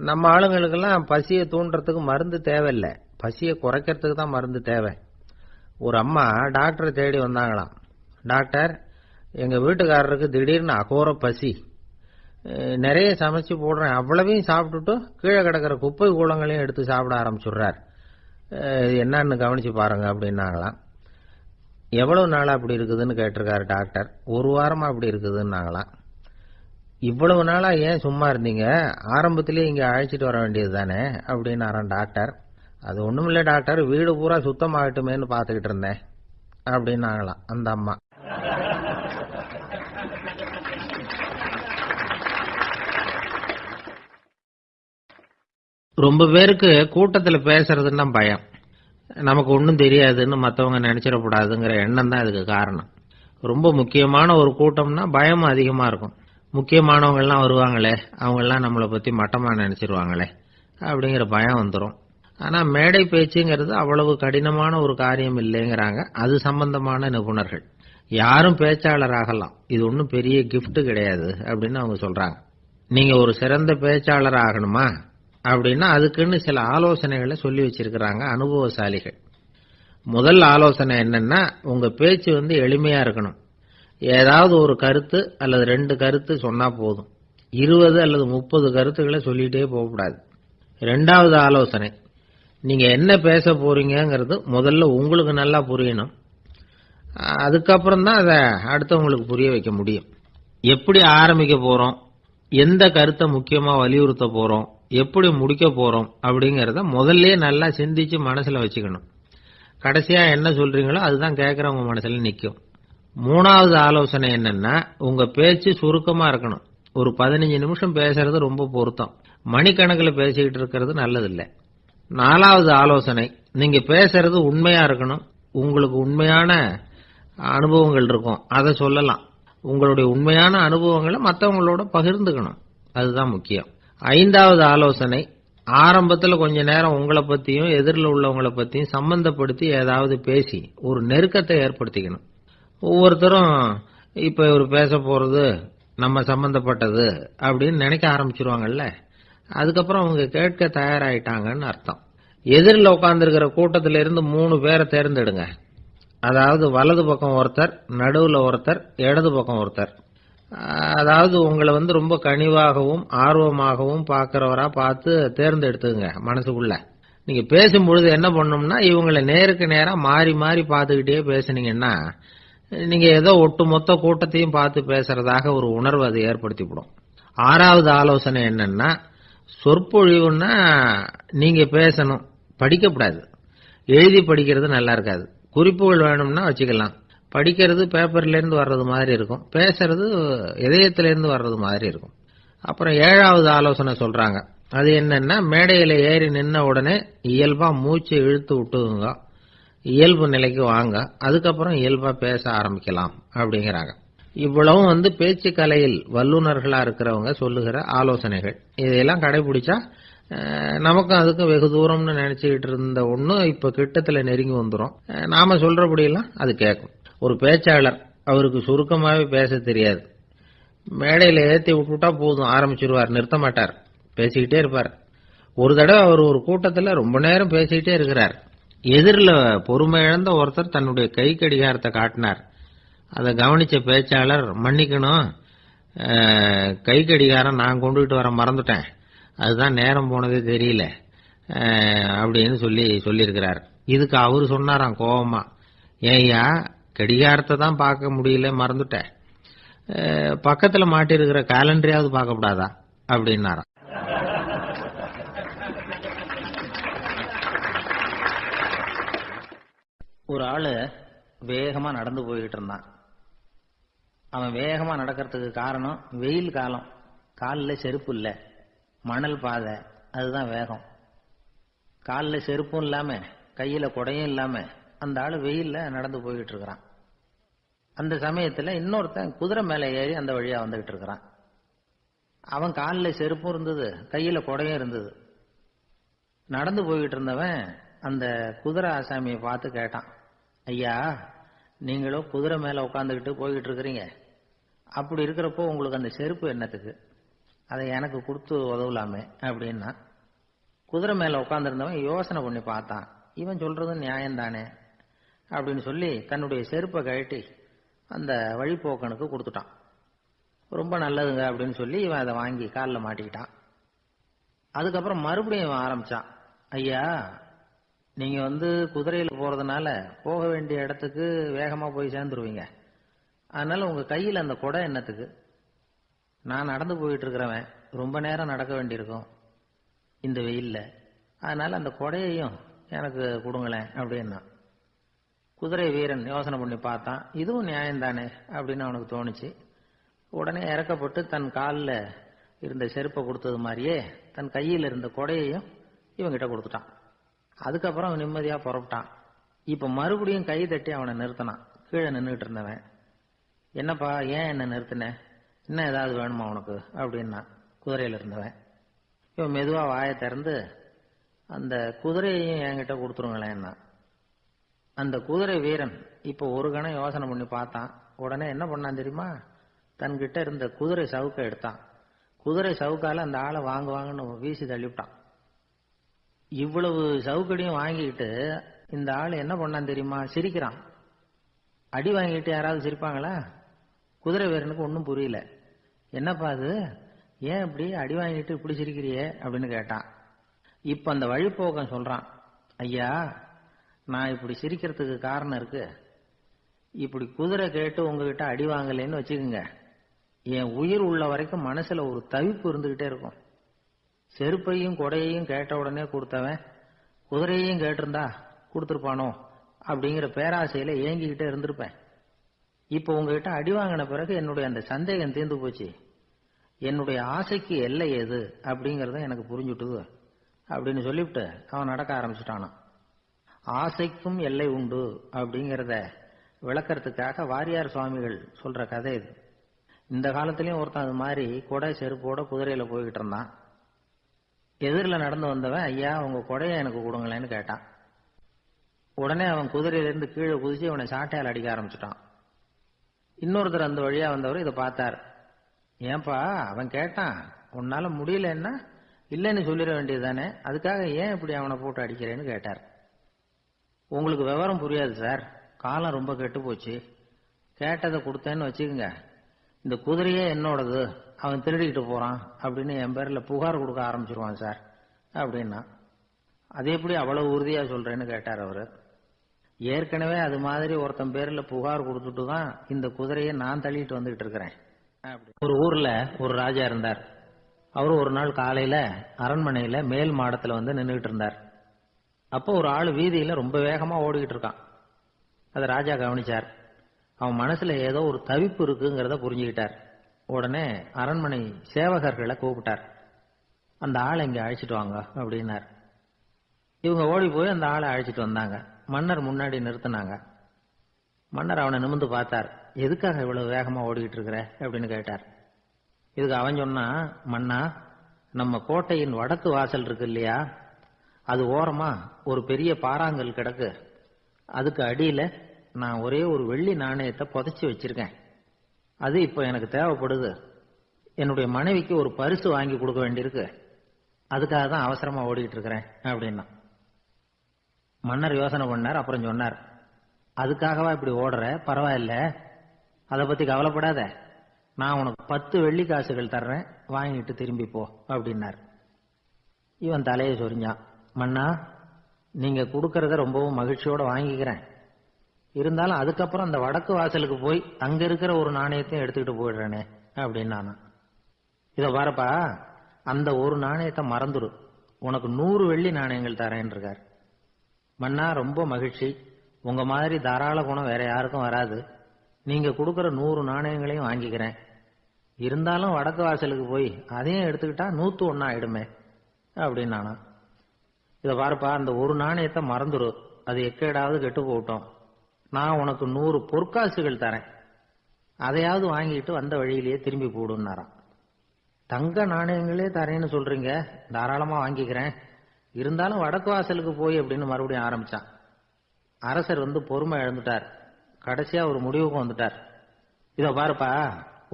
நம்ம ஆளுங்களுக்கெல்லாம் பசியை தூண்டுறதுக்கு மருந்து தேவையில்லை, பசியை குறைக்கிறதுக்கு தான் மருந்து தேவை. ஒரு அம்மா டாக்டரை தேடி வந்தாங்களாம். டாக்டர், எங்க வீட்டுக்காரருக்கு திடீர்னு அகோர பசி, நிறைய சமைச்சு போடுறேன், அவ்வளவையும் சாப்பிட்டுட்டு கீழே கிடக்கிற குப்பை கூலங்களையும் எடுத்து சாப்பிட ஆரம்பிச்சுடுறார், என்னன்னு கவனிச்சு பாருங்க அப்படின்னாங்களாம். எவ்வளவு நாளா அப்படி இருக்குதுன்னு கேட்டிருக்காரு டாக்டர். 1 வாரமா அப்படி இருக்குதுன்னாங்களாம். இவ்வளவு நாளா ஏன் சும்மா இருந்தீங்க, ஆரம்பத்திலேயே இங்க அழைச்சிட்டு வர வேண்டியது தானே அப்படின்னாராம் டாக்டர். அது ஒண்ணுமில்லை டாக்டர், வீடு பூரா சுத்தமாகட்டுமேன்னு பார்த்துக்கிட்டு இருந்தேன் அப்படின்னாங்களாம் அந்த அம்மா. ரொம்ப பேருக்கு கூட்டத்தில் பேசுறதுன்னா பயம். நமக்கு ஒன்றும் தெரியாதுன்னு மற்றவங்க நினைச்சிடக்கூடாதுங்கிற எண்ணம் தான் இதுக்கு காரணம். ரொம்ப முக்கியமான ஒரு கூட்டம்னா பயம் அதிகமா இருக்கும். முக்கியமானவங்கெல்லாம் வருவாங்களே, அவங்கெல்லாம் நம்மளை பத்தி மட்டமா நினைச்சிருவாங்களே அப்படிங்கிற பயம் வந்துடும். ஆனா மேடை பேச்சுங்கிறது அவ்வளவு கடினமான ஒரு காரியம் இல்லைங்கிறாங்க அது சம்பந்தமான நிபுணர்கள். யாரும் பேச்சாளர் ஆகலாம், இது ஒன்றும் பெரிய கிஃப்ட் கிடையாது அப்படின்னு அவங்க சொல்றாங்க. நீங்க ஒரு சிறந்த பேச்சாளர் ஆகணுமா அப்படின்னா அதுக்குன்னு சில ஆலோசனைகளை சொல்லி வச்சிருக்கிறாங்க அனுபவசாலிகள். முதல் ஆலோசனை என்னன்னா, உங்க பேச்சு எளிமையா இருக்கணும். ஏதாவது ஒரு கருத்து அல்லது 2 கருத்து சொன்னா போதும், 20 அல்லது 30 கருத்துக்களை சொல்லிட்டே போகக்கூடாது. 2வது ஆலோசனை, நீங்க என்ன பேச போறீங்கிறது முதல்ல உங்களுக்கு நல்லா புரியணும். அதுக்கப்புறம் தான் அதை அடுத்தவங்களுக்கு புரிய வைக்க முடியும். எப்படி ஆரம்பிக்க போறோம், எந்த கருத்தை முக்கியமா வலியுறுத்த போறோம், எப்படி முடிக்க போறோம் அப்படிங்கறத முதல்ல நல்லா சிந்திச்சு மனசுல வச்சுக்கணும். கடைசியா என்ன சொல்றீங்களோ அதுதான் கேட்கறவங்க மனசுல நிக்கும். 3வது ஆலோசனை என்னன்னா, உங்க பேச்சு சுருக்கமா இருக்கணும். ஒரு 15 நிமிஷம் பேசுறது ரொம்ப பொருத்தம், மணிக்கணக்கில் பேசிக்கிட்டு இருக்கிறது நல்லதில்லை. 4வது ஆலோசனை, நீங்க பேசுறது உண்மையா இருக்கணும், உங்களுக்கு உண்மையான அனுபவங்கள் இருக்கும், அதை சொல்லலாம். உங்களுடைய உண்மையான அனுபவங்களை மற்றவங்களோட பகிர்ந்துக்கணும், அதுதான் முக்கியம். 5வது ஆலோசனை, ஆரம்பத்துல கொஞ்ச நேரம் உங்களை பத்தியும் எதிரில் உள்ளவங்களை பத்தியும் சம்பந்தப்படுத்தி ஏதாவது பேசி ஒரு நெருக்கத்தை ஏற்படுத்திக்கணும். ஒவ்வொருத்தரும் இப்ப இவர் பேச போறது நம்ம சம்பந்தப்பட்டது அப்படின்னு நினைக்க ஆரம்பிச்சிருவாங்கல்ல, அதுக்கப்புறம் அவங்க கேட்க தயாராயிட்டாங்கன்னு அர்த்தம். எதிரில் உட்கார்ந்துருக்கிற கூட்டத்தில இருந்து 3 பேரை தேர்ந்தெடுங்க. அதாவது வலது பக்கம் ஒருத்தர், நடுவுல ஒருத்தர், இடது பக்கம் ஒருத்தர். அதாவது உங்களை ரொம்ப கனிவாகவும் ஆர்வமாகவும் பார்க்கிறவரா பார்த்து தேர்ந்தெடுத்துங்க மனசுக்குள்ள. நீங்க பேசும்பொழுது என்ன பண்ணணும்னா, இவங்களை நேருக்கு நேரா மாறி மாறி பார்த்துக்கிட்டே பேசுனீங்கன்னா நீங்க ஏதோ ஒட்டுமொத்த கூட்டத்தையும் பார்த்து பேசுறதாக ஒரு உணர்வு அதை ஏற்படுத்திவிடும். 6வது ஆலோசனை என்னன்னா, சொற்பொழிவுன்னா நீங்க பேசணும், படிக்கப்படாது. எழுதி படிக்கிறது நல்லா இருக்காது. குறிப்புகள் வேணும்னா வச்சுக்கலாம். படிக்கிறது பேப்பர்ல இருந்து வர்றது மாதிரி இருக்கும், பேசுறது இதயத்திலிருந்து வர்றது மாதிரி இருக்கும். அப்புறம் 7வது ஆலோசனை சொல்றாங்க. அது என்னன்னா, மேடையில ஏறி நின்ன உடனே இயல்பா மூச்சு இழுத்து விட்டுங்க, இயல்பு நிலைக்கு வாங்க, அதுக்கப்புறம் இயல்பா பேச ஆரம்பிக்கலாம் அப்படிங்கிறாங்க. இவ்வளவும் பேச்சு கலையில் வல்லுநர்களா இருக்கிறவங்க சொல்லுகிற ஆலோசனைகள். இதையெல்லாம் கடைபிடிச்சா நமக்கும் அதுக்கும் வெகு தூரம்னு நினைச்சுக்கிட்டு இருந்த ஒண்ணு இப்ப கிட்டத்துல நெருங்கி வந்துரும். நாம சொல்றபடியெல்லாம் அது கேட்கும். ஒரு பேச்சாளர், அவருக்கு சுருக்கமாவே பேச தெரியாது. மேடையில ஏத்தி விட்டுட்டா போதும், ஆரம்பிச்சிருவார், நிறுத்த மாட்டார், பேசிக்கிட்டே இருப்பார். ஒரு தடவை அவர் ஒரு கூட்டத்துல ரொம்ப நேரம் பேசிக்கிட்டே இருக்கிறார். எதிரில் பொறுமை இழந்த ஒருத்தர் தன்னுடைய கை கடிகாரத்தை காட்டினார். அதை கவனிச்ச பேச்சாளர், மன்னிக்கணும், கை கடிகாரம் நான் கொண்டுகிட்டு வர மறந்துட்டேன், அதுதான் நேரம் போனதே தெரியல அப்படின்னு சொல்லியிருக்கிறார். இதுக்கு அவரு சொன்னாராம் கோபமா, ஏய்யா கடிகாரத்தை தான் பார்க்க முடியல, மறந்துட்டேன், பக்கத்துல மாட்டிருக்கிற காலண்டரையாவது பார்க்கப்படாதா அப்படின்னாராம். ஒரு ஆளு வேகமா நடந்து போய்கிட்டு இருந்தான். அவன் வேகமா நடக்கிறதுக்கு காரணம் வெயில் காலம், காலில் செருப்பு இல்லை, மணல் பாதை, அதுதான் வேகம். காலில் செருப்பும் இல்லாம கையில குடையும் இல்லாம அந்த ஆளு வெயில்ல நடந்து போய்கிட்டு இருக்கிறான். அந்த சமயத்துல இன்னொருத்தன் குதிரை மேல ஏறி அந்த வழியா வந்துகிட்டு இருக்கிறான். அவன் காலில் செருப்பும் இருந்தது, கையில குடையும் இருந்தது. நடந்து போய்கிட்டு இருந்தவன் அந்த குதிரை ஆசாமியை பார்த்து கேட்டான், ஐயா நீங்களும் குதிரை மேல உட்காந்துக்கிட்டு போய்கிட்டு இருக்கிறீங்க, அப்படி இருக்கிறப்போ உங்களுக்கு அந்த செருப்பு என்னத்துக்கு, அதை எனக்கு கொடுத்து உதவலாமே அப்படின்னா. குதிரை மேல உட்காந்துருந்தவன் யோசனை பண்ணி பார்த்தான், இவன் சொல்றது நியாயம்தானே அப்படின்னு சொல்லி தன்னுடைய செருப்பை கழட்டி அந்த வழிபோக்கனுக்கு கொடுத்துட்டான். ரொம்ப நல்லதுங்க அப்படின்னு சொல்லி இவன் அதை வாங்கி காலில் மாட்டிக்கிட்டான். அதுக்கப்புறம் மறுபடியும் இவன் ஆரம்பிச்சான், ஐயா நீங்க குதிரையில போறதுனால போக வேண்டிய இடத்துக்கு வேகமா போய் சேர்ந்துருவீங்க, அதனால உங்க கையில் அந்த குடை என்னத்துக்கு, நான் நடந்து போயிட்டு இருக்கிறவன், ரொம்ப நேரம் நடக்க வேண்டியிருக்கும் இந்த வெயில்ல, அதனால அந்த குடையையும் எனக்கு கொடுங்களேன் அப்படின்னா. குதிரை வீரன் யோசனை பண்ணி பார்த்தான், இதுவும் நியாயம்தானே அப்படின்னு அவனுக்கு தோணுச்சு. உடனே இறக்கப்பட்டு தன் காலில் இருந்த செருப்பை கொடுத்தது மாதிரியே தன் கையில் இருந்த குடையையும் இவங்கிட்ட கொடுத்துட்டான். அதுக்கப்புறம் அவன் நிம்மதியா புறப்பட்டான். இப்ப மறுபடியும் கை தட்டி அவனை நிறுத்தினான். கீழே நின்றுட்டு இருந்தவன், என்னப்பா ஏன் என்ன நிறுத்தின, இன்னும் ஏதாவது வேணுமா உனக்கு அப்படின்னா குதிரையில இருந்தவன். இவன் மெதுவா வாயை திறந்து அந்த குதிரையையும் என்கிட்ட கொடுத்துருங்களேன்னா. அந்த குதிரை வீரன் இப்ப ஒரு கணம் யோசனை பண்ணி பார்த்தான். உடனே என்ன பண்ணான் தெரியுமா, தன்கிட்ட இருந்த குதிரை சவுக்கை எடுத்தான். குதிரை சவுக்கால அந்த ஆளை வாங்குவாங்கன்னு வீசி தள்ளிவிட்டான். இவ்வளவு சவுக்கடியும் வாங்கிட்டு இந்த ஆள் என்ன பண்ணான் தெரியுமா, சிரிக்கிறான். அடி வாங்கிட்டு யாராவது சிரிப்பாங்களா? குதிரை வீரனுக்கு ஒன்றும் புரியல. என்னப்பா அது, ஏன் இப்படி அடி வாங்கிட்டு இப்படி சிரிக்கிறியே அப்படின்னு கேட்டான். இப்ப அந்த வழிபோக்கன் சொல்றான், ஐயா நான் இப்படி சிரிக்கிறதுக்கு காரணம் இருக்கு. இப்படி குதிரை கேட்டு உங்ககிட்ட அடி வாங்கலைன்னு வச்சுக்கோங்க, என் உயிர் உள்ள வரைக்கும் மனசுல ஒரு தவிப்பு இருந்துகிட்டே இருக்கும். செருப்பையும் கொடையையும் கேட்ட உடனே கொடுத்தவன் குதிரையையும் கேட்டிருந்தா கொடுத்துருப்பானோ அப்படிங்கிற பேராசையில ஏங்கிக்கிட்டே இருந்திருப்பேன். இப்ப உங்ககிட்ட அடி வாங்கின பிறகு என்னுடைய அந்த சந்தேகம் தீர்ந்து போச்சு. என்னுடைய ஆசைக்கு எல்லை எது அப்படிங்கறத எனக்கு புரிஞ்சுட்டுது அப்படின்னு சொல்லிவிட்டு அவன் நடக்க ஆரம்பிச்சுட்டானான். ஆசைக்கும் எல்லை உண்டு அப்படிங்கிறத விளக்கறதுக்காக வாரியார் சுவாமிகள் சொல்ற கதை இது. இந்த காலத்திலயும் ஒருத்தன் அது மாதிரி கொடை செருப்போட குதிரையில போய்கிட்டு இருந்தான். எதிரில் நடந்து வந்தவன், ஐயா உங்க கொடையை எனக்கு கொடுங்களேன்னு கேட்டான். உடனே அவன் குதிரையிலிருந்து கீழே குதிச்சு அவனை சாட்டையால் அடிக்க ஆரம்பிச்சுட்டான். இன்னொருத்தர் அந்த வழியா வந்தவர் இதை பார்த்தார். ஏன்பா அவன் கேட்டான், உன்னால முடியலன்னா இல்லைன்னு சொல்லிட வேண்டியது தானே, அதுக்காக ஏன் இப்படி அவனை போட்டு அடிக்கிறேன்னு கேட்டார். உங்களுக்கு விவரம் புரியாது சார், காலம் ரொம்ப கெட்டு போச்சு, கேட்டதை கொடுத்தேன்னு வச்சுக்கோங்க, இந்த குதிரையே என்னோடது, அவன் திருடிக்கிட்டு போறான் அப்படின்னு என் பேர்ல புகார் கொடுக்க ஆரம்பிச்சிருவான் சார் அப்படின்னா. அது எப்படி அவ்வளவு உறுதியா சொல்றேன்னு கேட்டார் அவரு. ஏற்கனவே அது மாதிரி ஒருத்தன் பேர்ல புகார் கொடுத்துட்டு தான் இந்த குதிரையை நான் தள்ளிட்டு வந்துகிட்டு இருக்கிறேன். ஒரு ஊர்ல ஒரு ராஜா இருந்தார். அவரு ஒரு நாள் காலையில அரண்மனையில மேல் மாடத்துல வந்து நின்றுகிட்டு இருந்தார். அப்போ ஒரு ஆள் வீதியில ரொம்ப வேகமா ஓடிக்கிட்டு இருக்கான். அதை ராஜா கவனிச்சார். அவன் மனசுல ஏதோ ஒரு தவிப்பு இருக்குங்கிறத புரிஞ்சுக்கிட்டார். உடனே அரண்மனை சேவகர்களை கூப்பிட்டார். அந்த ஆளை இங்க அழைச்சிட்டு வாங்க அப்படின்னார். இவங்க ஓடி போய் அந்த ஆளை அழைச்சிட்டு வந்தாங்க. மன்னர் முன்னாடி நிறுத்தினாங்க. மன்னர் அவனை நிமிர்ந்து பார்த்தார். எதுக்காக இவ்வளவு வேகமா ஓடிக்கிட்டு இருக்கிற அப்படின்னு கேட்டார். இதுக்கு அவன் சொன்னா, மன்னா நம்ம கோட்டையின் வடக்கு வாசல் இருக்கு இல்லையா, அது ஓரமா ஒரு பெரிய பாறாங்கல் கிடக்கு. அதுக்கு அடியில நான் ஒரே ஒரு வெள்ளி நாணயத்தை புதைச்சி வச்சிருக்கேன். அது இப்ப எனக்கு தேவைப்படுது. என்னுடைய மனைவிக்கு ஒரு பரிசு வாங்கி கொடுக்க வேண்டியிருக்கு. அதுக்காக தான் அவசரமா ஓடிக்கிட்டு இருக்கிறேன் அப்படின்னா. மன்னர் யோசனை பண்ணார். அப்புறம் சொன்னார், அதுக்காகவா இப்படி ஓடுற, பரவாயில்ல, அதை பத்தி கவலைப்படாத, நான் உனக்கு 10 வெள்ளி காசுகள் தர்றேன், வாங்கிட்டு திரும்பி போ அப்படின்னார். இவன் தலையை சொரிஞ்சான். மன்னா நீங்க கொடுக்கறத ரொம்பவும் மகிழ்ச்சியோட வாங்கிக்கிறேன், இருந்தாலும் அதுக்கப்புறம் அந்த வடக்கு வாசலுக்கு போய் அங்க இருக்கிற ஒரு நாணயத்தையும் எடுத்துக்கிட்டு போயிடுறேனே அப்படின்னு. இத பாருப்பா, அந்த ஒரு நாணயத்தை மறந்துடு, உனக்கு 100 வெள்ளி நாணயங்கள் தரேன் இருக்கார். மன்னா ரொம்ப மகிழ்ச்சி, உங்க மாதிரி தாராள குணம் வேற யாருக்கும் வராது, நீங்க கொடுக்கற 100 நாணயங்களையும் வாங்கிக்கிறேன், இருந்தாலும் வடக்கு வாசலுக்கு போய் அதையும் எடுத்துக்கிட்டா 101 ஆயிடுமே அப்படின்னு. இத பாருப்பா, அந்த ஒரு நாணயத்தை மறந்துடு, அது எக்கேடாவது கெட்டு போகட்டும், நான் உனக்கு 100 பொற்காசுகள் தரேன், அதையாவது வாங்கிட்டு வந்த வழியிலேயே திரும்பி போடுன்னாராம். தங்க நாணயங்களே தரேன்னு சொல்றீங்க, தாராளமா வாங்கிக்கிறேன், இருந்தாலும் வடக்கு வாசலுக்கு போய் அப்படின்னு மறுபடியும் ஆரம்பிச்சான். அரசர் வந்து பொறுமை இழந்துட்டார். கடைசியா ஒரு முடிவுக்கு வந்துட்டார். இத பாருப்பா,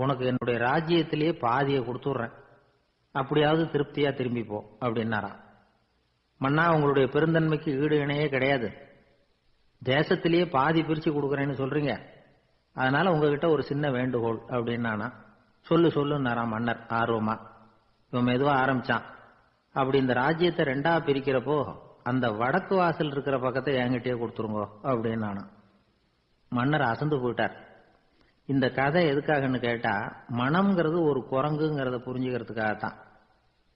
உனக்கு என்னுடைய ராஜ்யத்திலேயே பாதியை கொடுத்துடுறேன், அப்படியாவது திருப்தியா திரும்பி போ அப்படின்னாராம். மன்னா உங்களுடைய பெருந்தன்மைக்கு ஈடு இணையே கிடையாது, தேசத்திலேயே பாதி பிரிச்சு கொடுக்கறேன்னு சொல்றீங்க, அதனால உங்ககிட்ட ஒரு சின்ன வேண்டுகோள் அப்படின்னானா. சொல்லுன்னாராம் மன்னர் ஆர்வமா. இவன் மெதுவா ஆரம்பிச்சான். அப்படி இந்த ராஜ்யத்தை 2ஆ பிரிக்கிறப்போ அந்த வடக்கு வாசல் இருக்கிற பக்கத்தை என்கிட்டயே கொடுத்துருங்க அப்படின்னு. மன்னர் அசந்து போயிட்டார். இந்த கதை எதுக்காகன்னு கேட்டா, மனம்ங்கிறது ஒரு குரங்குங்கிறத புரிஞ்சுக்கிறதுக்காகத்தான்.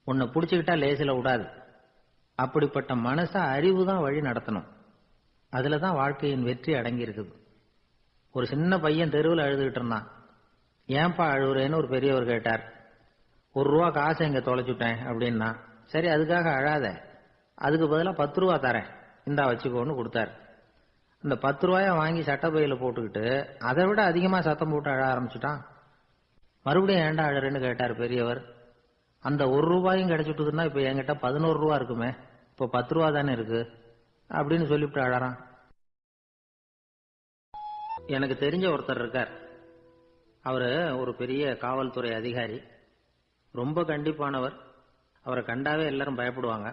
உன்னை பிடிச்சுக்கிட்டா லேசில விடாது, அப்படிப்பட்ட மனச அறிவு தான் வழி நடத்தணும், அதுலதான் வாழ்க்கையின் வெற்றி அடங்கி இருக்குது. ஒரு சின்ன பையன் தெருவில் அழுதுகிட்டு இருந்தான். ஏன்பா அழுகுறேன்னு ஒரு பெரியவர் கேட்டார். 1 ரூபா காசை இங்க தொலைச்சுட்டேன் அப்படின்னா. சரி அதுக்காக அழாத, அதுக்கு பதிலா 10 ரூபா தரேன், இந்தா வச்சுக்கோன்னு கொடுத்தாரு. அந்த 10 ரூபாய வாங்கி சட்டப்பையில போட்டுக்கிட்டு அதை விட அதிகமா சத்தம் போட்டு அழ ஆரம்பிச்சுட்டான். மறுபடியும் ஏண்டா அழறேன்னு கேட்டார் பெரியவர். அந்த 1 ரூபாயும் கிடைச்சிட்டுதுன்னா இப்ப என்கிட்ட 11 ரூபா இருக்குமே, இப்ப 10 ரூபா தானே இருக்கு அப்படின்னு சொல்லிவிட்டு அழறான். எனக்கு தெரிஞ்ச ஒருத்தர் இருக்கார். அவரு ஒரு பெரிய காவல்துறை அதிகாரி, ரொம்ப கண்டிப்பானவர், அவரை கண்டாவே எல்லாரும் பயப்படுவாங்க.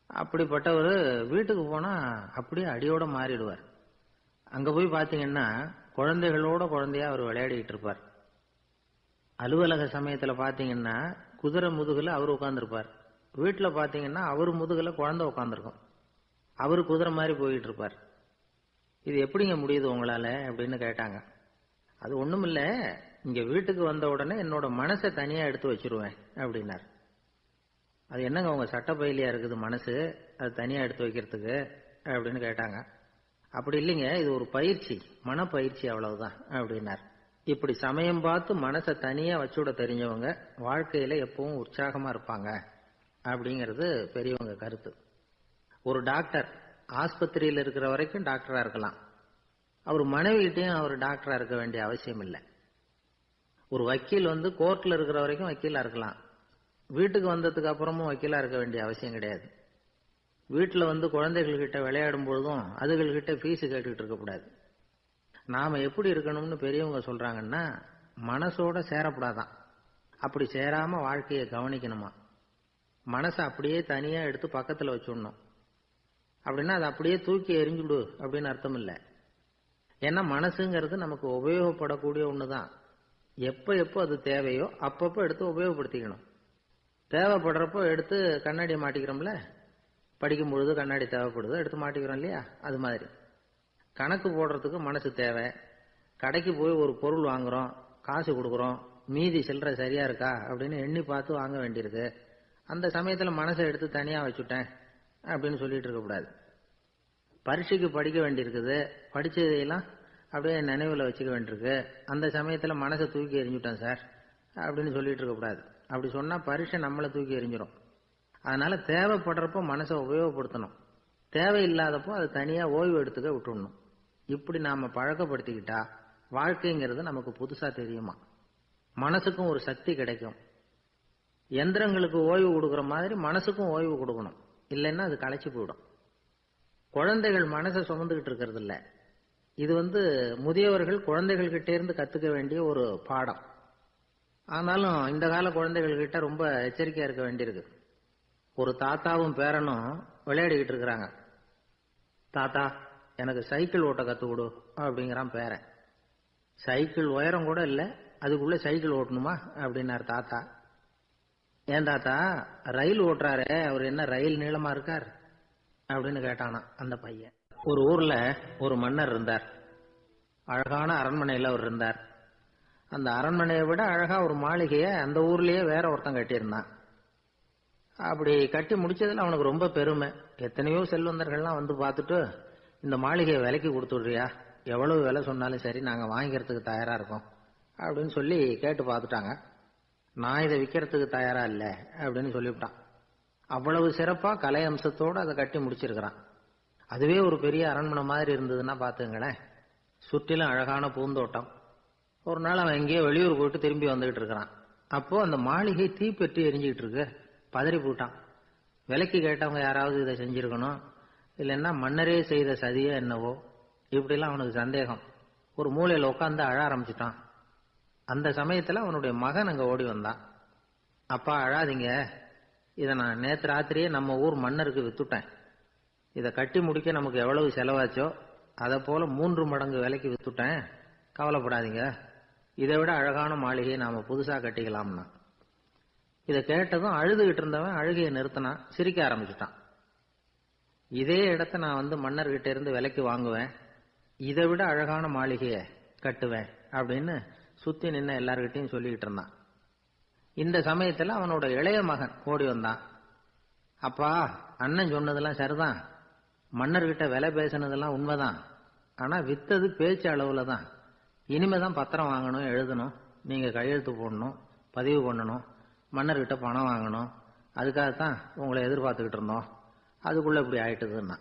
அப்படிப்பட்டவர் வீட்டுக்கு போனா அப்படியே அடியோட மாறிடுவார். அங்க போய் பாத்தீங்கன்னா குழந்தைகளோட குழந்தையா அவர் விளையாடிட்டு இருப்பார். அலுவலக சமயத்துல பாத்தீங்கன்னா குதிரை முதுகுல அவர் உட்கார்ந்துருப்பார். வீட்டுல பாத்தீங்கன்னா அவர் முதுகுல குழந்தை உட்கார்ந்துருக்கும். அவரு குதிரை மாதிரி போயிட்டு இருப்பார். இது எப்படிங்க முடியுது உங்களால அப்படின்னு கேட்டாங்க. அது ஒண்ணுமில்ல, இங்க வீட்டுக்கு வந்த உடனே என்னோட மனசை தனியா எடுத்து வச்சிருவேன் அப்படின்னார். அது என்னங்க உங்க சட்டப்பையிலியா இருக்குது மனசு, அது தனியா எடுத்து வைக்கிறதுக்கு அப்படின்னு கேட்டாங்க. அப்படி இல்லைங்க, இது ஒரு பயிற்சி, மனப்பயிற்சி, அவ்வளவுதான் அப்படின்னார். இப்படி சமயம் பார்த்து மனசை தனியா வச்சுட தெரிஞ்சவங்க வாழ்க்கையில எப்பவும் உற்சாகமா இருப்பாங்க அப்படிங்கிறது பெரியவங்க கருத்து. ஒரு டாக்டர் ஆஸ்பத்திரியில் இருக்கிற வரைக்கும் டாக்டரா இருக்கலாம். அவர் மனைவிகிட்டையும் அவர் டாக்டரா இருக்க வேண்டிய அவசியம் இல்லை. ஒரு வக்கீல் கோர்ட்ல இருக்கிற வரைக்கும் வக்கீலா இருக்கலாம். வீட்டுக்கு வந்ததுக்கு அப்புறமும் வக்கீலா இருக்க வேண்டிய அவசியம் கிடையாது. வீட்டில் குழந்தைகள்கிட்ட விளையாடும் பொழுதும் அதுகள்கிட்ட ஃபீஸ் கேட்டுக்கிட்டு இருக்கக்கூடாது. நாம எப்படி இருக்கணும்னு பெரியவங்க சொல்றாங்கன்னா, மனசோட சேரப்படாதான். அப்படி சேராம வாழ்க்கையை கவனிக்கணுமா. மனசை அப்படியே தனியா எடுத்து பக்கத்துல வச்சுடணும். அப்படின்னா அதை அப்படியே தூக்கி எறிஞ்சுடு அப்படின்னு அர்த்தம் இல்லை. ஏன்னா மனசுங்கிறது நமக்கு உபயோகப்படக்கூடிய ஒண்ணுதான். எப்ப எப்போ அது தேவையோ அப்பப்போ எடுத்து உபயோகப்படுத்திக்கணும். தேவைப்படுறப்போ எடுத்து கண்ணாடியை மாட்டிக்கிறோம்ல, படிக்கும் பொழுது கண்ணாடி தேவைப்படுது, எடுத்து மாட்டிக்கிறோம் இல்லையா? அது மாதிரி கணக்கு போடுறதுக்கு மனசு தேவை. கடைக்கு போய் ஒரு பொருள் வாங்குறோம், காசு கொடுக்குறோம், மீதி சில்லறை சரியா இருக்கா அப்படின்னு எண்ணி பார்த்து வாங்க வேண்டியிருக்கு. அந்த சமயத்துல மனசை எடுத்து தனியா வச்சுட்டேன் அப்படின்னு சொல்லிட்டு இருக்கக்கூடாது. பரீட்சைக்கு படிக்க வேண்டியிருக்குது, படிச்சதையெல்லாம் அப்படியே நினைவுல வச்சுக்க வேண்டியிருக்கு. அந்த சமயத்துல மனசை தூக்கி எறிஞ்சுட்டேன் சார் அப்படின்னு சொல்லிட்டு இருக்கக்கூடாது. அப்படி சொன்னா பரீட்சை நம்மளை தூக்கி எறிஞ்சிடும். அதனால தேவைப்படுறப்போ மனசை உபயோகப்படுத்தணும், தேவையில்லாதப்போ அது தனியா ஓய்வு எடுத்துக்க விட்டுடணும். இப்படி நாம பழக்கப்படுத்திக்கிட்டா வாழ்க்கைங்கிறது நமக்கு புதுசா தெரியுமா. மனசுக்கும் ஒரு சக்தி கிடைக்கும். எந்திரங்களுக்கு ஓய்வு கொடுக்குற மாதிரி மனசுக்கும் ஓய்வு கொடுக்கணும், இல்லைன்னா அது களைச்சு போயிடும். குழந்தைகள் மனசை சுமந்துகிட்டு இருக்கிறது இல்ல. இது முதியவர்கள் குழந்தைகள் கிட்டே இருந்து கத்துக்க வேண்டிய ஒரு பாடம். ஆனாலும் இந்த கால குழந்தைகள் கிட்ட ரொம்ப எச்சரிக்கையா இருக்க வேண்டியிருக்கு. ஒரு தாத்தாவும் பேரனும் விளையாடிக்கிட்டு இருக்கிறாங்க. தாத்தா எனக்கு சைக்கிள் ஓட்ட கத்து கொடு அப்படிங்கிறான் பேரன். சைக்கிள் உயரம் கூட இல்லை, அதுக்குள்ள சைக்கிள் ஓட்டணுமா அப்படின்னாரு தாத்தா. ஏன் தாத்தா, ரயில் ஓட்டுறாரு, அவர் என்ன ரயில் நீளமா இருக்கார் அப்படின்னு கேட்டானா அந்த பையன். ஒரு ஊர்ல ஒரு மன்னர் இருந்தார். அழகான அரண்மனையில அவர் இருந்தார். அந்த அரண்மனையை விட அழகா ஒரு மாளிகையை அந்த ஊர்லயே வேற ஒருத்தன் கட்டியிருந்தான். அப்படி கட்டி முடிச்சதுல அவனுக்கு ரொம்ப பெருமை. எத்தனையோ செல்வந்தர்கள்லாம் பார்த்துட்டு, இந்த மாளிகையை விலைக்கு கொடுத்துடுறியா, எவ்வளவு விலை சொன்னாலும் சரி நாங்க வாங்கிக்கிறதுக்கு தயாரா இருக்கோம் அப்படின்னு சொல்லி கேட்டு பார்த்துட்டாங்க. நான் இதை விற்கிறதுக்கு தயாரா இல்லை அப்படின்னு சொல்லிவிட்டான். அவ்வளவு சிறப்பா கலை அம்சத்தோடு அதை கட்டி முடிச்சிருக்கிறான். அதுவே ஒரு பெரிய அரண்மனை மாதிரி இருந்ததுன்னா பாத்துங்களேன். சுற்றிலும் அழகான பூந்தோட்டம். ஒரு நாள் அவன் எங்கேயோ வெளியூர் போயிட்டு திரும்பி வந்துகிட்டு இருக்கிறான். அப்போ அந்த மாளிகை தீப்பெட்டி எரிஞ்சுக்கிட்டு இருக்கு. பதறி போட்டான். விலைக்கு கேட்டவங்க யாராவது இதை செஞ்சிருக்கணும், இல்லைன்னா மன்னரே செய்த சதியோ என்னவோ, இப்படிலாம் அவனுக்கு சந்தேகம். ஒரு மூலையில உட்காந்து அழ ஆரம்பிச்சுட்டான். அந்த சமயத்துல அவனுடைய மகன் அங்க ஓடி வந்தான். அப்பா அழாதீங்க, இதை நான் நேற்று ராத்திரியே நம்ம ஊர் மன்னருக்கு வித்துட்டேன். இதை கட்டி முடிக்க நமக்கு எவ்வளவு செலவாச்சோ அதை போல 3 மடங்கு விலைக்கு வித்துட்டேன், கவலைப்படாதீங்க. இதை விட அழகான மாளிகையை நாம புதுசா கட்டிக்கலாம்னா. இதை கேட்டதும் அழுதுகிட்டு இருந்தவன் அழுகையை நிறுத்தினான், சிரிக்க ஆரம்பிச்சுட்டான். இதே இடத்த நான் மன்னர்கிட்ட இருந்து விலைக்கு வாங்குவேன், இதை விட அழகான மாளிகையை கட்டுவேன் அப்படின்னு சுத்தி நின்ன எல்லார்கிட்டையும் சொல்லிக்கிட்டு இருந்தான். இந்த சமயத்துல அவனோட இளைய மகன் ஓடி வந்தான். அப்பா, அண்ணன் சொன்னதெல்லாம் சரிதான், மன்னர்கிட்ட விலை பேசினதெல்லாம் உண்மைதான், ஆனா வித்தது பேச்சு அளவுல தான். இனிமேதான் பத்திரம் வாங்கணும், எழுதணும், நீங்க கையெழுத்து போடணும், பதிவு பண்ணணும், மன்னர்கிட்ட பணம் வாங்கணும், அதுக்காகத்தான் உங்களை எதிர்பார்த்துக்கிட்டு இருந்தோம், அதுக்குள்ள இப்படி ஆயிட்டுதுன்னா.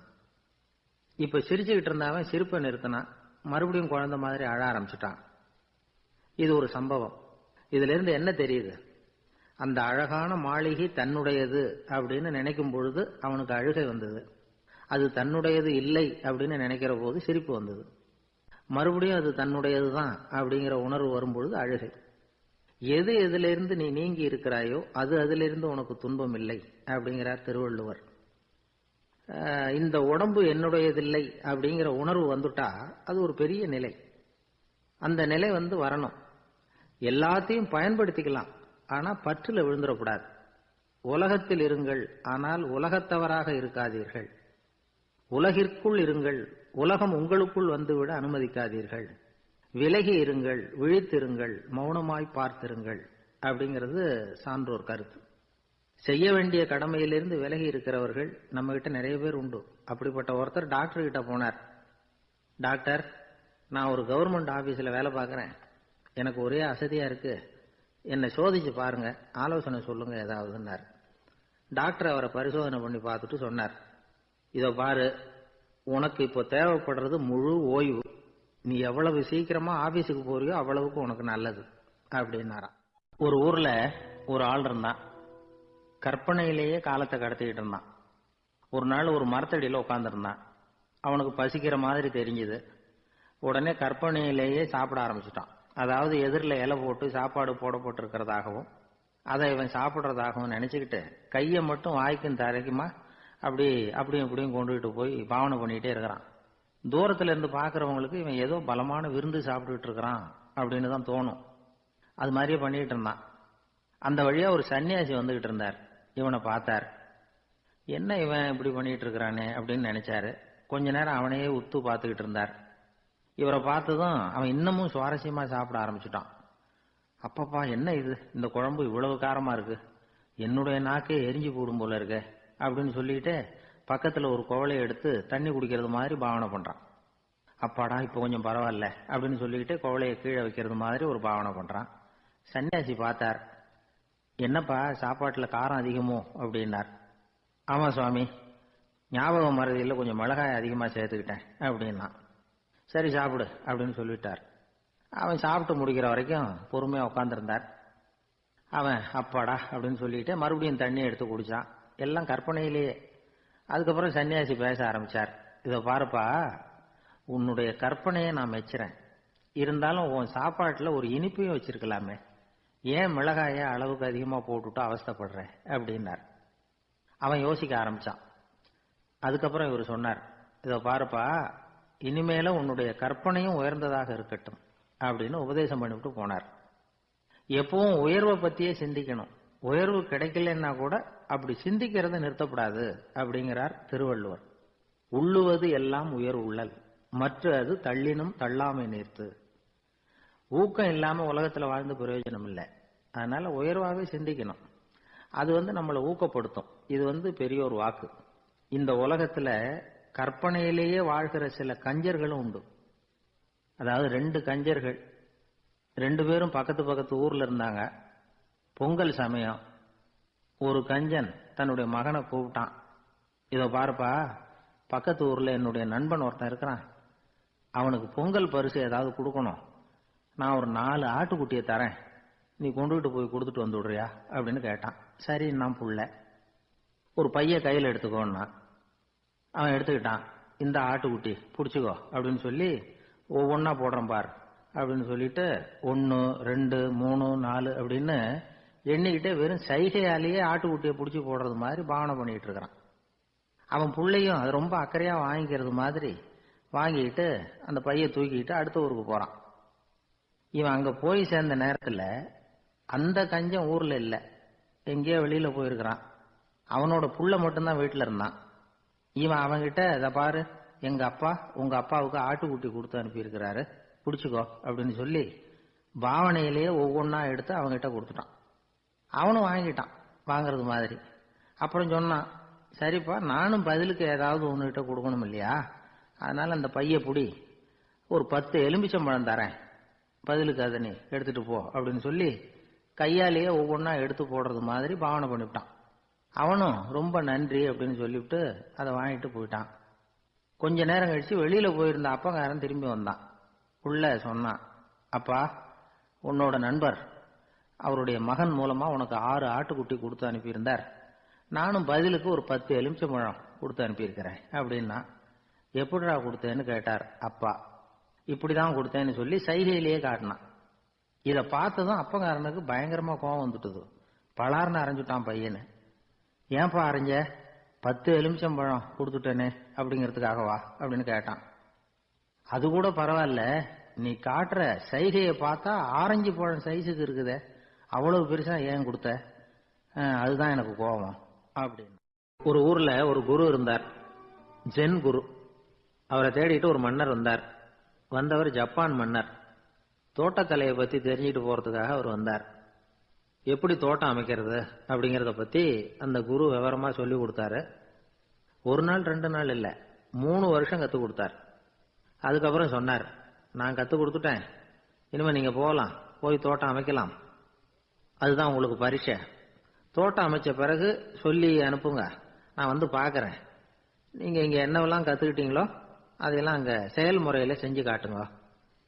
இப்ப சிரிச்சுக்கிட்டு இருந்தாவன் சிரிப்பை நிறுத்தினான். மறுபடியும் குழந்தை மாதிரி அழ ஆரம்பிச்சுட்டான். இது ஒரு சம்பவம். இதுல இருந்து என்ன தெரியுது? அந்த அழகான மாளிகை தன்னுடையது அப்படின்னு நினைக்கும் பொழுது அவனுக்கு அழுகை வந்தது. அது தன்னுடையது இல்லை அப்படின்னு நினைக்கிற போது சிரிப்பு வந்தது. மறுபடியும் அது தன்னுடையதுதான் அப்படிங்கிற உணர்வு வரும்பொழுது அழுகை. எது எதிலிருந்து நீ நீங்கி இருக்கிறாயோ அது அதிலிருந்து உனக்கு துன்பம் இல்லை அப்படிங்கிறார் திருவள்ளுவர். இந்த உடம்பு என்னுடையதில்லை அப்படிங்கிற உணர்வு வந்துட்டா அது ஒரு பெரிய நிலை. அந்த நிலை வரணும். எல்லாத்தையும் பயன்படுத்திக்கலாம், ஆனா பற்றுல விழுந்துடக்கூடாது. உலகத்தில் இருங்கள், ஆனால் உலகத்தவராக இருக்காதீர்கள். உலகிற்குள் இருங்கள், உலகம் உங்களுக்குள் வந்துவிட அனுமதிக்காதீர்கள். விலகி இருங்கள், விழித்திருங்கள், மௌனமாய் பார்த்திருங்கள் அப்படிங்கிறது சான்றோர் கருத்து. செய்ய வேண்டிய கடமையிலிருந்து விலகி இருக்கிறவர்கள் நம்ம கிட்ட நிறைய பேர் உண்டு. அப்படிப்பட்ட ஒருத்தர் டாக்டர் கிட்ட போனார். டாக்டர், நான் ஒரு கவர்மெண்ட் ஆபீஸ்ல வேலை பார்க்கிறேன், எனக்கு ஒரே அசதியா இருக்கு, என்னை சோதிச்சு பாருங்க, ஆலோசனை சொல்லுங்க ஏதாவதுன்னார். டாக்டர் அவரை பரிசோதனை பண்ணி பார்த்துட்டு சொன்னார், இதோ பாரு, உனக்கு இப்போ தேவைப்படுறது முழு ஓய்வு. நீ எவ்வளவு சீக்கிரமா ஆபீஸுக்கு போறியோ அவ்வளவுக்கு உனக்கு நல்லது அப்படின்னாராம். ஒரு ஊர்ல ஒரு ஆள் இருந்தான். கற்பனையிலேயே காலத்தை கடத்திக்கிட்டு இருந்தான். ஒரு நாள் ஒரு மரத்தடியில உட்கார்ந்துருந்தான். அவனுக்கு பசிக்கிற மாதிரி தெரிஞ்சது. உடனே கற்பனையிலேயே சாப்பிட ஆரம்பிச்சுட்டான். அதாவது எதிரில் இலை போட்டு சாப்பாடு போடப்பட்டிருக்கிறதாகவும் அதை இவன் சாப்பிட்றதாகவும் நினைச்சுக்கிட்டு கையை மட்டும் வாய்க்கும் தரைக்குமா அப்படியும் இப்படியும் கொண்டுகிட்டு போய் பாவனை பண்ணிக்கிட்டே இருக்கிறான். தூரத்துல இருந்து பாக்குறவங்களுக்கு இவன் ஏதோ பலமான விருந்து சாப்பிட்டுட்டு இருக்கிறான் அப்படின்னு தான் தோணும். அது மாதிரியே பண்ணிட்டு இருந்தான். அந்த வழியா ஒரு சன்னியாசி வந்துகிட்டு இருந்தார். இவனை பார்த்தார். என்ன இவன் இப்படி பண்ணிட்டு இருக்கிறானே அப்படின்னு நினைச்சாரு. கொஞ்ச நேரம் அவனையே உத்து பார்த்துக்கிட்டு இருந்தார். இவரை பார்த்ததும் அவன் இன்னமும் சுவாரஸ்யமா சாப்பிட ஆரம்பிச்சுட்டான். அப்பப்பா என்ன இது, இந்த குழம்பு இவ்வளவு காரமா இருக்கு, என்னுடைய நாக்கே எரிஞ்சு போடும் போல இருக்கு அப்படின்னு சொல்லிட்டு பக்கத்துல ஒரு குவளையை எடுத்து தண்ணி குடிக்கிறது மாதிரி பாவனை பண்றான். அப்பாடா இப்ப கொஞ்சம் பரவாயில்ல அப்படின்னு சொல்லிட்டு குவளையை கீழே வைக்கிறது மாதிரி ஒரு பாவனை பண்றான். சன்னியாசி பார்த்தார். என்னப்பா சாப்பாட்டுல காரம் அதிகமோ அப்படின்னார். ஆமா சுவாமி, ஞாபகம் மறதியில் கொஞ்சம் மிளகாய் அதிகமா சேர்த்துக்கிட்டேன் அப்படின்னா. சரி சாப்பிடு அப்படின்னு சொல்லிட்டார். அவன் சாப்பிட்டு முடிக்கிற வரைக்கும் பொறுமையா உட்காந்துருந்தார். அவன் அப்பாடா அப்படின்னு சொல்லிட்டு மறுபடியும் தண்ணி எடுத்து குடிச்சான். எல்லாம் கற்பனையிலேயே. அதுக்கப்புறம் சன்னியாசி பேச ஆரம்பிச்சார். இதை பாருப்பா, உன்னுடைய கற்பனையை நான் மெச்சுறேன். இருந்தாலும் உன் சாப்பாட்டுல ஒரு இனிப்பையும் வச்சிருக்கலாமே, ஏன் மிளகாய அளவுக்கு அதிகமா போட்டுட்டு அவஸ்தைப்படுறேன் அப்படின்னார். அவன் யோசிக்க ஆரம்பிச்சான். அதுக்கப்புறம் இவர் சொன்னார், இதை பாருப்பா, இனிமேல உன்னுடைய கற்பனையும் உயர்ந்ததாக இருக்கட்டும் அப்படின்னு உபதேசம் பண்ணிவிட்டு போனார். எப்பவும் உயர்வை பத்தியே சிந்திக்கணும். உயர்வு கிடைக்கலன்னா கூட அப்படி சிந்திக்கிறத நிறுத்தப்படாது அப்படிங்கிறார் திருவள்ளுவர். உள்ளுவது எல்லாம் உயர் உள்ளல், மற்ற அது தள்ளினும் தள்ளாமை நீர்த்து. ஊக்கம் இல்லாம உலகத்துல வாழ்ந்து பிரயோஜனம் இல்லை. அதனால உயர்வாகவே சிந்திக்கணும். அது நம்மளை ஊக்கப்படுத்தும். இது பெரிய ஒரு வாக்கு. இந்த உலகத்துல கற்பனையிலேயே வாழ்கிற சில கஞ்சர்களும் உண்டு. அதாவது 2 கஞ்சர்கள், 2 பேரும் பக்கத்து பக்கத்து ஊர்ல இருந்தாங்க. பொங்கல் சமயம். ஒரு கஞ்சன் தன்னுடைய மகனை கூப்பிட்டான். இதோ பாருப்பா, பக்கத்து ஊர்ல என்னுடைய நண்பன் ஒருத்தன் இருக்கிறான், அவனுக்கு பொங்கல் பரிசு ஏதாவது கொடுக்கணும். நான் ஒரு 4 ஆட்டுக்குட்டியை தரேன், நீ கொண்டுகிட்டு போய் கொடுத்துட்டு வந்து விடுறியா அப்படின்னு கேட்டான். சரி நான் புள்ள, ஒரு பைய கையில் எடுத்துக்கோன்னா. அவன் எடுத்துக்கிட்டான். இந்த ஆட்டுக்குட்டி பிடிச்சிக்கோ அப்படின்னு சொல்லி ஒவ்வொன்னா போடுறேன் பார் அப்படின்னு சொல்லிட்டு 1 2 3 4 அப்படின்னு எண்ணிக்கிட்டே வெறும் சைகையாலேயே ஆட்டுக்குட்டியை பிடிச்சி போடுறது மாதிரி பாவனை பண்ணிட்டு இருக்கிறான். அவன் பிள்ளையும் அது ரொம்ப அக்கறையா வாங்கிக்கிறது மாதிரி வாங்கிட்டு அந்த பைய தூக்கிட்டு அடுத்த ஊருக்கு போறான். இவன் அங்க போய் சேர்ந்த நேரத்துல அந்த கஞ்சன் ஊர்ல இல்ல, எங்கேயோ வெளியில போயிருக்கிறான். அவனோட புள்ள மட்டும்தான் வீட்டுல இருந்தான். இவன் அவன்கிட்ட, இதை பாரு, எங்க அப்பா உங்க அப்பாவுக்கு ஆட்டுக்குட்டி கொடுத்து அனுப்பியிருக்கிறாரு, பிடிச்சிக்கோ அப்படின்னு சொல்லி பாவனையிலேயே ஒவ்வொன்னா எடுத்து அவன்கிட்ட கொடுத்துட்டான். அவனும் வாங்கிட்டான் வாங்கறது மாதிரி. அப்புறம் சொன்னான், சரிப்பா நானும் பதிலுக்கு ஏதாவது ஒன்னுகிட்ட கொடுக்கணும் இல்லையா, அதனால அந்த பைய புடி, ஒரு 10 எலுமிச்சம்பழம் தரேன், பதிலுக்கு அதை நீ எடுத்துட்டு போ அப்படின்னு சொல்லி கையாலேயே ஒவ்வொன்னா எடுத்து போடுறது மாதிரி பாவனை பண்ணிவிட்டான். அவனும் ரொம்ப நன்றி அப்படின்னு சொல்லிவிட்டு அதை வாங்கிட்டு போயிட்டான். கொஞ்ச நேரம் கழிச்சு வெளியில போயிருந்த அப்பங்காரன் திரும்பி வந்தான். உள்ள சொன்னான், அப்பா, உன்னோட நண்பர் அவருடைய மகன் மூலமா உனக்கு 6 ஆட்டுக்குட்டி கொடுத்து அனுப்பியிருந்தார், நானும் பதிலுக்கு ஒரு 10 எலுமிச்சம்பழம் கொடுத்து அனுப்பியிருக்கிறேன் அப்படின்னா. எப்படிடா கொடுத்தேன்னு கேட்டார் அப்பா. இப்படிதான் கொடுத்தேன்னு சொல்லி சைகையிலேயே காட்டினான். இதை பார்த்ததும் அப்பங்காரனுக்கு பயங்கரமா கோபம் வந்துட்டுது. பலார்னு அரைஞ்சுட்டான் பையனு. ஏன்பா அரைஞ்ச, 10 எலுமிச்சம்பழம் கொடுத்துட்டேனே அப்படிங்கிறதுக்காகவா அப்படின்னு கேட்டான். அது கூட பரவாயில்ல, நீ காட்டுற சைகையை பார்த்தா ஆரஞ்சு பழம் சைஸுக்கு இருக்குதே, அவ்வளவு பெருசா ஏன் கொடுத்த, அதுதான் எனக்கு கோபம் அப்படின்னு. ஒரு ஊர்ல ஒரு குரு இருந்தார், ஜென் குரு. அவரை தேடிட்டு ஒரு மன்னர் வந்தார். வந்தவர் ஜப்பான் மன்னர். தோட்டக்கலையை பத்தி தெரிஞ்சுட்டு போறதுக்காக அவர் வந்தார். எப்படி தோட்டம் அமைக்கிறது அப்படிங்கறத பத்தி அந்த குரு விவரமா சொல்லி கொடுத்தாரு. 1 நாள் 2 நாள் இல்ல, 3 வருஷம் கத்து கொடுத்தார். அதுக்கப்புறம் சொன்னார், நான் கத்து கொடுத்துட்டேன், இனிமே நீங்க போகலாம், போய் தோட்டம் அமைக்கலாம், அதுதான் உங்களுக்கு பரீட்சை. தோட்டம் அமைச்ச பிறகு சொல்லி அனுப்புங்க, நான் வந்து பாக்கிறேன். நீங்க இங்க என்னவெல்லாம் கத்துக்கிட்டீங்களோ அதையெல்லாம் அங்க செயல்முறையில செஞ்சு காட்டுங்க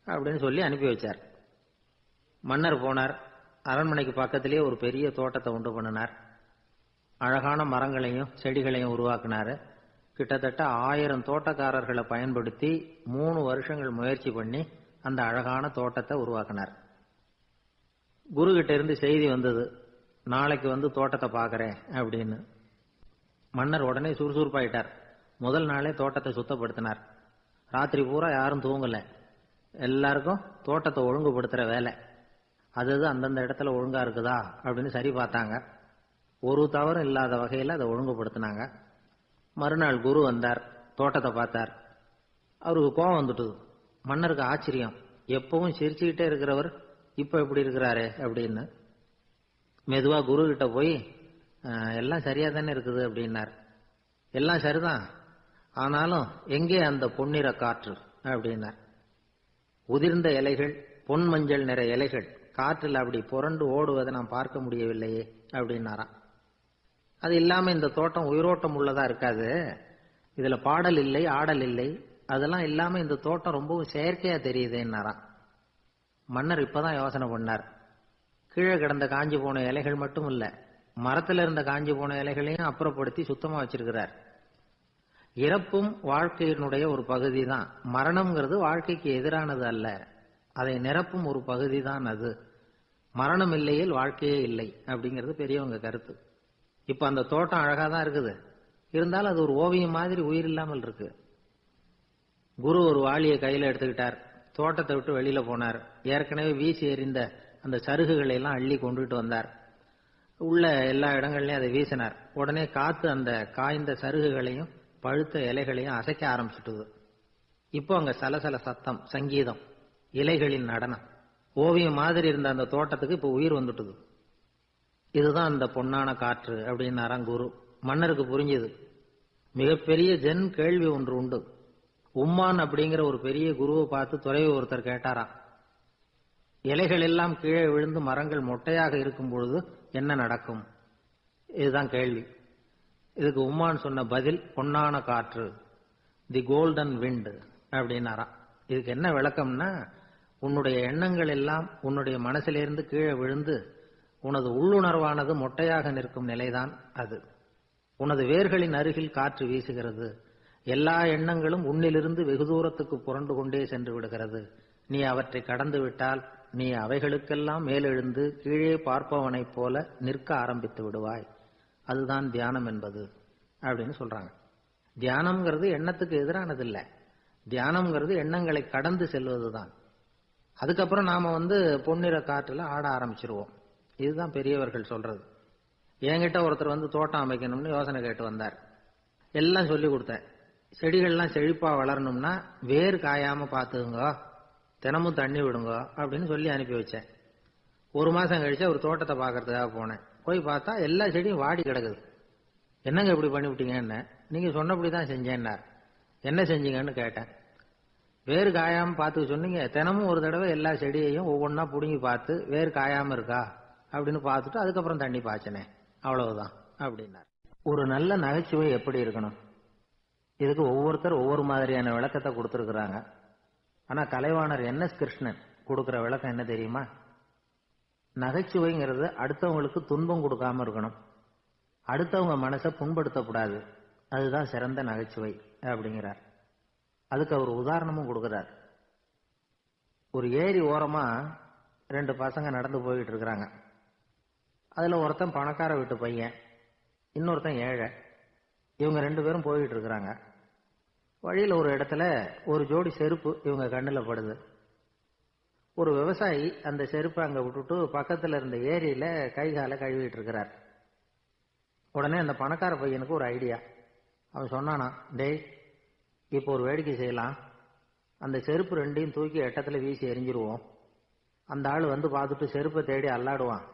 அப்படின்னு சொல்லி அனுப்பி வச்சார். மன்னர் போனார். அரண்மனைக்கு பக்கத்திலேயே ஒரு பெரிய தோட்டத்தை உண்டு பண்ணினார். அழகான மரங்களையும் செடிகளையும் உருவாக்கினாரு. கிட்டத்தட்ட 1000 தோட்டக்காரர்களை பயன்படுத்தி 3 வருஷங்கள் முயற்சி பண்ணி அந்த அழகான தோட்டத்தை உருவாக்கினார். குரு கிட்ட இருந்து செய்தி வந்தது, நாளைக்கு வந்து தோட்டத்தை பார்க்கறேன் அப்படின்னு. மன்னர் உடனே சுறுசுறுப்பாயிட்டார். முதல் நாளே தோட்டத்தை சுத்தப்படுத்தினார். ராத்திரி பூரா யாரும் தூங்கல. எல்லாருக்கும் தோட்டத்தை ஒழுங்குபடுத்துற வேலை. அது அந்தந்த இடத்துல ஒழுங்கா இருக்குதா அப்படின்னு சரி பார்த்தாங்க. ஒரு தவறும் இல்லாத வகையில் அதை ஒழுங்குபடுத்தினாங்க. மறுநாள் குரு வந்தார், தோட்டத்தை பார்த்தார். அவருக்கு கோபம் வந்துட்டுது. மன்னருக்கு ஆச்சரியம், எப்பவும் சிரிச்சுக்கிட்டே இருக்கிறவர் இப்ப எப்படி இருக்கிறாரே அப்படின்னு. மெதுவா குரு கிட்ட போய் எல்லாம் சரியா தானே இருக்குது அப்படின்னார். எல்லாம் சரிதான், ஆனாலும் எங்கே அந்த பொன்னிற காற்று அப்படின்னார். உதிர்ந்த இலைகள், பொன் மஞ்சள் நிற இலைகள் காற்றில் அப்படி புரண்டு ஓடுவதை நான் பார்க்க முடியவில்லையே அப்படின்னாராம். அது இல்லாம இந்த தோட்டம் உயிரோட்டம் உள்ளதா இருக்காது, இதுல பாடல் இல்லை, ஆடல் இல்லை, அதெல்லாம் இல்லாம இந்த தோட்டம் ரொம்பவும் செயற்கையா தெரியுதுன்னாராம். மன்னர் இப்பதான் யோசனை பண்ணார். கீழே கிடந்த காஞ்சி போன இலைகள் மட்டும் இல்ல, மரத்துல இருந்த காஞ்சி போன இலைகளையும் அப்புறப்படுத்தி சுத்தமா வச்சிருக்கிறார். இறப்பும் வாழ்க்கையினுடைய ஒரு பகுதி தான். மரணம்ங்கிறது வாழ்க்கைக்கு எதிரானது அல்ல, அதை நிரப்பும் ஒரு பகுதி தான் அது. மரணம் இல்லையில் வாழ்க்கையே இல்லை அப்படிங்கிறது பெரியவங்க கருத்து. இப்ப அந்த தோட்டம் அழகா தான் இருக்குது, இருந்தாலும் அது ஒரு ஓவியம் மாதிரி உயிர் இல்லாமல் இருக்கு. குரு ஒரு வாளியை கையில எடுத்துக்கிட்டார், தோட்டத்தை விட்டு வெளியில போனார். ஏற்கனவே வீசி எறிந்த அந்த சருகுகளை எல்லாம் அள்ளி கொண்டுட்டு வந்தார். உள்ள எல்லா இடங்கள்லயும் அதை வீசினார். உடனே காத்து அந்த காய்ந்த சருகுகளையும் பழுத்த இலைகளையும் அசைக்க ஆரம்பிச்சுட்டுது. இப்போ அங்க சலசல சத்தம், சங்கீதம், இலைகளின் நடனம். ஓவியம் மாதிரி இருந்த அந்த தோட்டத்துக்கு இப்போ உயிர் வந்துட்டுது. இதுதான் அந்த பொன்னான காற்று அப்படின்னாராம் குரு. மன்னருக்கு புரிஞ்சுது. மிகப்பெரிய ஜென் கேள்வி ஒன்று உண்டு. உம்மான் அப்படிங்கிற ஒரு பெரிய குருவை பார்த்து துறவி ஒருத்தர் கேட்டாராம், இலைகள் எல்லாம் கீழே விழுந்து மரங்கள் மொட்டையாக இருக்கும் பொழுது என்ன நடக்கும்? இதுதான் கேள்வி. இதுக்கு உம்மான் சொன்ன பதில் பொன்னான காற்று, தி கோல்டன் விண்ட் அப்படின்னாராம். இதுக்கு என்ன விளக்கம்னா, உன்னுடைய எண்ணங்கள் எல்லாம் உன்னுடைய மனசிலிருந்து கீழே விழுந்து உனது உள்ளுணர்வானது மொட்டையாக நிற்கும் நிலைதான் அது. உனது வேர்களின் அருகில் காற்று வீசுகிறது. எல்லா எண்ணங்களும் உன்னிலிருந்து வெகு தூரத்துக்கு புரண்டு கொண்டே சென்று விடுகிறது. நீ அவற்றை கடந்து விட்டால் நீ அவைகளுக்கெல்லாம் மேலெழுந்து கீழே பார்ப்பவனைப் போல நிற்க ஆரம்பித்து விடுவாய். அதுதான் தியானம் என்பது அப்படின்னு சொல்றாங்க. தியானம்ங்கிறது எண்ணத்துக்கு எதிரானது இல்லை, தியானம்ங்கிறது எண்ணங்களை கடந்து செல்வதுதான். அதுக்கப்புறம் நாம பொன்னிற காற்றுல ஆட ஆரம்பிச்சிருவோம். இதுதான் பெரியவர்கள் சொல்றது. என்கிட்ட ஒருத்தர் தோட்டம் அமைக்கணும்னு யோசனை கேட்டு வந்தார். எல்லாம் சொல்லி கொடுத்தேன். செடிகள்லாம் செழிப்பா வளரணும்னா வேர் காயாம பாத்துக்குங்க, தினமும் தண்ணி விடுங்க அப்படின்னு சொல்லி அனுப்பி வச்சேன். 1 மாசம் கழிச்சு ஒரு தோட்டத்தை பாக்கிறதுக்காக போனேன். போய் பார்த்தா எல்லா செடியும் வாடி கிடக்குது. என்னங்க இப்படி பண்ணிவிட்டீங்கன்னு. நீங்க சொன்னபடிதான் செஞ்சேன்னார். என்ன செஞ்சீங்கன்னு கேட்டேன். வேறு காயாம பாத்துக்க சொன்னீங்க, தினமும் ஒரு தடவை எல்லா செடியையும் ஒவ்வொன்னா புடுங்கி பார்த்து வேறு காயாம இருக்கா அப்படின்னு பார்த்துட்டு அதுக்கப்புறம் தண்ணி பாய்ச்சனே, அவ்வளவுதான் அப்படின்னார். ஒரு நல்ல நகைச்சுவை எப்படி இருக்கணும், இதுக்கு ஒவ்வொருத்தர் ஒவ்வொரு மாதிரியான விளக்கத்தை கொடுத்திருக்கிறாங்க. ஆனா கலைவாணர் என்.எஸ். கிருஷ்ணன் கொடுக்கிற விளக்கம் என்ன தெரியுமா? நகைச்சுவைங்கிறது அடுத்தவங்களுக்கு துன்பம் கொடுக்காம இருக்கணும், அடுத்தவங்க மனசை புண்படுத்தக்கூடாது, அதுதான் சிறந்த நகைச்சுவை அப்படிங்கிறார். அதுக்கு அவர் உதாரணமும் கொடுக்கிறார். ஒரு ஏரி ஓரமா 2 பசங்க நடந்து போயிட்டு இருக்கிறாங்க. அதுல ஒருத்தன் பணக்கார வீட்டு பையன், இன்னொருத்தன் ஏழை. இவங்க 2 பேரும் போயிட்டு இருக்கிறாங்க. வழியில ஒரு இடத்துல ஒரு ஜோடி செருப்பு இவங்க கண்ணுல படுது. ஒரு விவசாயி அந்த செருப்பை அங்க விட்டுட்டு பக்கத்துல இருந்த ஏரியில கை காலை கழுவிட்டு இருக்கிறார். உடனே அந்த பணக்கார பையனுக்கு ஒரு ஐடியா. அவன் சொன்னானா, டேய் இப்போ ஒரு வேடிக்கை செய்யலாம், அந்த செருப்பு 2ஐயும் தூக்கி எட்டத்துல வீசி எரிஞ்சிருவோம். அந்த ஆள் பார்த்துட்டு செருப்பை தேடி அல்லாடுவான்,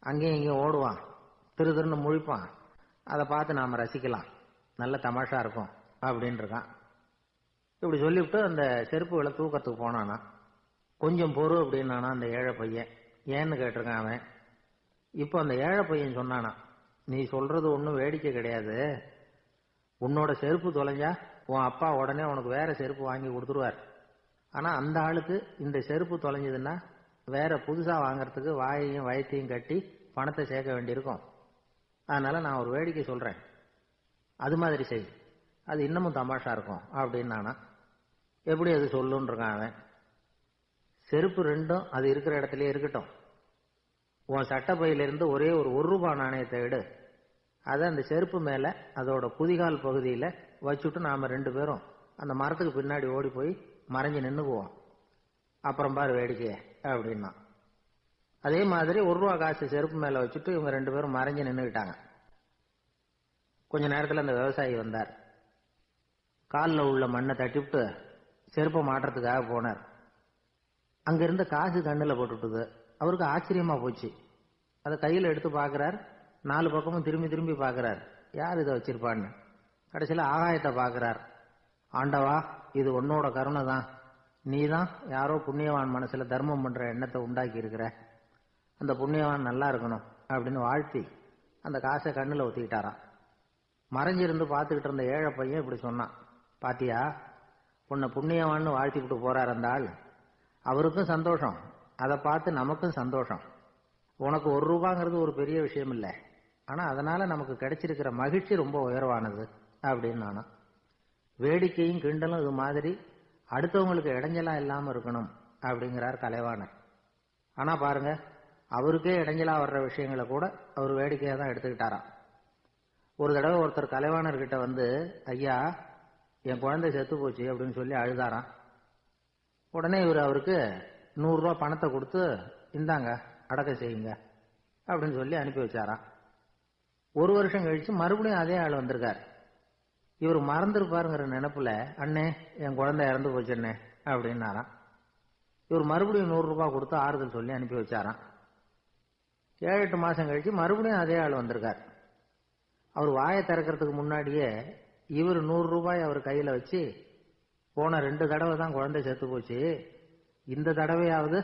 அங்கேயும் இங்கேயும் ஓடுவான், திரு திருன்னு முழிப்பான். அதை பார்த்து நாம ரசிக்கலாம், நல்ல தமாஷா இருக்கும் அப்படின்னு இருக்கான். இப்படி சொல்லிவிட்டு அந்த செருப்புகளை தூக்கத்துக்கு போனானா. கொஞ்சம் பொறு அப்படின்னானா அந்த ஏழை பையன். ஏன்னு கேட்டிருக்கான் அவன். இப்போ அந்த ஏழை பையன் சொன்னானா, நீ சொல்றது ஒன்றும் வேடிக்கை கிடையாது, உன்னோட செருப்பு தொலைஞ்சா உன் அப்பா உடனே உனக்கு வேற செருப்பு வாங்கி கொடுத்துருவார். ஆனா அந்த ஆளுக்கு இந்த செருப்பு தொலைஞ்சதுன்னா வேற புதுசா வாங்கறதுக்கு வாயையும் வயத்தையும் கட்டி பணத்தை சேர்க்க வேண்டியிருக்கும். அதனால நான் ஒரு வேடிக்கை சொல்றேன், அது மாதிரி செய், அது இன்னமும் தமாஷா இருக்கும் அப்படின்னு நானா. எப்படி அது சொல்லுன்னு இருக்கான் அவன். செருப்பு ரெண்டும் அது இருக்கிற இடத்துலயே இருக்கட்டும். உன் சட்டப்பையிலிருந்து ஒரே ஒரு ரூபாய் நாணயத்தை எடு, அதை அந்த செருப்பு மேல அதோட குதிகால் பகுதியில வச்சுட்டு நாம 2 பேரும் அந்த மரத்துக்கு பின்னாடி ஓடி போய் மறைஞ்சு நின்னுக்குவோம். அப்புறம் பாரு வேடிக்கைய அப்படின்னா. அதே மாதிரி 1 ரூபா காசு செருப்பு மேல வச்சுட்டு இவங்க 2 பேரும் மறைஞ்சு நின்னுக்கிட்டாங்க. கொஞ்ச நேரத்துல அந்த விவசாயி வந்தார். காலில் உள்ள மண்ணை தட்டிவிட்டு செருப்பை மாட்டுறதுக்காக போனார். அங்க இருந்த காசு கண்ணுல போட்டுட்டுது. அவருக்கு ஆச்சரியமா போச்சு. அதை கையில எடுத்து பாக்குறார். 4 பக்கமும் திரும்பி திரும்பி பாக்குறார், யார் இதை வச்சிருப்பான்னு. கடைசியில ஆகாயத்தை பாக்குறார். ஆண்டவா, இது உன்னோட கருணை தான். நீதான் யாரோ புண்ணியவான் மனசுல தர்மம் பண்ற எண்ணத்தை உண்டாக்கி இருக்கிற. அந்த புண்ணியவான் நல்லா இருக்கணும் அப்படின்னு வாழ்த்தி அந்த காசை கண்ணுல ஒத்திக்கிட்டாராம். மறைஞ்சிருந்து பார்த்துக்கிட்டு இருந்த ஏழை பையன் இப்படி சொன்னான், பாத்தியா, உன்னை புண்ணியவான்னு வாழ்த்திக்கிட்டு போறார் அந்த ஆள். அவருக்கும் சந்தோஷம், அதை பார்த்து நமக்கும் சந்தோஷம். உனக்கு 1 ரூபாங்கிறது ஒரு பெரிய விஷயம் இல்லை, ஆனா அதனால நமக்கு கிடைச்சிருக்கிற மகிழ்ச்சி ரொம்ப உயர்வானது அப்படின்னு நானும். வேடிக்கையும் கிண்டலும் இது மாதிரி அடுத்தவங்களுக்கு இடைஞ்சலா இல்லாம இருக்கணும் அப்படிங்கிறார் கலைவாணர். ஆனா பாருங்க, அவருக்கே இடைஞ்சலா வர்ற விஷயங்களை கூட அவர் வேடிக்கையா தான் எடுத்துக்கிட்டாராம். ஒரு தடவை ஒருத்தர் கலைவாணர்கிட்ட வந்து, ஐயா, என் குழந்தை செத்து போச்சு அப்படின்னு சொல்லி அழுதாராம். உடனே இவர் அவருக்கு 100 ரூபாய் பணத்தை கொடுத்து, இந்தாங்க அடக்கம் செய்யுங்க அப்படின்னு சொல்லி அனுப்பி வச்சாராம். 1 வருஷம் கழிச்சு மறுபடியும் அதே ஆள் வந்திருக்கார். இவர் மறந்துருப்பாருங்கிற நினைப்புல, அண்ணே என் குழந்தை இறந்து போச்சுண்ணே அப்படின்னாராம். இவர் மறுபடியும் 100 ரூபாய் கொடுத்து ஆறுதல் சொல்லி அனுப்பி வச்சாராம். 7-8 மாசம் கழிச்சு மறுபடியும் அதே ஆள் வந்திருக்கார். அவர் வாயை திறக்கிறதுக்கு முன்னாடியே இவர் 100 ரூபாய் அவர் கையில வச்சு, போன 2 தடவை தான் குழந்தை செத்து போச்சு, இந்த தடவையாவது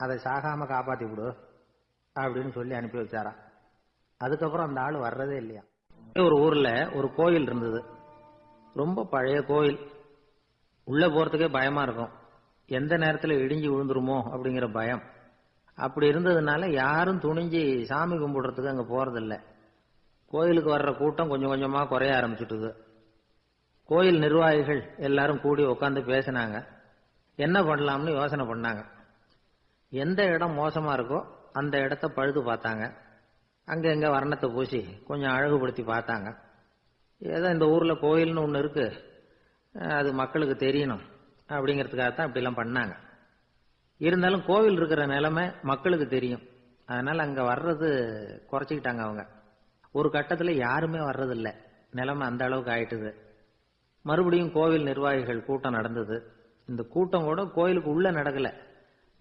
அதை சாகாம காப்பாத்தி விடு அப்படின்னு சொல்லி அனுப்பி வச்சாரா. அதுக்கப்புறம் அந்த ஆள் வர்றதே இல்லையா. ஒரு ஊர்ல ஒரு கோயில் இருந்தது, ரொம்ப பழைய கோயில். உள்ள போறதுக்கே பயமா இருக்கும், எந்த நேரத்துல இடிஞ்சு விழுந்துருமோ அப்படிங்கிற பயம். அப்படி இருந்ததுனால யாரும் துணிஞ்சு சாமி கும்பிடுறதுக்கு அங்க போறதில்லை. கோயிலுக்கு வர்ற கூட்டம் கொஞ்சம் கொஞ்சமா குறைய ஆரம்பிச்சுட்டுது. கோயில் நிர்வாகிகள் எல்லாரும் கூடி உட்காந்து பேசினாங்க. என்ன பண்ணலாம்னு யோசனை பண்ணாங்க. எந்த இடம் மோசமா இருக்கோ அந்த இடத்த பழுது பார்த்தாங்க. அங்க எங்க வர்ணத்தை பூசி கொஞ்சம் அழகுபடுத்தி பார்த்தாங்க. ஏதோ இந்த ஊர்ல கோயில்னு ஒண்ணு இருக்கு, அது மக்களுக்கு தெரியணும் அப்படிங்கிறதுக்காகத்தான் இப்படிலாம் பண்ணாங்க. இருந்தாலும் கோவில் இருக்கிற நிலைமை மக்களுக்கு தெரியும், அதனால அங்க வர்றது குறைச்சிக்கிட்டாங்க அவங்க. ஒரு கட்டத்துல யாருமே வர்றதில்லை, நிலைமை அந்த அளவுக்கு ஆயிட்டுது. மறுபடியும் கோவில் நிர்வாகிகள் கூட்டம் நடந்தது. இந்த கூட்டம் கூட கோயிலுக்கு உள்ள நடக்கல,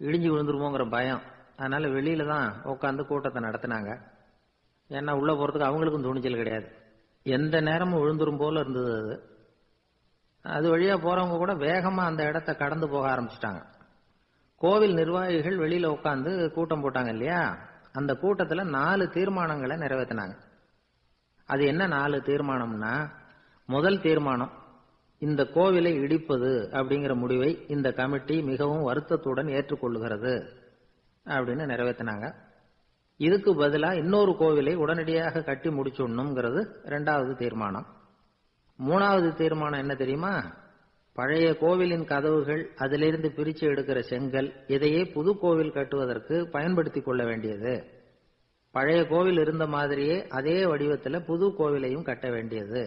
இடிஞ்சு விழுந்துருமோங்கிற பயம். அதனால வெளியில தான் உட்காந்து கூட்டத்தை நடத்தினாங்க. ஏன்னா உள்ள போறதுக்கு அவங்களுக்கும் துணிச்சல் கிடையாது, எந்த நேரமும் விழுந்துரும் போல இருந்தது அது. அது வழியா போறவங்க கூட வேகமா அந்த இடத்த கடந்து போக ஆரம்பிச்சுட்டாங்க. கோவில் நிர்வாகிகள் வெளியில உட்காந்து கூட்டம் போட்டாங்க இல்லையா, அந்த கூட்டத்துல 4 தீர்மானங்களை நிறைவேற்றினாங்க. அது என்ன 4 தீர்மானம்னா, முதல் தீர்மானம், இந்த கோவிலை இடிப்பது அப்படிங்கிற முடிவை இந்த கமிட்டி மிகவும் வருத்தத்துடன் ஏற்றுக்கொள்ளுகிறது அப்படின்னு நிறைவேற்றினாங்க. இதுக்கு பதிலா இன்னொரு கோவிலை உடனடியாக கட்டி முடிச்சுடணுங்கிறது 2வது தீர்மானம். 3வது தீர்மானம் என்ன தெரியுமா, பழைய கோவிலின் கதவுகள், அதிலிருந்து பிரிச்சு எடுக்கிற செங்கல், இதையே புது கோவில் கட்டுவதற்கு பயன்படுத்திக் கொள்ள வேண்டியது. பழைய கோவில் இருந்த மாதிரியே அதே வடிவத்தில் புது கோவிலையும் கட்ட வேண்டியது.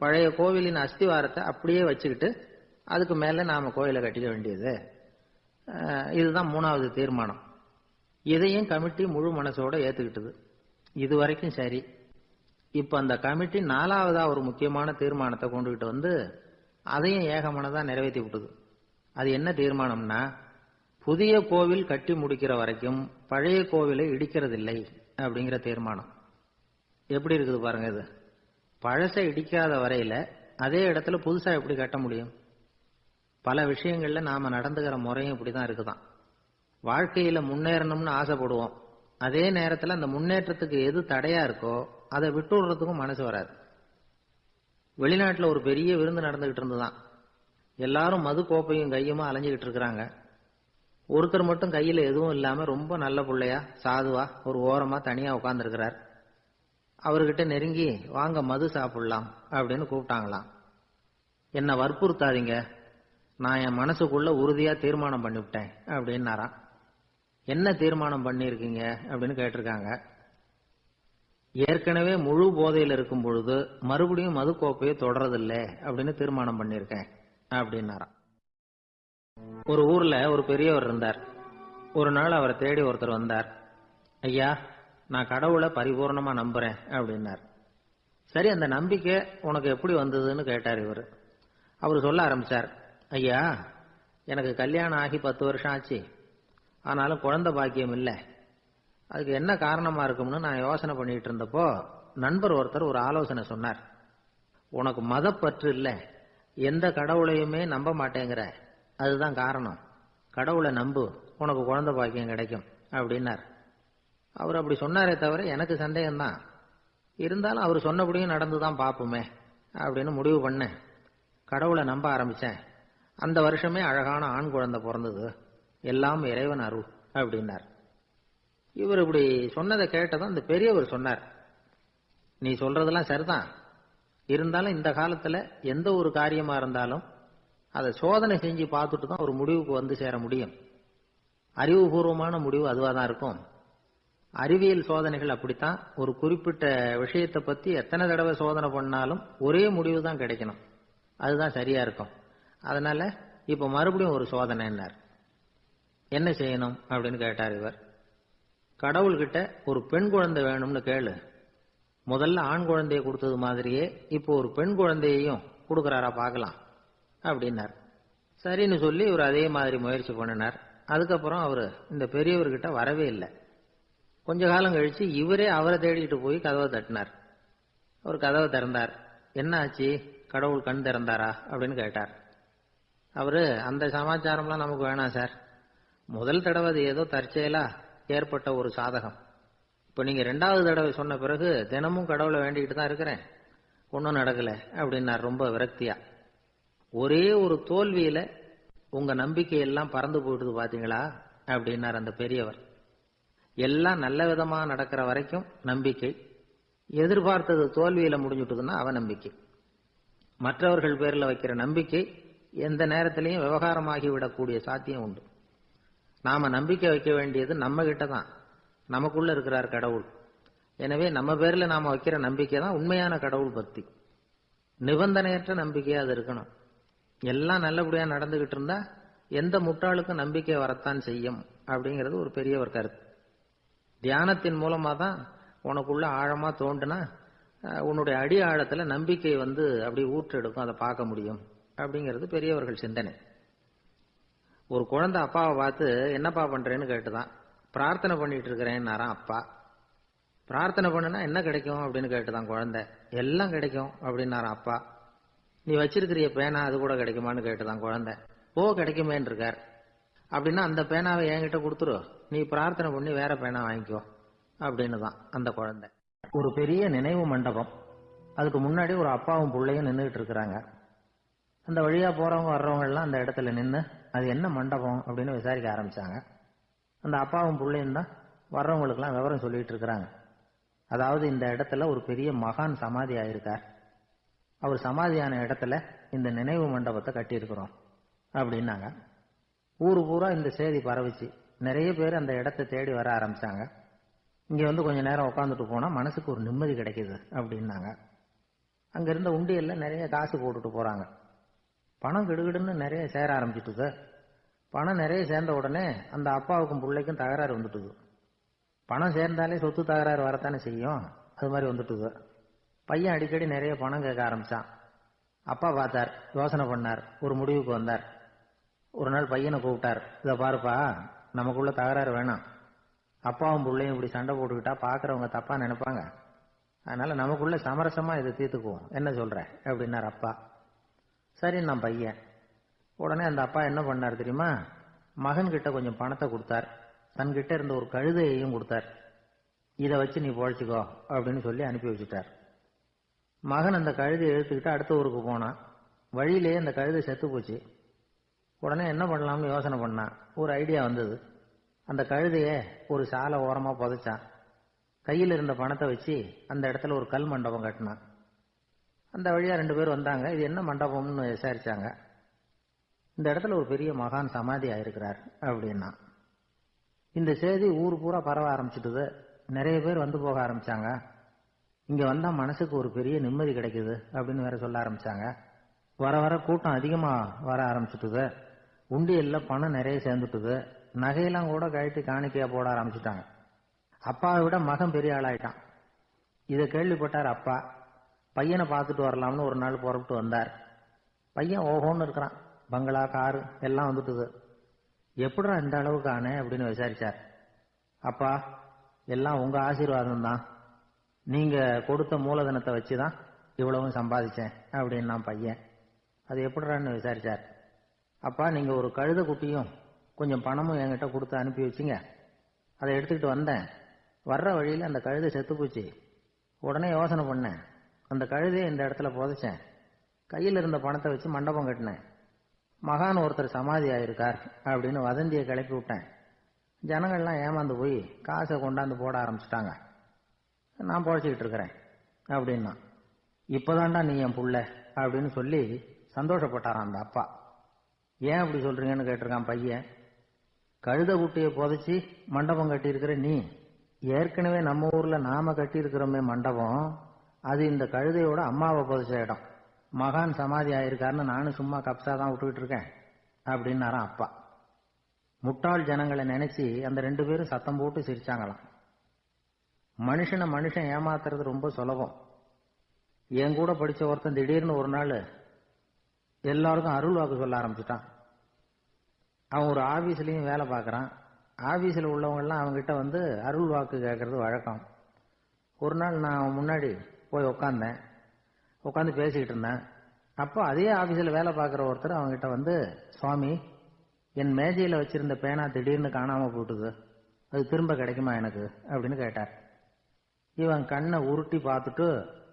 பழைய கோவிலின் அஸ்திவாரத்தை அப்படியே வச்சுக்கிட்டு அதுக்கு மேல நாம கோயிலை கட்டிக்க வேண்டியது. இதுதான் 3வது தீர்மானம். இதையும் கமிட்டி முழு மனசோட ஏத்துக்கிட்டது. இது வரைக்கும் சரி. இப்ப அந்த கமிட்டி 4வதா ஒரு முக்கியமான தீர்மானத்தை கொண்டுகிட்டு வந்து அதையும் ஏகமனதா நிறைவேற்றி விட்டது. அது என்ன தீர்மானம்னா, புதிய கோவில் கட்டி முடிக்கிற வரைக்கும் பழைய கோவிலை இடிக்கிறதில்லை அப்படிங்கிற தீர்மானம். எப்படி இருக்குது பாருங்க இது. பழசை இடிக்காத வரையில அதே இடத்துல புதுசா எப்படி கட்ட முடியும்? பல விஷயங்கள்ல நாம நடந்துகிற முறையும் இப்படிதான் இருக்குதான். வாழ்க்கையில முன்னேறணும்னு ஆசைப்படுவோம், அதே நேரத்துல அந்த முன்னேற்றத்துக்கு எது தடையா இருக்கோ அதை விட்டுடுறதுக்கும் மனசு வராது. வெளிநாட்டுல ஒரு பெரிய விருந்து நடந்துகிட்டு இருந்துதான். எல்லாரும் மது கோப்பையும் கையுமா அலைஞ்சுகிட்டு இருக்கிறாங்க. ஒருத்தர் மட்டும் கையில எதுவும் இல்லாம ரொம்ப நல்ல பிள்ளையா சாதுவா ஒரு ஓரமா தனியா உட்கார்ந்து இருக்கிறார். அவர்கிட்ட நெருங்கி வாங்க மது சாப்பிடலாம் அப்படின்னு கூப்பிட்டாங்களாம். என்ன வற்புறுத்தாதீங்க, நான் என் மனசுக்குள்ள உறுதியா தீர்மானம் பண்ணிவிட்டேன் அப்படின்னாராம். என்ன தீர்மானம் பண்ணிருக்கீங்க அப்படின்னு கேட்டிருக்காங்க. ஏற்கனவே முழு போதையில் இருக்கும் பொழுது மறுபடியும் மது கோப்பையை தொடரதில்லை அப்படின்னு தீர்மானம் பண்ணிருக்கேன் அப்படின்னாராம். ஒரு ஊர்ல ஒரு பெரியவர் இருந்தார். ஒரு நாள் அவரை தேடி ஒருத்தர் வந்தார். ஐயா, நான் கடவுளை பரிபூர்ணமா நம்புறேன் அப்படின்னார். சரி, அந்த நம்பிக்கை உனக்கு எப்படி வந்ததுன்னு கேட்டார் இவர். அவர் சொல்ல ஆரம்பிச்சார். ஐயா, எனக்கு கல்யாணம் ஆகி 10 வருஷம் ஆச்சு, ஆனாலும் குழந்தை பாக்கியம் இல்லை. அதுக்கு என்ன காரணமா இருக்கும்னு நான் யோசனை பண்ணிட்டு இருந்தப்போ நண்பர் ஒருத்தர் ஒரு ஆலோசனை சொன்னார். உனக்கு மதப்பற்று இல்லை, எந்த கடவுளையுமே நம்ப மாட்டேங்கிற, அதுதான் காரணம். கடவுளை நம்பு, உனக்கு குழந்தை பாக்கியம் கிடைக்கும் அப்படின்னார். அவர் அப்படி சொன்னாரே தவிர எனக்கு சந்தேகம்தான். இருந்தாலும் அவர் சொன்னபடியும் நடந்துதான் பார்ப்போமே அப்படின்னு முடிவு பண்ணேன். கடவுளை நம்ப ஆரம்பிச்சேன். அந்த வருஷமே அழகான ஆண் குழந்தை பிறந்தது. எல்லாம் இறைவன் அருள் அப்படின்னார். இவர் இப்படி சொன்னதை கேட்டதும் அந்த பெரியவர் சொன்னார், நீ சொல்றதெல்லாம் சரிதான், இருந்தாலும் இந்த காலத்துல எந்த ஒரு காரியமா இருந்தாலும் அதை சோதனை செஞ்சு பார்த்துட்டு தான் ஒரு முடிவுக்கு வந்து சேர முடியும். அறிவுபூர்வமான முடிவு அதுவாக தான் இருக்கும். அறிவியல் சோதனைகள் அப்படித்தான். ஒரு குறிப்பிட்ட விஷயத்தை பத்தி எத்தனை தடவை சோதனை பண்ணாலும் ஒரே முடிவு தான் கிடைக்கணும். அதுதான் சரியா இருக்கும். அதனால இப்ப மறுபடியும் ஒரு சோதனைன்னார். என்ன செய்யணும் அப்படின்னு கேட்டார் இவர். கடவுள்கிட்ட ஒரு பெண் குழந்தை வேணும்னு கேளு. முதல்ல ஆண் குழந்தைய கொடுத்தது மாதிரியே இப்போ ஒரு பெண் குழந்தையையும் கொடுக்கறாரா பார்க்கலாம் அப்படின்னார். சரின்னு சொல்லி இவர் அதே மாதிரி முயற்சி பண்ணினார். அதுக்கப்புறம் அவர் இந்த பெரியவர்கிட்ட வரவே இல்லை. கொஞ்ச காலம் கழிச்சு இவரே அவரை தேடிட்டு போய் கதவை தட்டினார். அவர் கதவை திறந்தார். என்ன ஆச்சு, கடவுள் கண் திறந்தாரா அப்படின்னு கேட்டார். அவரு, அந்த சமாச்சாரம்லாம் நமக்கு வேணாம் சார். முதல் தடவை அது ஏதோ தற்செயலா ஏற்பட்ட ஒரு சாதகம். இப்ப நீங்க 2வது தடவை சொன்ன பிறகு தினமும் கடவுளை வேண்டிக்கிட்டு தான் இருக்கிறேன், ஒன்றும் நடக்கல அப்படின்னார் ரொம்ப விரக்தியா. ஒரே ஒரு தோல்வியில உங்க நம்பிக்கையெல்லாம் பறந்து போயிடுது பாத்தீங்களா அப்படின்னார் அந்த பெரியவர். எல்லாம் நல்ல விதமா நடக்கிற வரைக்கும் நம்பிக்கை, எதிர்பார்த்தது தோல்வியில முடிஞ்சுட்டுதுன்னா அவநம்பிக்கை. மற்றவர்கள் பேர்ல வைக்கிற நம்பிக்கை எந்த நேரத்திலையும் விவகாரமாகி விடக்கூடிய சாத்தியம் உண்டு. நாம நம்பிக்கை வைக்க வேண்டியது நம்ம கிட்ட தான், நமக்குள்ள இருக்கிறார் கடவுள். எனவே நம்ம பேர்ல நாம வைக்கிற நம்பிக்கை தான் உண்மையான கடவுள் பக்தி. நிபந்தனையற்ற நம்பிக்கையா அது இருக்கணும். எல்லாம் நல்லபடியா நடந்துகிட்டு இருந்தா எந்த முட்டாளுக்கும் நம்பிக்கை வரத்தான் செய்யும் அப்படிங்கிறது ஒரு பெரியவர் கருத்து. தியானத்தின் மூலமா தான் உனக்குள்ள ஆழமா தோண்டுனா உன்னுடைய அடி ஆழத்துல நம்பிக்கை வந்து அப்படி ஊற்றெடுக்கும், அதை பார்க்க முடியும் அப்படிங்கிறது பெரியவர்கள் சிந்தனை. ஒரு குழந்தை அப்பாவை பார்த்து என்னப்பா பண்றேன்னு கேட்டுதான். பிரார்த்தனை பண்ணிட்டு இருக்கிறேன்னாராம் அப்பா. பிரார்த்தனை பண்ணுனா என்ன கிடைக்கும் அப்படின்னு கேட்டுதான் குழந்தை. எல்லாம் கிடைக்கும் அப்படின்னாராம் அப்பா. நீ வச்சிருக்கிறிய பேனா அது கூட கிடைக்குமான்னு கேட்டுதான் குழந்தை. ஓ, கிடைக்குமேன்னு இருக்கார். அப்படின்னா அந்த பேனாவை என்கிட்ட கொடுத்துரு, நீ பிரார்த்தனை பண்ணி வேற பேனா வாங்கிக்கோ அப்படின்னு தான் அந்த குழந்தை. ஒரு பெரிய நினைவு மண்டபம், அதுக்கு முன்னாடி ஒரு அப்பாவும் பிள்ளையும் நின்றுகிட்டு இருக்கிறாங்க. அந்த வழியா போறவங்க வர்றவங்க எல்லாம் அந்த இடத்துல நின்று அது என்ன மண்டபம் அப்படின்னு விசாரிக்க ஆரம்பிச்சாங்க. அந்த அப்பாவும் பிள்ளையும் தான் வர்றவங்களுக்கெல்லாம் விவரம் சொல்லிட்டு இருக்கிறாங்க. அதாவது இந்த இடத்துல ஒரு பெரிய மகான் சமாதி ஆயிருக்கார், அவர் சமாதியான இடத்துல இந்த நினைவு மண்டபத்தை கட்டி இருக்கிறோம் அப்படின்னாங்க. ஊரு பூரா இந்த செய்தி பரவிச்சு. நிறைய பேர் அந்த இடத்தை தேடி வர ஆரம்பிச்சாங்க. இங்க வந்து கொஞ்ச நேரம் உட்காந்துட்டு போனா மனசுக்கு ஒரு நிம்மதி கிடைக்குது அப்படின்னாங்க. அங்க இருந்த உண்டியல்ல நிறைய காசு போட்டுட்டு போறாங்க. பணம் கிடுகிடுன்னு நிறைய சேர ஆரம்பிச்சுட்டுது. பணம் நிறைய சேர்ந்த உடனே அந்த அப்பாவுக்கும் பிள்ளைக்கும் தகராறு வந்துட்டுது. பணம் சேர்ந்தாலே சொத்து தகராறு வரத்தானே செய்யும், அது மாதிரி வந்துட்டுது. பையன் அடிக்கடி நிறைய பணம் கேட்க ஆரம்பிச்சான். அப்பா பார்த்தார், யோசனை பண்ணார், ஒரு முடிவுக்கு வந்தார். ஒரு நாள் பையனை கூப்பிட்டார். இதை பாருப்பா, நமக்குள்ள தகராறு வேணாம். அப்பாவும் பிள்ளையும் இப்படி சண்டை போட்டுக்கிட்டா பாக்குறவங்க தப்பா நினைப்பாங்க. அதனால நமக்குள்ள சமரசமா இதை தீர்த்துக்குவோம், என்ன சொல்ற அப்படின்னார் அப்பா. சரி நான் பையன். உடனே அந்த அப்பா என்ன பண்ணார் தெரியுமா, மகன் கிட்ட கொஞ்சம் பணத்தை கொடுத்தார். தன்கிட்ட இருந்த ஒரு கழுதையையும் கொடுத்தார். இதை வச்சு நீ பொழைச்சிக்கோ அப்படின்னு சொல்லி அனுப்பி வச்சுட்டார். மகன் அந்த கழுதையை இழுத்துக்கிட்டு அடுத்த ஊருக்கு போனான். வழியிலேயே அந்த கழுதை செத்து போச்சு. உடனே என்ன பண்ணலாம்னு யோசனை பண்ணான். ஒரு ஐடியா வந்தது. அந்த கழுதைய ஒரு சாலை ஓரமா புதைச்சான். கையில் இருந்த பணத்தை வச்சு அந்த இடத்துல ஒரு கல் மண்டபம் கட்டினான். அந்த வழியா 2 பேர் வந்தாங்க. இது என்ன மண்டபம்னு விசாரிச்சாங்க. இந்த இடத்துல ஒரு பெரிய மகான் சமாதி ஆயிருக்கிறார் அப்படின்னா. இந்த செய்தி ஊர் பூரா பரவ ஆரம்பிச்சுட்டுது. நிறைய பேர் வந்து போக ஆரம்பிச்சாங்க. இங்க வந்தா மனசுக்கு ஒரு பெரிய நிம்மதி கிடைக்குது அப்படின்னு வேற சொல்ல ஆரம்பிச்சாங்க. வர வர கூட்டம் அதிகமா வர ஆரம்பிச்சுட்டுது. உண்டியல்ல பணம் நிறைய சேர்ந்துட்டுது. நகையெல்லாம் கூட கழட்டி காணிக்கையா போட ஆரம்பிச்சுட்டாங்க. அப்பாவை விட மகன் பெரிய ஆளாயிட்டான். இதை கேள்விப்பட்டார் அப்பா. பையனை பார்த்துட்டு வரலாம்னு ஒரு நாள் புறப்பட்டு வந்தார். பையன் ஓஹோன்னு இருக்கிறான். பங்களா, காரு எல்லாம் வந்துட்டுது. எப்படிடா இந்த அளவுக்கு ஆனே அப்படின்னு விசாரிச்சார். அப்பா, எல்லாம் உங்க ஆசீர்வாதம் தான். நீங்க கொடுத்த மூலதனத்தை வச்சுதான் இவ்வளவும் சம்பாதிச்சேன் அப்படின்னு நான் பையன். அது எப்படிறான்னு விசாரிச்சார். அப்பா, நீங்க ஒரு கழுத குட்டியும் கொஞ்சம் பணமும் என்கிட்ட கொடுத்து அனுப்பி வச்சிங்க. அதை எடுத்துக்கிட்டு வந்தேன். வர்ற வழியில் அந்த கழுதை செத்து போச்சு. உடனே யோசனை பண்ணேன். அந்த கழுதையை இந்த இடத்துல புதைச்சேன். கையில் இருந்த பணத்தை வச்சு மண்டபம் கட்டினேன். மகான் ஒருத்தர் சமாதி ஆயிருக்கார் அப்படின்னு வதந்தியை கிளப்பி விட்டேன். ஜனங்கள்லாம் ஏமாந்து போய் காசை கொண்டாந்து போட ஆரம்பிச்சுட்டாங்க. நான் பொழைச்சிக்கிட்டு இருக்கிறேன் அப்படின்னா. இப்பதான்டா நீ என் புள்ள அப்படின்னு சொல்லி சந்தோஷப்பட்டாரான் அந்த அப்பா. ஏன் அப்படி சொல்றீங்கன்னு கேட்டிருக்கான் பையன். கழுத குட்டியை புதைச்சி மண்டபம் கட்டி இருக்கிற நீ, ஏற்கனவே நம்ம ஊர்ல நாம கட்டி இருக்கிறோமே மண்டபம், அது இந்த கழுதையோட அம்மாவை புதைச்ச இடம். மகான் சமாதி ஆயிருக்காருன்னு நானும் சும்மா கப்சா தான் விட்டுக்கிட்டு இருக்கேன் அப்படின்னாரான் அப்பா. முட்டாள் ஜனங்களை நினைச்சு அந்த 2 பேரும் சத்தம் போட்டு சிரிச்சாங்களாம். மனுஷன் ஏமாத்துறது ரொம்ப சுலபம். என் கூட படிச்ச ஒருத்தன் திடீர்னு ஒரு நாள் எல்லாருக்கும் அருள் வாக்கு சொல்ல ஆரம்பிச்சுட்டான். அவன் ஒரு ஆபீஸ்லயும் வேலை பார்க்கறான். ஆபீஸ்ல உள்ளவங்க எல்லாம் அவங்ககிட்ட வந்து அருள் வாக்கு கேட்கறது வழக்கம். ஒரு நாள் நான் முன்னாடி போய் உட்காந்து பேசிக்கிட்டு இருந்தேன். அப்போ அதே ஆபீஸ்ல வேலை பார்க்குற ஒருத்தர் அவங்ககிட்ட வந்து, சுவாமி, என் மேஜையில வச்சிருந்த பேனா திடீர்னு காணாம போட்டுது, அது திரும்ப கிடைக்குமா எனக்கு அப்படின்னு கேட்டார். இவன் கண்ணை உருட்டி பார்த்துட்டு,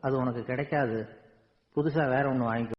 அது உனக்கு கிடைக்காது, புதுசா வேற ஒன்று வாங்கிக்கோ